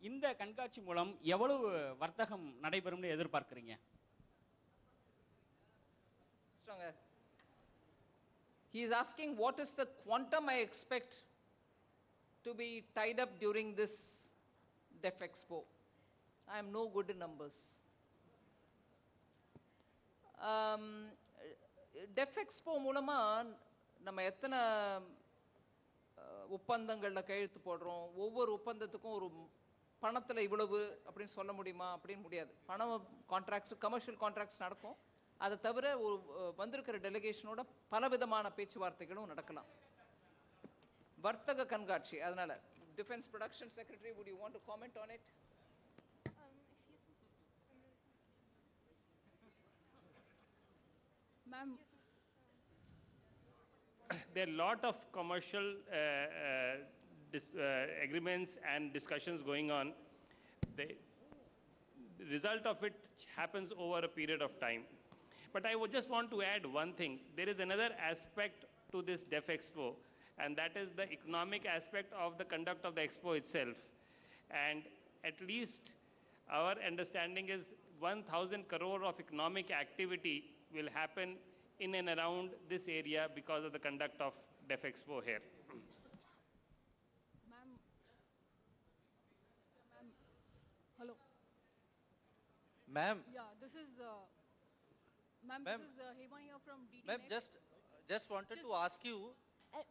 இந்த கண்காட்சி மூலம் எவ்வளவு வர்த்தகம் நடைபெறும்னு எதிர்பார்க்குறீங்க? He is asking what is the quantum I expect to be tied up during this DEFEXPO. I am no good in numbers. DEFEXPO மூலமா நம்ம எத்தனை ஒப்பந்தங்களில் கையெழுத்து போடுறோம், ஒவ்வொரு ஒப்பந்தத்துக்கும் ஒரு பணத்தில் இவ்வளவு அப்படின்னு சொல்ல முடியுமா அப்படின்னு முடியாது. பணம் கான்ட்ராக்ட்ஸ், கமர்ஷியல் கான்ட்ராக்ட்ஸ் நடக்கும். அதை தவிர ஒரு வந்திருக்கிற டெலிகேஷனோட பலவிதமான பேச்சுவார்த்தைகளும் நடக்கலாம். வர்த்தக கண்காட்சி, அதனால defence production secretary, would you want to comment on it? Ma'am, there are a lot of commercial agreements and discussions going on. The result of it happens over a period of time. But I would just want to add one thing. There is another aspect to this DEFEXPO, and that is the economic aspect of the conduct of the expo itself. And at least our understanding is 1,000 crore of economic activity will happen in and around this area because of the conduct of DEFEXPO here. Ma'am, hello. Ma'am. Yeah, this is ma'am, this is Hema here from DD. Ma'am, just wanted to ask you.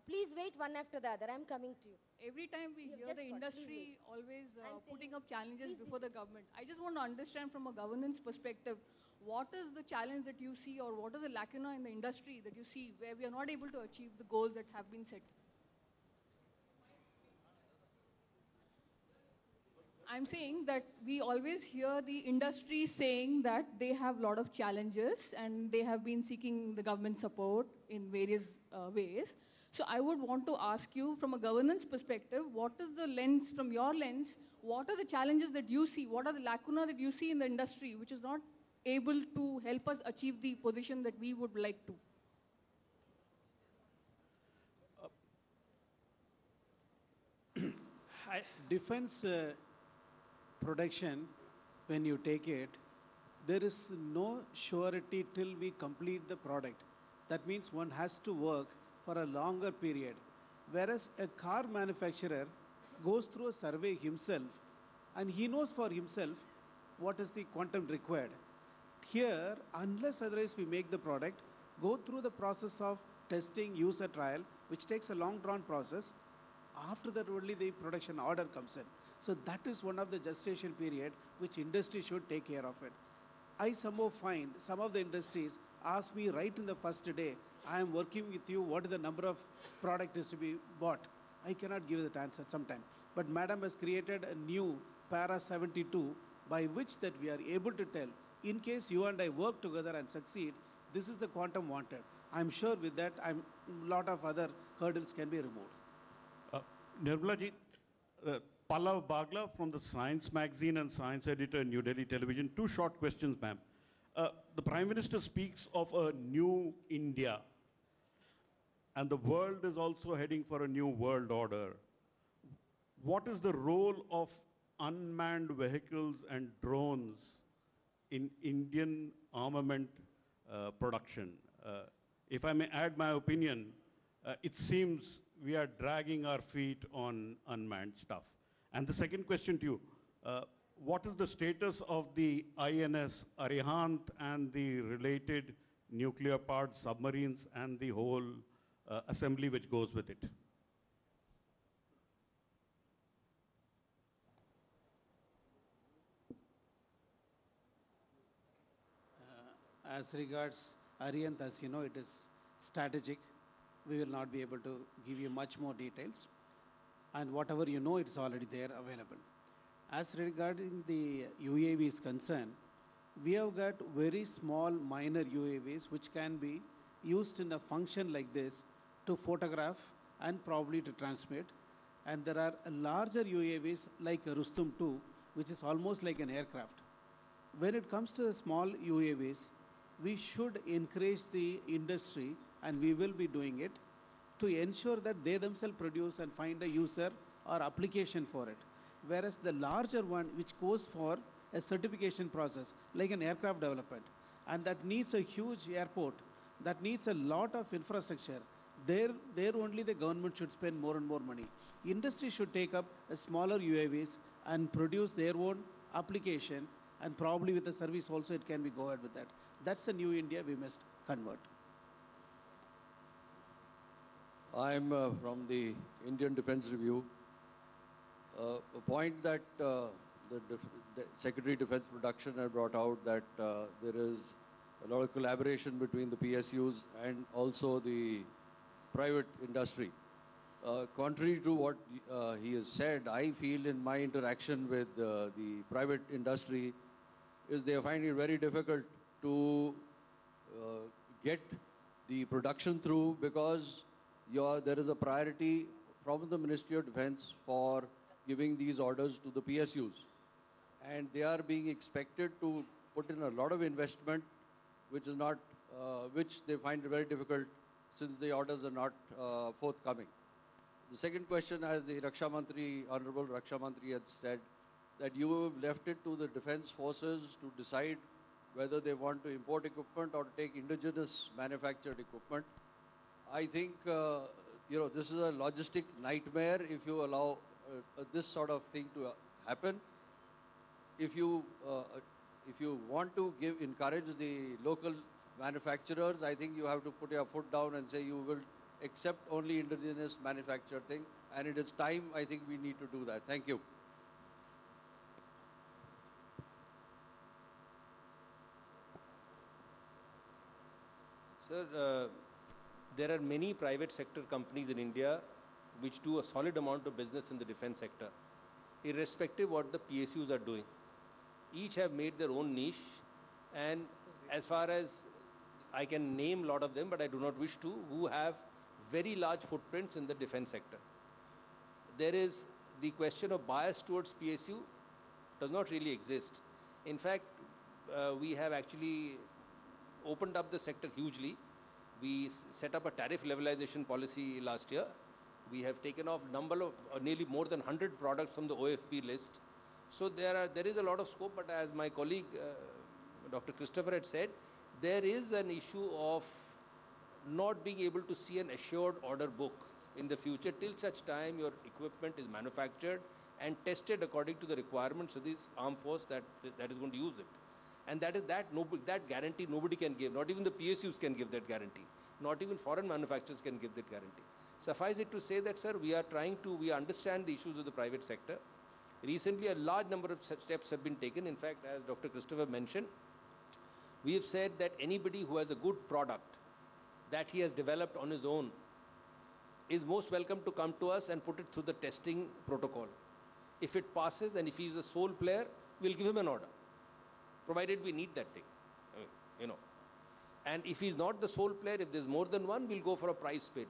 Please wait one after the other. I'm coming to you. Every time we hear the industry always putting up challenges before the government. I just want to understand from a governance perspective, what is the challenge that you see, or what is the lacuna in the industry that you see where we are not able to achieve the goals that have been set? I'm saying that we always hear the industry saying that they have a lot of challenges and they have been seeking the government support in various ways. So I would want to ask you from a governance perspective, what is the lens, from your lens, what are the challenges that you see, what are the lacuna that you see in the industry which is not able to help us achieve the position that we would like to? Defense production, when you take it, there is no surety till we complete the product. That means one has to work for a longer period. Whereas a car manufacturer goes through a survey himself and he knows for himself what is the quantum required. Here, unless otherwise we make the product, go through the process of testing, user trial, which takes a long drawn process. After that only the production order comes in. So that is one of the gestation period which industry should take care of it. I somehow find some of the industries ask me right in the first day, I am working with you, what is the number of product is to be bought? I cannot give that answer sometime. But Madam has created a new para 72 by which that we are able to tell, in case you and I work together and succeed, this is the quantum wanted. I'm sure with that, a lot of other hurdles can be removed. Nirmala ji, Pallav Bagla from the Science Magazine and Science Editor, New Delhi Television. Two short questions, ma'am. The Prime Minister speaks of a new India, and the world is also heading for a new world order. What is the role of unmanned vehicles and drones in Indian armament production? If I may add my opinion, it seems we are dragging our feet on unmanned stuff. And the second question to you, what is the status of the INS Arihant and the related nuclear powered submarines and the whole assembly which goes with it? As regards Arihant, as you know, it is strategic. We will not be able to give you much more details. and whatever you know, it's already there available. As regarding the UAV is concerned, we have got very small minor UAVs which can be used in a function like this to photograph and probably to transmit. And there are larger UAVs like Rustum 2, which is almost like an aircraft. When it comes to the small UAVs, we should encourage the industry, and we will be doing it, to ensure that they themselves produce and find a user or application for it. Whereas the larger one, which goes for a certification process, like an aircraft development, and that needs a huge airport, that needs a lot of infrastructure, there only the government should spend more and more money. Industry should take up a smaller UAVs and produce their own application, and probably with the service also it can be go ahead with that. That's the new India we must convert. I'm from the Indian Defense Review. A point that the Secretary Defense Production had brought out, that there is a lot of collaboration between the PSUs and also the private industry. Contrary to what he has said, I feel in my interaction with the private industry is they find it very difficult to get the production through, because there is a priority from the Ministry of Defense for giving these orders to the PSUs. And they are being expected to put in a lot of investment, which is not, which they find very difficult since the orders are not forthcoming. The second question, as the Raksha Mantri, Honorable Raksha Mantri had said, that you have left it to the defense forces to decide whether they want to import equipment or take indigenous manufactured equipment. I think, this is a logistic nightmare if you allow this sort of thing to happen. If you want to encourage the local manufacturers, I think you have to put your foot down and say you will accept only indigenous manufactured thing, and it is time, I think we need to do that. Thank you. Sir, there are many private sector companies in India which do a solid amount of business in the defense sector, irrespective of what the PSUs are doing. Each have made their own niche, and as far as I can name a lot of them, but I do not wish to, who have very large footprints in the defense sector. There is the question of bias towards PSU does not really exist. In fact, we have actually opened up the sector hugely. We set up a tariff levelization policy last year. We have taken off number of nearly more than 100 products from the OFP list. So there is a lot of scope, but as my colleague Dr. Christopher had said, there is an issue of not being able to see an assured order book in the future till such time your equipment is manufactured and tested according to the requirements of this armed force that is going to use it. And that guarantee nobody can give. Not even the PSUs can give that guarantee. Not even foreign manufacturers can give that guarantee. Suffice it to say that, sir, we understand the issues of the private sector. Recently, a large number of such steps have been taken. In fact, as Dr. Christopher mentioned, we have said that anybody who has a good product that he has developed on his own is most welcome to come to us and put it through the testing protocol. If it passes, and if he is a sole player, we'll give him an order, provided we need that thing, And if he's not the sole player, if there's more than one, we'll go for a price bid.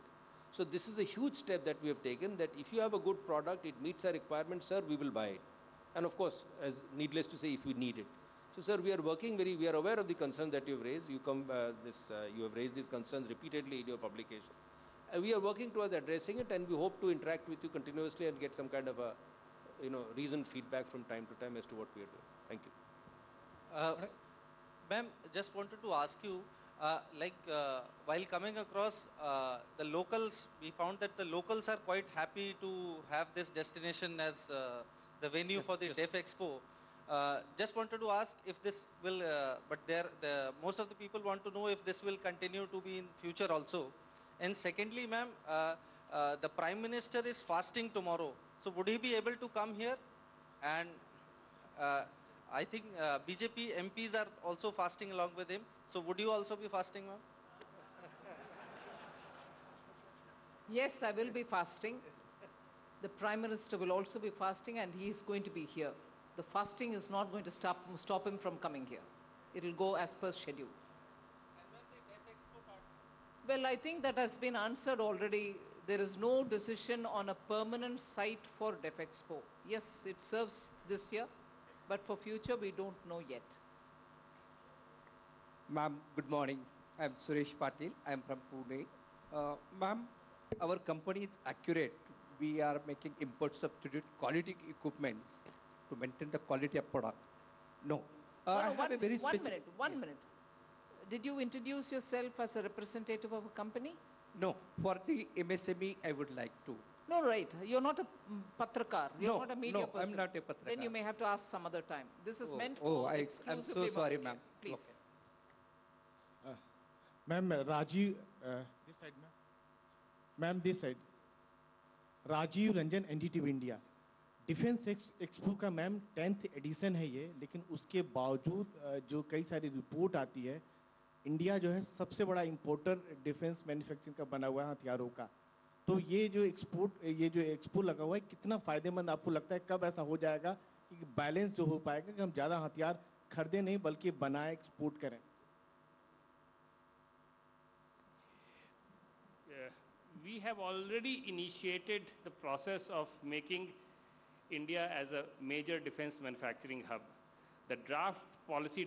So this is a huge step that we have taken, that if you have a good product, it meets our requirements, sir, we will buy it. And of course, as needless to say, if we need it. So, sir, we are aware of the concerns that you've raised. You have raised these concerns repeatedly in your publication. We are working towards addressing it, and we hope to interact with you continuously and get some kind of a, reasoned feedback from time to time as to what we are doing. Thank you. Ma'am, just wanted to ask you, while coming across the locals, we found that the locals are quite happy to have this destination as the venue for the DEFEXPO. Just wanted to ask if this will, most of the people want to know if this will continue to be in future also. And secondly, ma'am, the Prime Minister is fasting tomorrow. So would he be able to come here? And I think BJP MPs are also fasting along with him. So would you also be fasting, ma'am? Yes, I will be fasting. The Prime Minister will also be fasting and he is going to be here. The fasting is not going to stop him from coming here. It will go as per schedule. Well, I think that has been answered already. There is no decision on a permanent site for DEFEXPO. Yes, it serves this year, but for future we don't know yet. Ma'am, good morning. I am Suresh Patil. I am from Pune. Ma'am, our company is accurate. We are making import substitute quality equipments to maintain the quality of product. No. I have a very specific... One minute. Did you introduce yourself as a representative of a company? No. For the MSME, I would like to. No, right. You're not a patrakar. You're not a media person. I'm not a patrakar. Then you may have to ask some other time. This is meant for exclusively... I'm so sorry, ma'am. Please. Okay. Ma'am, Rajiv... this side, ma'am. Ma'am, this side. Rajiv Ranjan NDTV India defence expo का ma'am 10th edition है ये, लेकिन उसके बावजूद जो कई सारी report आती है, इंडिया जो है सबसे बड़ा इंपोर्टर डिफेंस मैन्युफैक्चरिंग का बना हुआ है हथियारों का. तो ये जो एक्सपो लगा हुआ है कितना फ़ायदेमंद आपको लगता है? कब ऐसा हो जाएगा कि बैलेंस जो हो पाएगा कि हम ज़्यादा हथियार खरीदें नहीं बल्कि बनाएं, एक्सपोर्ट करें? We have already initiated the process of making India as a major defense manufacturing hub. The draft policy,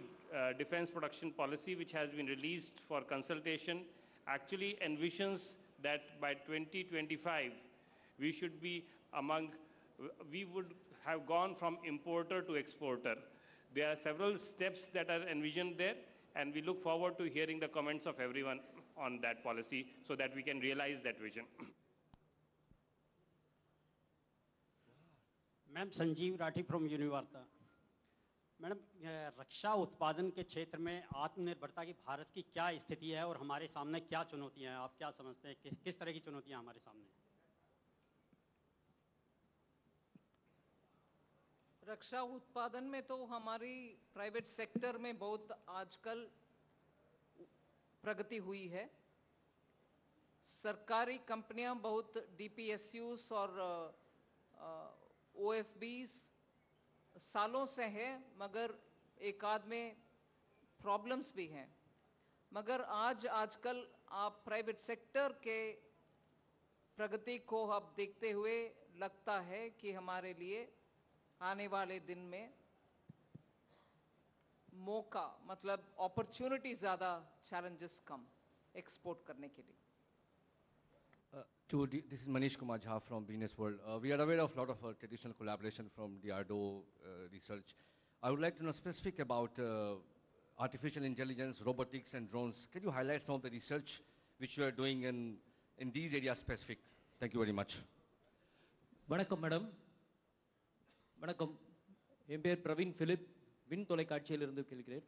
defense production policy, which has been released for consultation, actually envisions that by 2025, we should be we would have gone from importer to exporter. There are several steps that are envisioned there, and we look forward to hearing the comments of everyone on that policy so that we can realize that vision. Ma'am Sanjeev Rathi from Univarta. Madam, रक्षा उत्पादन के क्षेत्र में आत्मनिर्भरता की भारत की क्या स्थिति है और हमारे सामने क्या चुनौतियां हैं? आप क्या समझते हैं किस तरह की चुनौतियां हमारे सामने? रक्षा उत्पादन में तो हमारी प्राइवेट सेक्टर में बहुत आजकल प्रगति हुई है. सरकारी कंपनियां बहुत DPSUs और OFBs सालों से हैं, मगर एक आध में प्रॉब्लम्स भी हैं. मगर आजकल आप प्राइवेट सेक्टर के प्रगति को अब देखते हुए लगता है कि हमारे लिए आने वाले दिन में मौका मतलब अपॉर्चुनिटी ज़्यादा, चैलेंजेस कम एक्सपोर्ट करने के लिए. This is Manish Kumar Jha from Business World. We are aware of a lot of traditional collaboration from DRDO research. I would like to know specific about artificial intelligence, robotics and drones. Can you highlight some of the research which you are doing in these areas specific? Thank you very much. வணக்கம் madam. வணக்கம். என் பேர் Praveen Philip, win தொலைக்காட்சியிலிருந்து கேட்கிறேன்.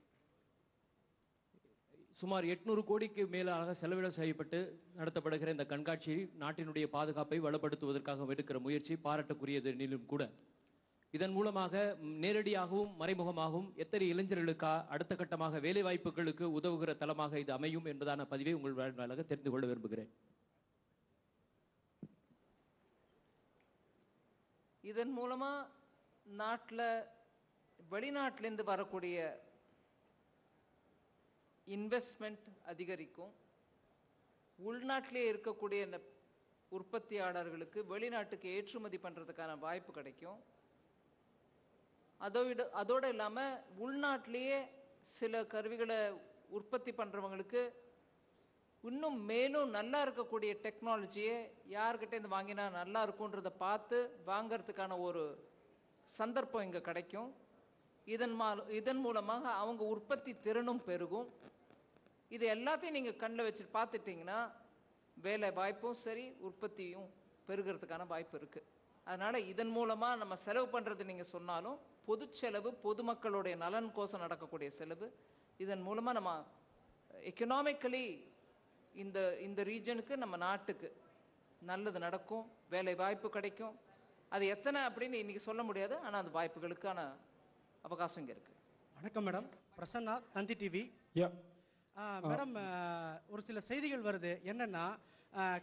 சுமார் 800 கோடிக்கு மேலாக செலவிட செய்யப்பட்டு நடத்தப்படுகிற இந்த கண்காட்சி நாட்டினுடைய பாதுகாப்பை வலுப்படுத்துவதற்காக எடுக்கிற முயற்சி பாராட்டுக்குரியதெனிலும் கூட இதன் மூலமாக நேரடியாகவும் மறைமுகமாகவும் எத்தனை இளைஞர்களுக்கு அடுத்த கட்டமாக வேலை வாய்ப்புகளுக்கு உதவுகிற தளமாக இது அமையும் என்பதான பதிவை உங்கள் வாயிலாக தெரிந்து கொள்ள விரும்புகிறேன். இதன் மூலமா வெளிநாட்டிலிருந்து வரக்கூடிய இன்வெஸ்ட்மெண்ட் அதிகரிக்கும். உள்நாட்டிலே இருக்கக்கூடிய உற்பத்தியாளர்களுக்கு வெளிநாட்டுக்கு ஏற்றுமதி பண்ணுறதுக்கான வாய்ப்பு கிடைக்கும். அதோடு இல்லாமல் உள்நாட்டிலேயே சில கருவிகளை உற்பத்தி பண்ணுறவங்களுக்கு இன்னும் மேலும் நல்லா இருக்கக்கூடிய டெக்னாலஜியை யார்கிட்டேருந்து வாங்கினா நல்லா இருக்குன்றதை பார்த்து வாங்கிறதுக்கான ஒரு சந்தர்ப்பம் இங்கே கிடைக்கும். இதன் மூலமாக அவங்க உற்பத்தி திறனும் பெருகும். இது எல்லாத்தையும் நீங்கள் கண்ணில் வச்சு பார்த்துட்டிங்கன்னா வேலை வாய்ப்பும் சரி, உற்பத்தியும் பெருகிறதுக்கான வாய்ப்பு இருக்குது. அதனால் இதன் மூலமாக நம்ம செலவு பண்ணுறது நீங்கள் சொன்னாலும் பொது செலவு, பொதுமக்களுடைய நலன் கோசம் நடக்கக்கூடிய செலவு. இதன் மூலமாக நம்ம எக்கனாமிக்கலி இந்த ரீஜனுக்கு, நம்ம நாட்டுக்கு நல்லது நடக்கும், வேலை வாய்ப்பு கிடைக்கும். அது எத்தனை அப்படின்னு இன்றைக்கி சொல்ல முடியாது, ஆனால் அந்த வாய்ப்புகளுக்கான அவகாசம் இங்கே இருக்குது. வணக்கம் மேடம், பிரசன்னா, தந்தி டிவி. மேடம், ஒரு சில செய்திகள் வருது. என்னென்னா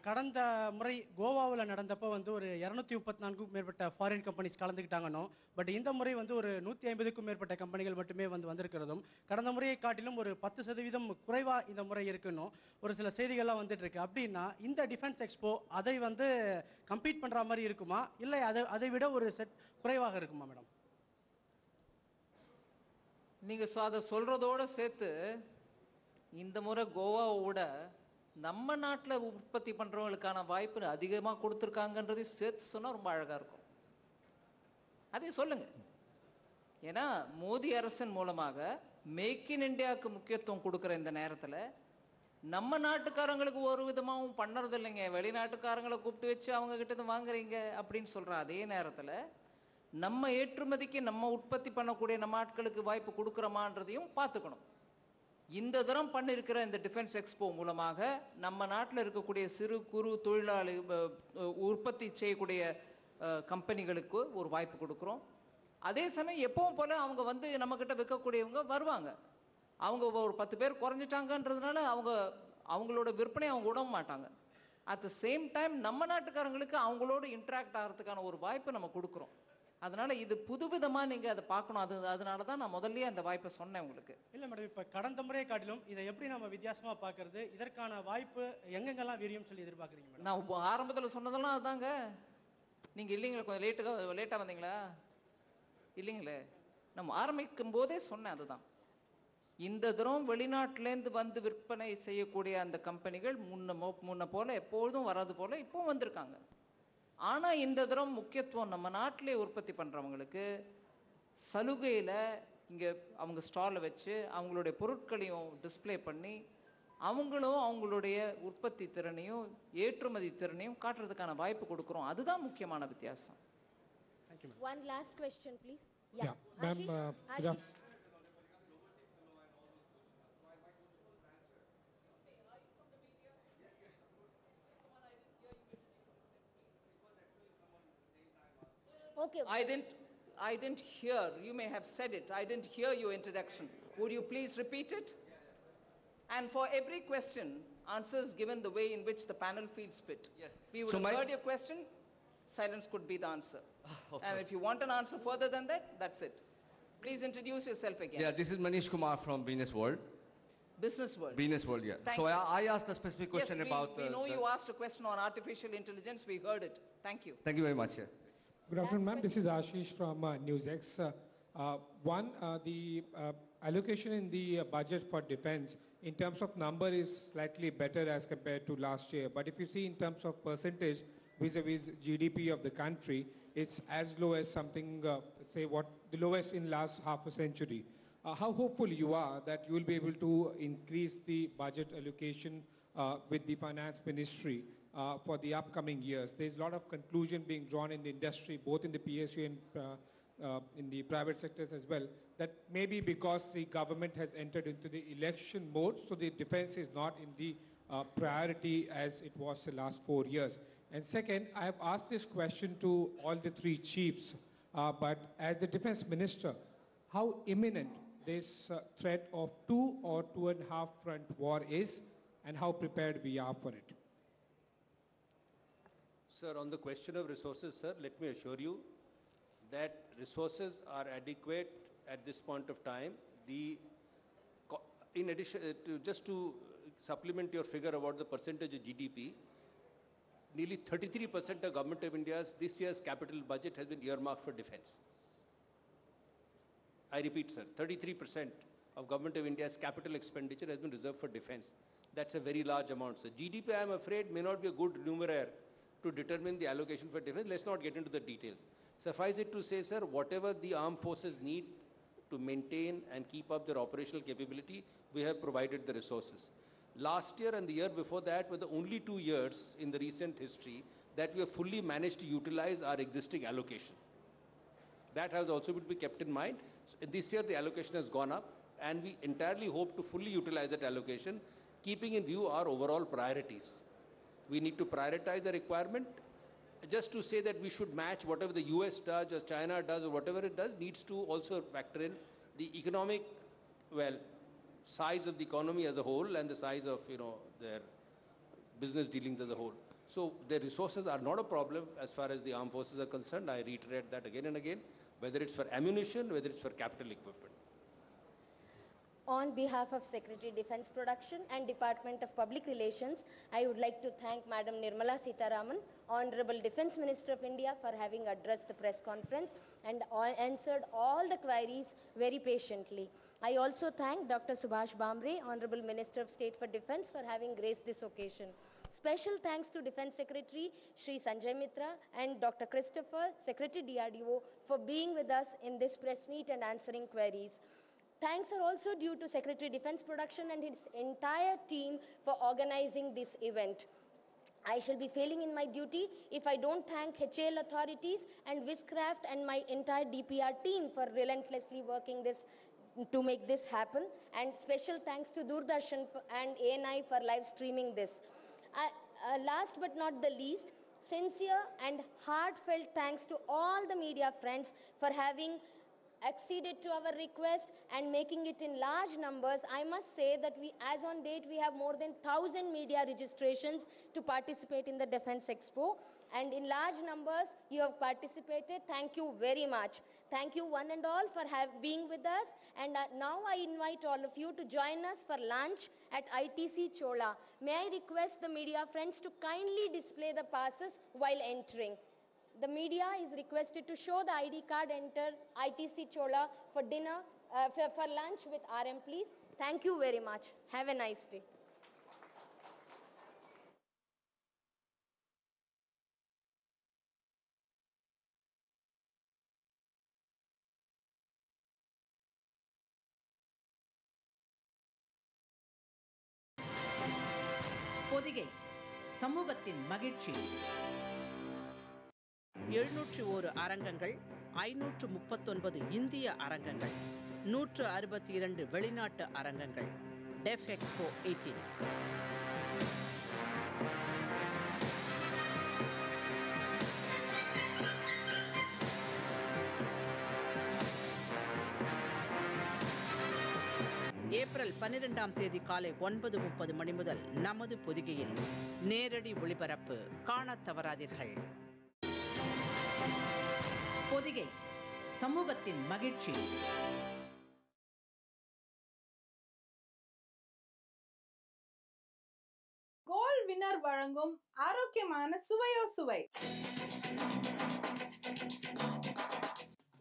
கடந்த முறை கோவாவில் நடந்தப்போ வந்து ஒரு 234க்கும் மேற்பட்ட ஃபாரின் கம்பெனிஸ் கலந்துக்கிட்டாங்கன்னோ, பட் இந்த முறை வந்து ஒரு 150க்கும் மேற்பட்ட கம்பெனிகள் மட்டுமே வந்து வந்திருக்கிறதும், கடந்த முறையை காட்டிலும் ஒரு 10% குறைவாக இந்த முறை இருக்குன்னு ஒரு சில செய்திகள்லாம் வந்துட்டு இருக்கு. அப்படின்னா இந்த டிஃபென்ஸ் எக்ஸ்போ அதை வந்து கம்பீட் பண்ணுற மாதிரி இருக்குமா, இல்லை அதை விட ஒரு செட் குறைவாக இருக்குமா மேடம்? நீங்கள் அதை சொல்கிறதோடு சேர்த்து இந்த முறை கோவாவோட நம்ம நாட்டில் உற்பத்தி பண்ணுறவங்களுக்கான வாய்ப்பு அதிகமாக கொடுத்துருக்காங்கன்றதையும் சேர்த்து சொன்னால் ரொம்ப அழகாக இருக்கும். அதையும் சொல்லுங்கள். ஏன்னா மோடி அரசின் மூலமாக மேக் இன் இண்டியாவுக்கு முக்கியத்துவம் கொடுக்குற இந்த நேரத்தில் நம்ம நாட்டுக்காரங்களுக்கு ஒரு விதமாகவும் பண்ணுறது இல்லைங்க, வெளிநாட்டுக்காரங்களை கூப்பிட்டு வச்சு அவங்கக்கிட்ட வாங்குறீங்க அப்படின்னு சொல்கிற அதே நேரத்தில் நம்ம ஏற்றுமதிக்கு நம்ம உற்பத்தி பண்ணக்கூடிய நம்ம ஆட்களுக்கு வாய்ப்பு கொடுக்குறோமான்றதையும் பார்த்துக்கணும். இந்த தரம் பண்ணியிருக்கிற இந்த டிஃபென்ஸ் எக்ஸ்போ மூலமாக நம்ம நாட்டில் இருக்கக்கூடிய சிறு குறு தொழிலாளி உற்பத்தி செய்யக்கூடிய கம்பெனிகளுக்கு ஒரு வாய்ப்பு கொடுக்குறோம். அதே சமயம் எப்பவும் போல் அவங்க வந்து நம்மக்கிட்ட விற்கக்கூடியவங்க வருவாங்க. அவங்க ஒரு 10 பேர் குறைஞ்சிட்டாங்கன்றதுனால அவங்களோட விற்பனை அவங்க விட மாட்டாங்க. அட் த சேம் டைம் நம்ம நாட்டுக்காரங்களுக்கு அவங்களோட இன்ட்ராக்ட் ஆகிறதுக்கான ஒரு வாய்ப்பை நம்ம கொடுக்குறோம். அதனால் இது புதுவிதமாக நீங்கள் அதை பார்க்கணும். அதனால தான் நான் முதல்லயே அந்த வாய்ப்பை சொன்னேன் உங்களுக்கு. இல்லை மேடம், இப்போ கடந்த முறையை காட்டிலும் இதை எப்படி நம்ம வித்தியாசமாக பார்க்கறது, இதற்கான வாய்ப்பு எங்கெங்கெல்லாம் விரியும் சொல்லி எதிர்பார்க்குறீங்க மேடம்? நான் ஆரம்பத்தில் சொன்னதெல்லாம் அதுதாங்க. நீங்கள் இல்லைங்களா, கொஞ்சம் லேட்டாக வந்தீங்களா? இல்லைங்களே, நம்ம ஆரம்பிக்கும் போதே சொன்னேன் அதுதான். இந்த தரம் வெளிநாட்டிலேருந்து வந்து விற்பனை செய்யக்கூடிய அந்த கம்பெனிகள் முன்ன போல் எப்பொழுதும் வராது போல் இப்போவும் வந்திருக்காங்க. ஆனால் இந்த தரம் முக்கியத்துவம் நம்ம நாட்டிலே உற்பத்தி பண்ணுறவங்களுக்கு சலுகையில் இங்கே அவங்க ஸ்டாலில் வச்சு அவங்களுடைய பொருட்களையும் டிஸ்பிளே பண்ணி அவங்களும் அவங்களுடைய உற்பத்தி திறனையும் ஏற்றுமதி திறனையும் காட்டுறதுக்கான வாய்ப்பு கொடுக்குறோம். அதுதான் முக்கியமான வித்தியாசம். Thank you, ma'am. One last question, please. Yeah, ma'am. Ashish. Okay. I didn't hear. You may have said it. I didn't hear your introduction. Would you please repeat it? And for every question, answers given the way in which the panel feels fit. Yes. We would have heard your question. Silence could be the answer. And if you want an answer further than that, that's it. Please introduce yourself again. Yeah, this is Manish Kumar from Business World. Business World. Business World, yeah. Thank So you. I asked a specific question yes, about... we know you asked a question on artificial intelligence. We heard it. Thank you. Thank you very much. Yeah. Good afternoon, ma'am. This is Ashish from NewsX. The allocation in the budget for defense, in terms of number, is slightly better as compared to last year. But if you see in terms of percentage vis-a-vis GDP of the country, it's as low as something, say, the lowest in last half a century. How hopeful you are that you will be able to increase the budget allocation with the finance ministry for the upcoming years? There's a lot of conclusion being drawn in the industry, both in the PSU and in the private sectors as well, that maybe because the government has entered into the election mode, so the defense is not in the priority as it was the last 4 years. And second, I have asked this question to all the 3 chiefs, but as the defense minister, how imminent this threat of 2 or 2.5 front war is, and how prepared we are for it? Sir, on the question of resources, sir, let me assure you that resources are adequate at this point of time. In addition, just to supplement your figure about the percentage of GDP, nearly 33% of Government of India's this year's capital budget has been earmarked for defense. I repeat, sir, 33% of Government of India's capital expenditure has been reserved for defense. That's a very large amount, sir. GDP, I am afraid, may not be a good numeraire to determine the allocation for defense. Let's not get into the details. Suffice it to say, sir, whatever the armed forces need to maintain and keep up their operational capability, we have provided the resources. Last year and the year before that were the only 2 years in the recent history that we have fully managed to utilize our existing allocation. That has also to be kept in mind. So this year the allocation has gone up, and we entirely hope to fully utilize that allocation, keeping in view our overall priorities. We need to prioritize the requirement. Just to say that we should match whatever the US does or China does or whatever it does needs to also factor in the economic, size of the economy as a whole and the size of, their business dealings as a whole. So their resources are not a problem as far as the armed forces are concerned. I reiterate that again and again, whether it's for ammunition, whether it's for capital equipment. On behalf of Secretary Defense Production and Department of Public Relations, I would like to thank Madam Nirmala Sitharaman, Honorable Defense Minister of India, for having addressed the press conference and answered all the queries very patiently. I also thank Dr. Subhash Bamre, Honorable Minister of State for Defense, for having graced this occasion. Special thanks to Defense Secretary Shri Sanjay Mitra and Dr. Christopher, Secretary DRDO, for being with us in this press meet and answering queries. Thanks are also due to Secretary Defense Production and his entire team for organizing this event. I shall be failing in my duty if I don't thank HAL authorities and Viscraft and my entire DPR team for relentlessly working this to make this happen. And special thanks to Doordarshan and ANI for live streaming this. Last but not the least, sincere and heartfelt thanks to all the media friends for having acceded to our request and making it in large numbers. I must say that as on date, we have more than 1,000 media registrations to participate in the Defense Expo. And in large numbers, you have participated. Thank you very much. Thank you one and all for being with us. And now I invite all of you to join us for lunch at ITC Chola. May I request the media friends to kindly display the passes while entering. The media is requested to show the ID card, enter ITC Chola for dinner, for lunch with RM, please. Thank you very much. Have a nice day. Pothigai சமூகத்தின் மகிழ்ச்சி. 701 அரங்கங்கள், 539 இந்திய அரங்கங்கள், 162 வெளிநாட்டு அரங்கங்கள். DEFEXPO18. April 12ஆம் தேதி காலை 9:30 மணி முதல் நமது பொதிகையில் நேரடி ஒளிபரப்பு காணத் தவறாதீர்கள். பொதிகை சமூகத்தின் மகிழ்ச்சி. கோல்ட் வின்னர் வழங்கும் ஆரோக்கியமான சுவையோ சுவை.